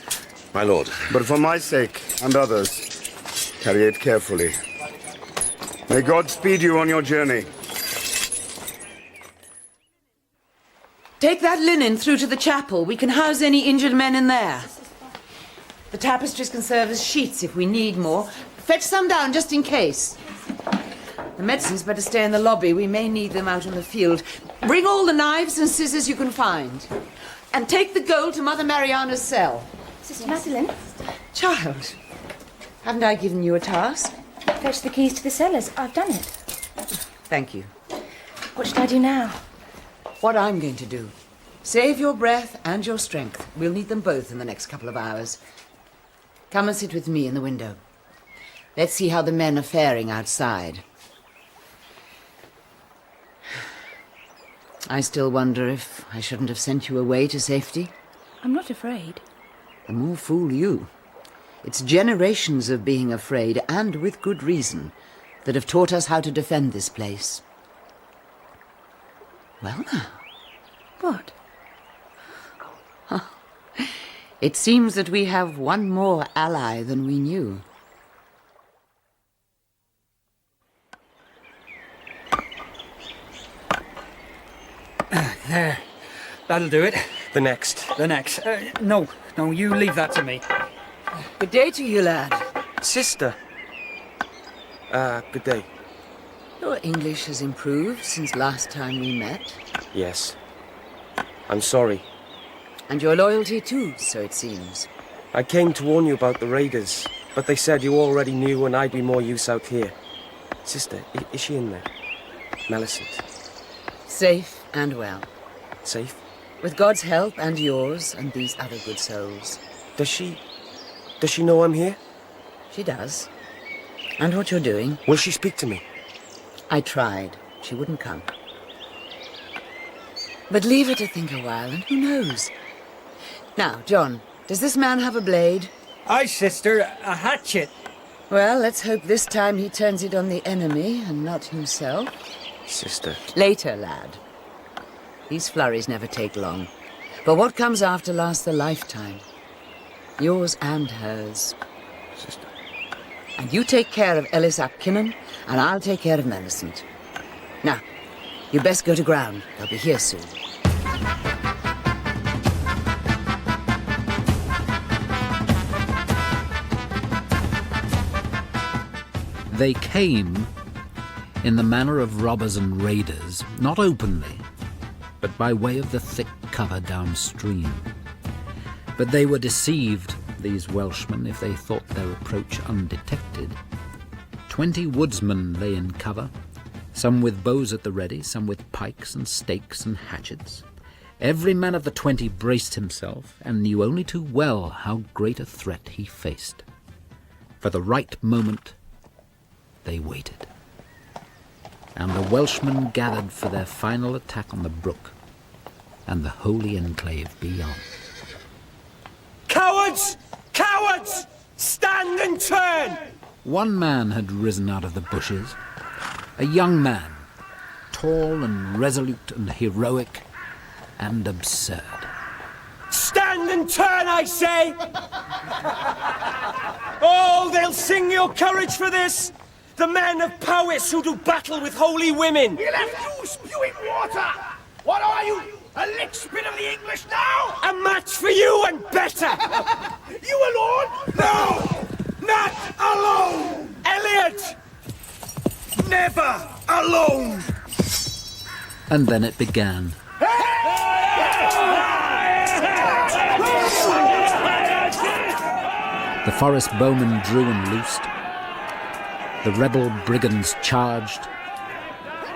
My lord. But for my sake and others, carry it carefully. May God speed you on your journey. Take that linen through to the chapel. We can house any injured men in there. The tapestries can serve as sheets if we need more. Fetch some down just in case. The medicines better stay in the lobby. We may need them out in the field. Bring all the knives and scissors you can find. And take the gold to Mother Mariana's cell. Sister Madeline? Child, haven't I given you a task? Fetch the keys to the cellars. I've done it. Thank you. What should I do now? What I'm going to do. Save your breath and your strength. We'll need them both in the next couple of hours. Come and sit with me in the window. Let's see how the men are faring outside. I still wonder if I shouldn't have sent you away to safety. I'm not afraid. The more fool you. It's generations of being afraid, and with good reason, that have taught us how to defend this place. Well now. What? It seems that we have one more ally than we knew. There. That'll do it. The next. The next. No, you leave that to me. Good day to you, lad. Sister. Good day. Your English has improved since last time we met. Yes. I'm sorry. And your loyalty too, so it seems. I came to warn you about the raiders, but they said you already knew and I'd be more use out here. Sister, is she in there? Millicent. Safe and well. Safe? With God's help and yours and these other good souls. Does she know I'm here? She does. And what you're doing. Will she speak to me? I tried. She wouldn't come. But leave her to think a while, and who knows? Now, John, does this man have a blade? Aye, sister, a hatchet. Well, let's hope this time he turns it on the enemy and not himself. Sister. Later, lad. These flurries never take long. But what comes after lasts a lifetime. Yours and hers. Sister. And you take care of Ellis ap Kinnan, and I'll take care of Millicent. Now, you'd best go to ground. They'll be here soon. They came in the manner of robbers and raiders, not openly, but by way of the thick cover downstream. But they were deceived, these Welshmen, if they thought their approach undetected. 20 woodsmen lay in cover, some with bows at the ready, some with pikes and stakes and hatchets. Every man of the 20 braced himself and knew only too well how great a threat he faced. For the right moment, they waited. And the Welshmen gathered for their final attack on the brook and the holy enclave beyond. Cowards! Cowards! Stand and turn! One man had risen out of the bushes, a young man, tall and resolute and heroic and absurd. Stand And turn, I say! Oh, they'll sing your courage for this! The men of Powys who do battle with holy women! We left you spewing water! What are you? A lick spit of the English now? A match for you and better! You alone? No! Not alone! Elliot! Never alone! And then it began. The forest bowmen drew and loosed. The rebel brigands charged,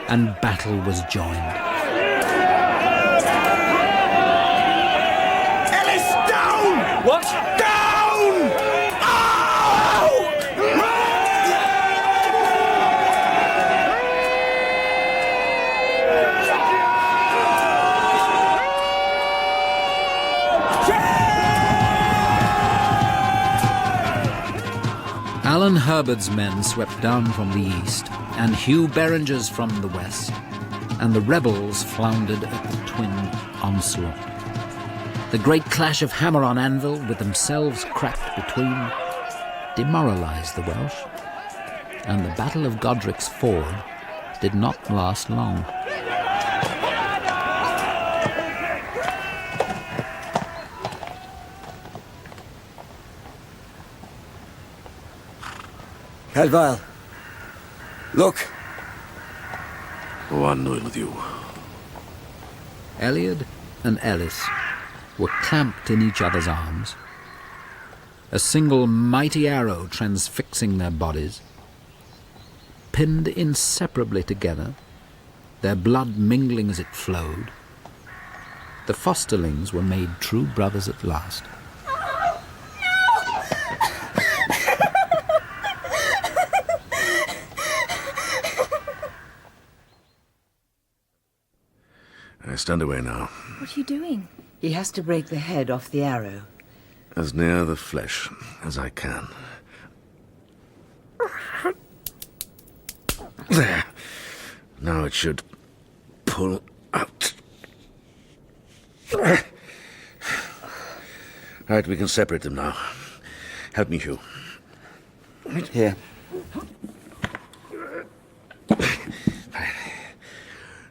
and battle was joined. Ellis, down! What? Down! Ow! Alan Herbert's men swept down from the east, and Hugh Beringer's from the west, and the rebels floundered at the twin onslaught. The great clash of hammer on anvil, with themselves cracked between, demoralised the Welsh, and the Battle of Godric's Ford did not last long. Cadfael, look. One will with you. Elliot and Ellis were clamped in each other's arms, a single mighty arrow transfixing their bodies, pinned inseparably together, their blood mingling as it flowed. The fosterlings were made true brothers at last. I stand away now, What are you doing? He has to break the head off the arrow. as near the flesh as I can. There. Now it should pull out. Right, we can separate them now. Help me, Hugh. Here.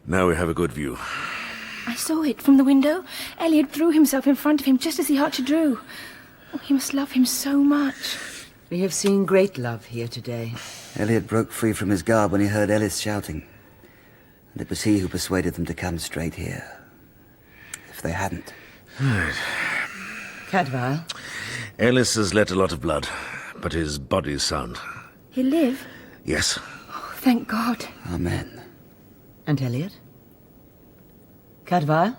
Now we have a good view. I saw it from the window. Elliot threw himself in front of him just as the archer drew. Oh, he must love him so much. We have seen great love here today. Elliot broke free from his guard when he heard Ellis shouting. And it was he who persuaded them to come straight here. If they hadn't. Right. Cadfael? Ellis has let a lot of blood, but his body's sound. He'll live? Yes. Oh, thank God. Amen. And Elliot? Cadfael?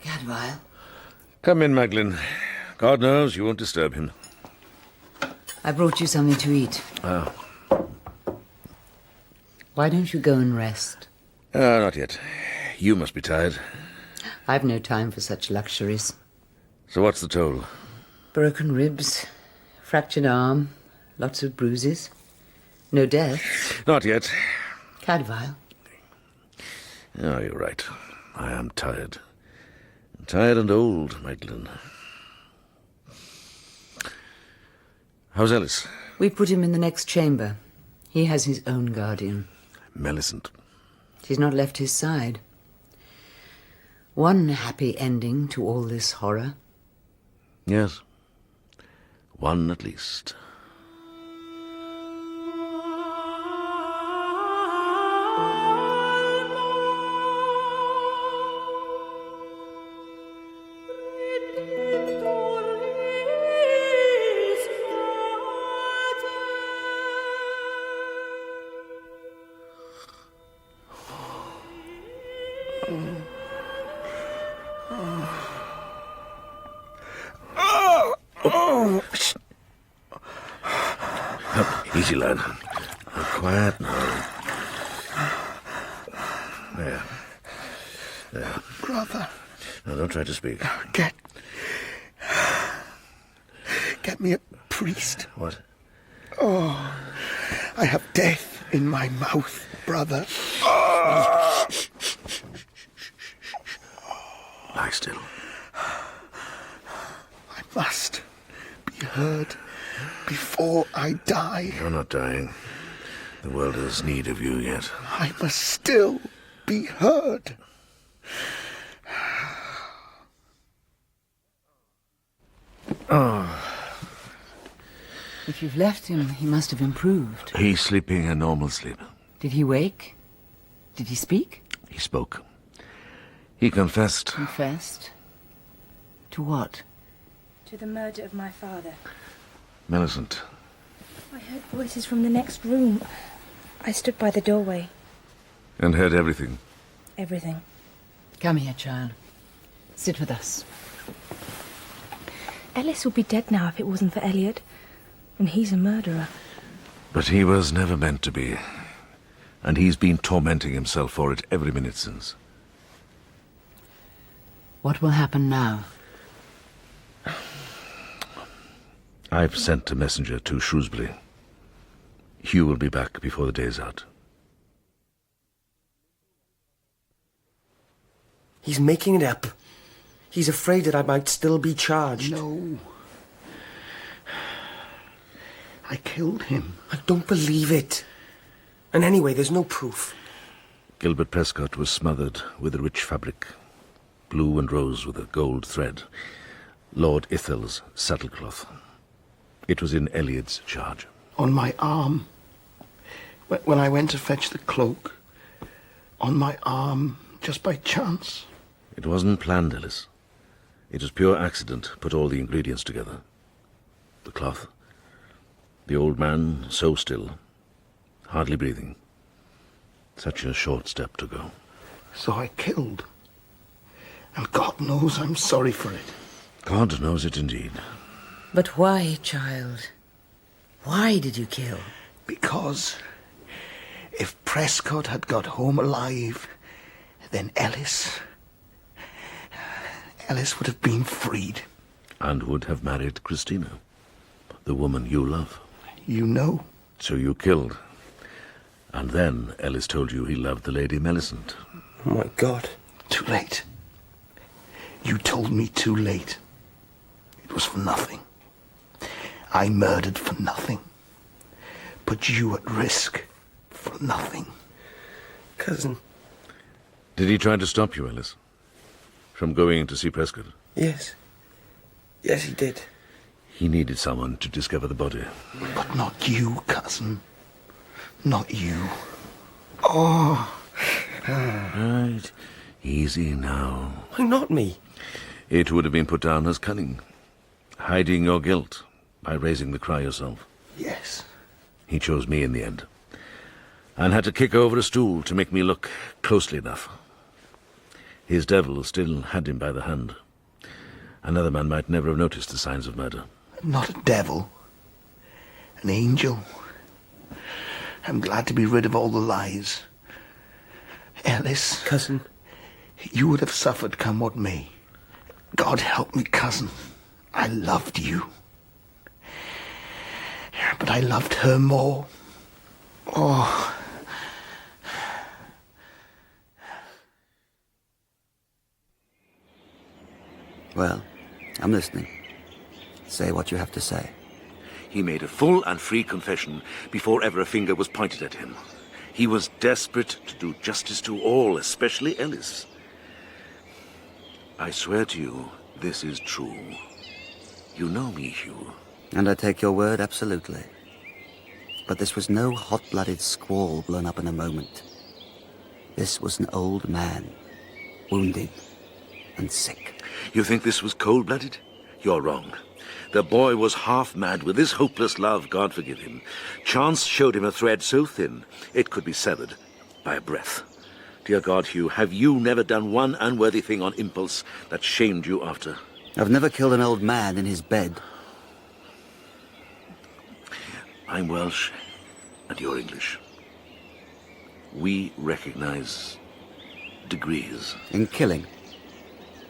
Cadfael? Come in, Magdalene. God knows you won't disturb him. I brought you something to eat. Ah. Why don't you go and rest? Not yet. You must be tired. I've no time for such luxuries. So what's the toll? Broken ribs, fractured arm, lots of bruises. No death. Not yet. Cadfael? Oh, you're right. I am tired. Tired and old, Magdalene. How's Ellis? We put him in the next chamber. He has his own guardian. Millicent. She's not left his side. One happy ending to all this horror. Yes. One at least. Easy, lad. Quiet now. There. There. Brother. Now, don't try to speak. Get me a priest. What? Oh, I have death in my mouth, brother. Lie still. I must be heard before I die. You're not dying. The world has need of you yet. I must still be heard. If you've left him, he must have improved. He's sleeping a normal sleep. Did he wake? Did he speak? He spoke. He confessed. Confessed? To what? To the murder of my father. Millicent. I heard voices from the next room. I stood by the doorway. And heard everything. Everything. Come here, child. Sit with us. Ellis would be dead now if it wasn't for Elliot. And he's a murderer. But he was never meant to be. And he's been tormenting himself for it every minute since. What will happen now? I've sent a messenger to Shrewsbury. Hugh will be back before the day's out. He's making it up. He's afraid that I might still be charged. No. I killed him. I don't believe it. And anyway, there's no proof. Gilbert Prestcote was smothered with a rich fabric, blue and rose with a gold thread, Lord Ithel's saddlecloth. It was in Elliot's charge. On my arm. When I went to fetch the cloak. On my arm, just by chance. It wasn't planned, Ellis. It was pure accident, put all the ingredients together. The cloth. The old man, so still, hardly breathing. Such a short step to go. So I killed. And God knows I'm sorry for it. God knows it indeed. But why, child? Why did you kill? Because if Prestcote had got home alive, then Ellis would have been freed. And would have married Christina, the woman you love. You know. So you killed. And then Ellis told you he loved the Lady Millicent. Oh, my God. Too late. You told me too late. It was for nothing. I murdered for nothing. Put you at risk for nothing. Cousin. Did he try to stop you, Ellis? From going to see Prescott? Yes. Yes, he did. He needed someone to discover the body. But not you, cousin. Not you. Oh. Right. Easy now. Why not me? It would have been put down as cunning. Hiding your guilt by raising the cry yourself. Yes. He chose me in the end. And had to kick over a stool to make me look closely enough. His devil still had him by the hand. Another man might never have noticed the signs of murder. Not a devil. An angel. I'm glad to be rid of all the lies. Ellis. Cousin. You would have suffered come what may. God help me, cousin. I loved you. But I loved her more. Oh. Well, I'm listening. Say what you have to say. He made a full and free confession before ever a finger was pointed at him. He was desperate to do justice to all, especially Ellis. I swear to you, this is true. You know me, Hugh. And I take your word absolutely. But this was no hot-blooded squall blown up in a moment. This was an old man, wounded and sick. You think this was cold-blooded? You're wrong. The boy was half-mad with this hopeless love, God forgive him. Chance showed him a thread so thin it could be severed by a breath. Dear God, Hugh, have you never done one unworthy thing on impulse that shamed you after? I've never killed an old man in his bed. I'm Welsh, and you're English. We recognize degrees. In killing.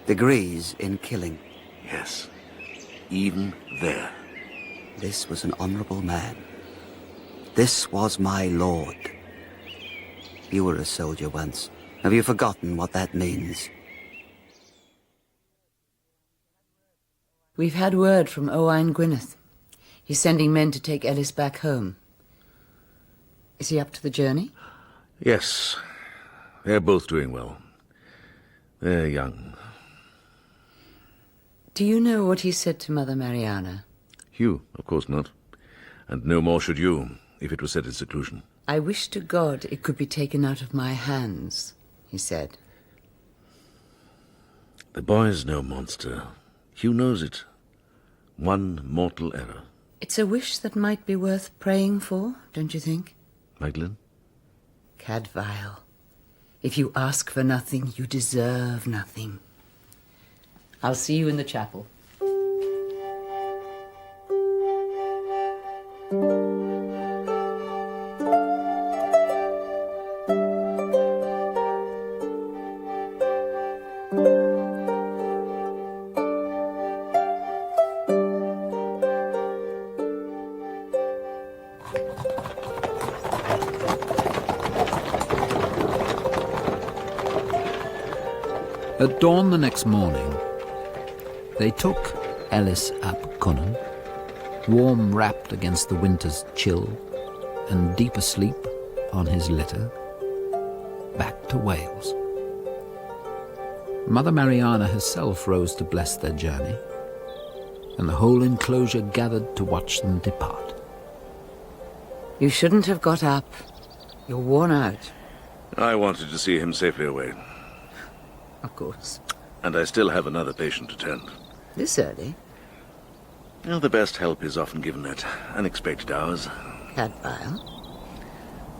Degrees in killing. Yes. Even there. This was an honourable man. This was my lord. You were a soldier once. Have you forgotten what that means? We've had word from Owain Gwynedd. He's sending men to take Ellis back home. Is he up to the journey? Yes, they're both doing well. They're young. Do you know what he said to Mother Mariana? You, of course not. And no more should you, if it was set in seclusion. I wish to God it could be taken out of my hands, he said. The boy's no monster. Hugh knows it. One mortal error. It's a wish that might be worth praying for, don't you think? Magdalene? Cadfael, if you ask for nothing, you deserve nothing. I'll see you in the chapel. At dawn the next morning, they took Ellis ap Cunnan, warm wrapped against the winter's chill and deep asleep on his litter, back to Wales. Mother Mariana herself rose to bless their journey, and the whole enclosure gathered to watch them depart. You shouldn't have got up. You're worn out. I wanted to see him safely away. Of course. And I still have another patient to tend. This early? Well, the best help is often given at unexpected hours. Cadfael?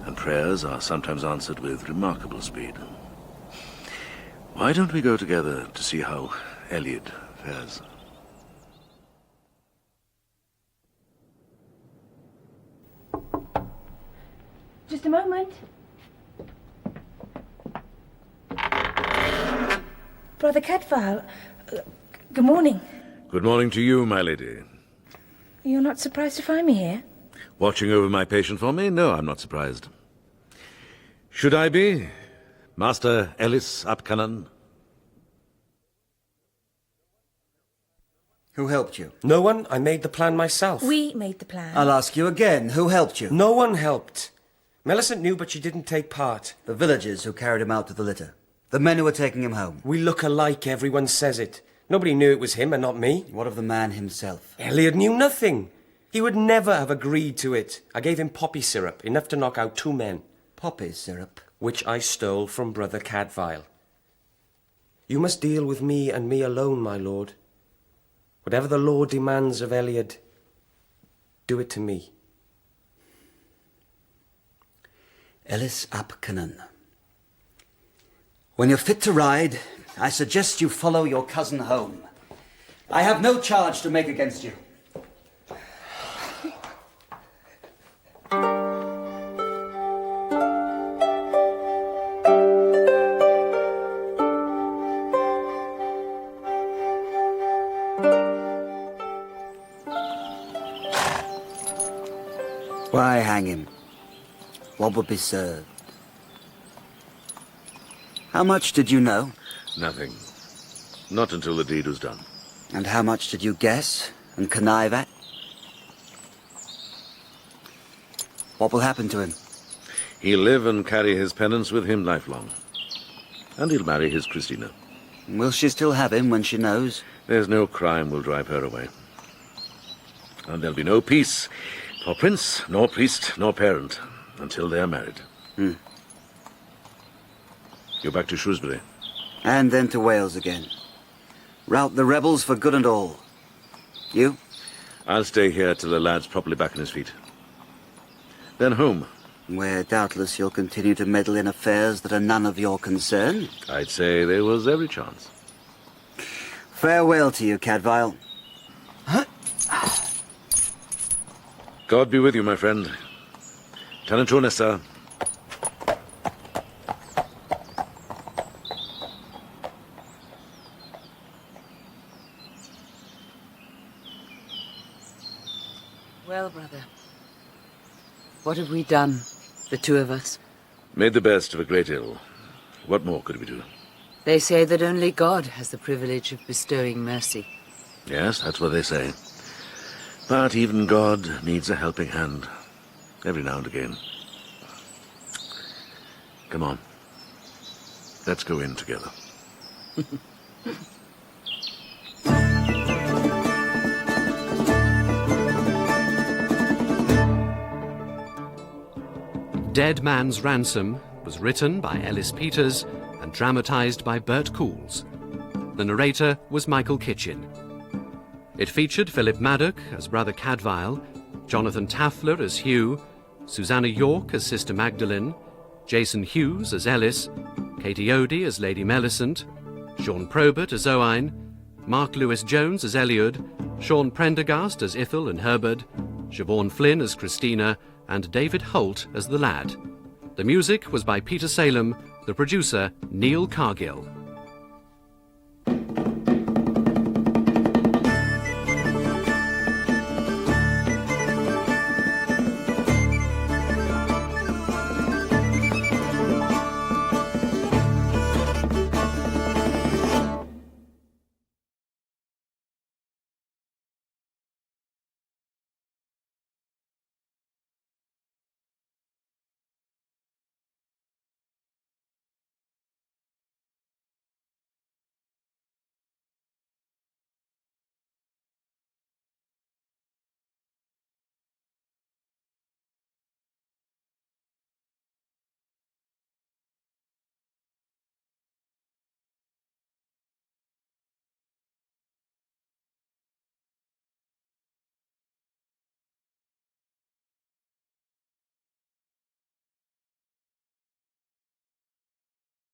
And prayers are sometimes answered with remarkable speed. Why don't we go together to see how Elliot fares? Just a moment. Brother Cadfael, good morning. Good morning to you, my lady. You're not surprised to find me here? Watching over my patient for me? No, I'm not surprised. Should I be? Master Ellis ap Cunnan? Who helped you? No one. I made the plan myself. We made the plan. I'll ask you again. Who helped you? No one helped. Millicent knew, but she didn't take part. The villagers who carried him out to the litter. The men who were taking him home. We look alike, everyone says it. Nobody knew it was him and not me. What of the man himself? Elliot knew nothing. He would never have agreed to it. I gave him poppy syrup, enough to knock out 2 men. Poppy syrup? Which I stole from Brother Cadfael. You must deal with me and me alone, my lord. Whatever the law demands of Elliot, do it to me. Ellis ap Cunnan. When you're fit to ride, I suggest you follow your cousin home. I have no charge to make against you. Why hang him? What would be served? How much did you know? Nothing. Not until the deed was done. And how much did you guess and connive at? What will happen to him? He'll live and carry his penance with him lifelong. And he'll marry his Christina. Will she still have him when she knows? There's no crime will drive her away. And there'll be no peace for prince, nor priest, nor parent, until they are married. You're back to Shrewsbury. And then to Wales again. Rout the rebels for good and all. You? I'll stay here till the lad's properly back on his feet. Then home. Where doubtless you'll continue to meddle in affairs that are none of your concern. I'd say there was every chance. Farewell to you, Cadfael. God be with you, my friend. Tanantune, sir. Well, brother, what have we done, the two of us? Made the best of a great ill. What more could we do? They say that only God has the privilege of bestowing mercy. Yes, that's what they say. But even God needs a helping hand. Every now and again. Come on. Let's go in together. Dead Man's Ransom was written by Ellis Peters and dramatised by Bert Coules. The narrator was Michael Kitchin. It featured Philip Maddock as Brother Cadfael, Jonathan Taffler as Hugh, Susanna York as Sister Magdalene, Jason Hughes as Ellis, Katie Odie as Lady Melisant, Sean Probert as Owain, Mark Lewis-Jones as Eliud, Sean Prendergast as Ithel and Herbert, Siobhan Flynn as Christina, and David Holt as the lad. The music was by Peter Salem, the producer Neil Cargill.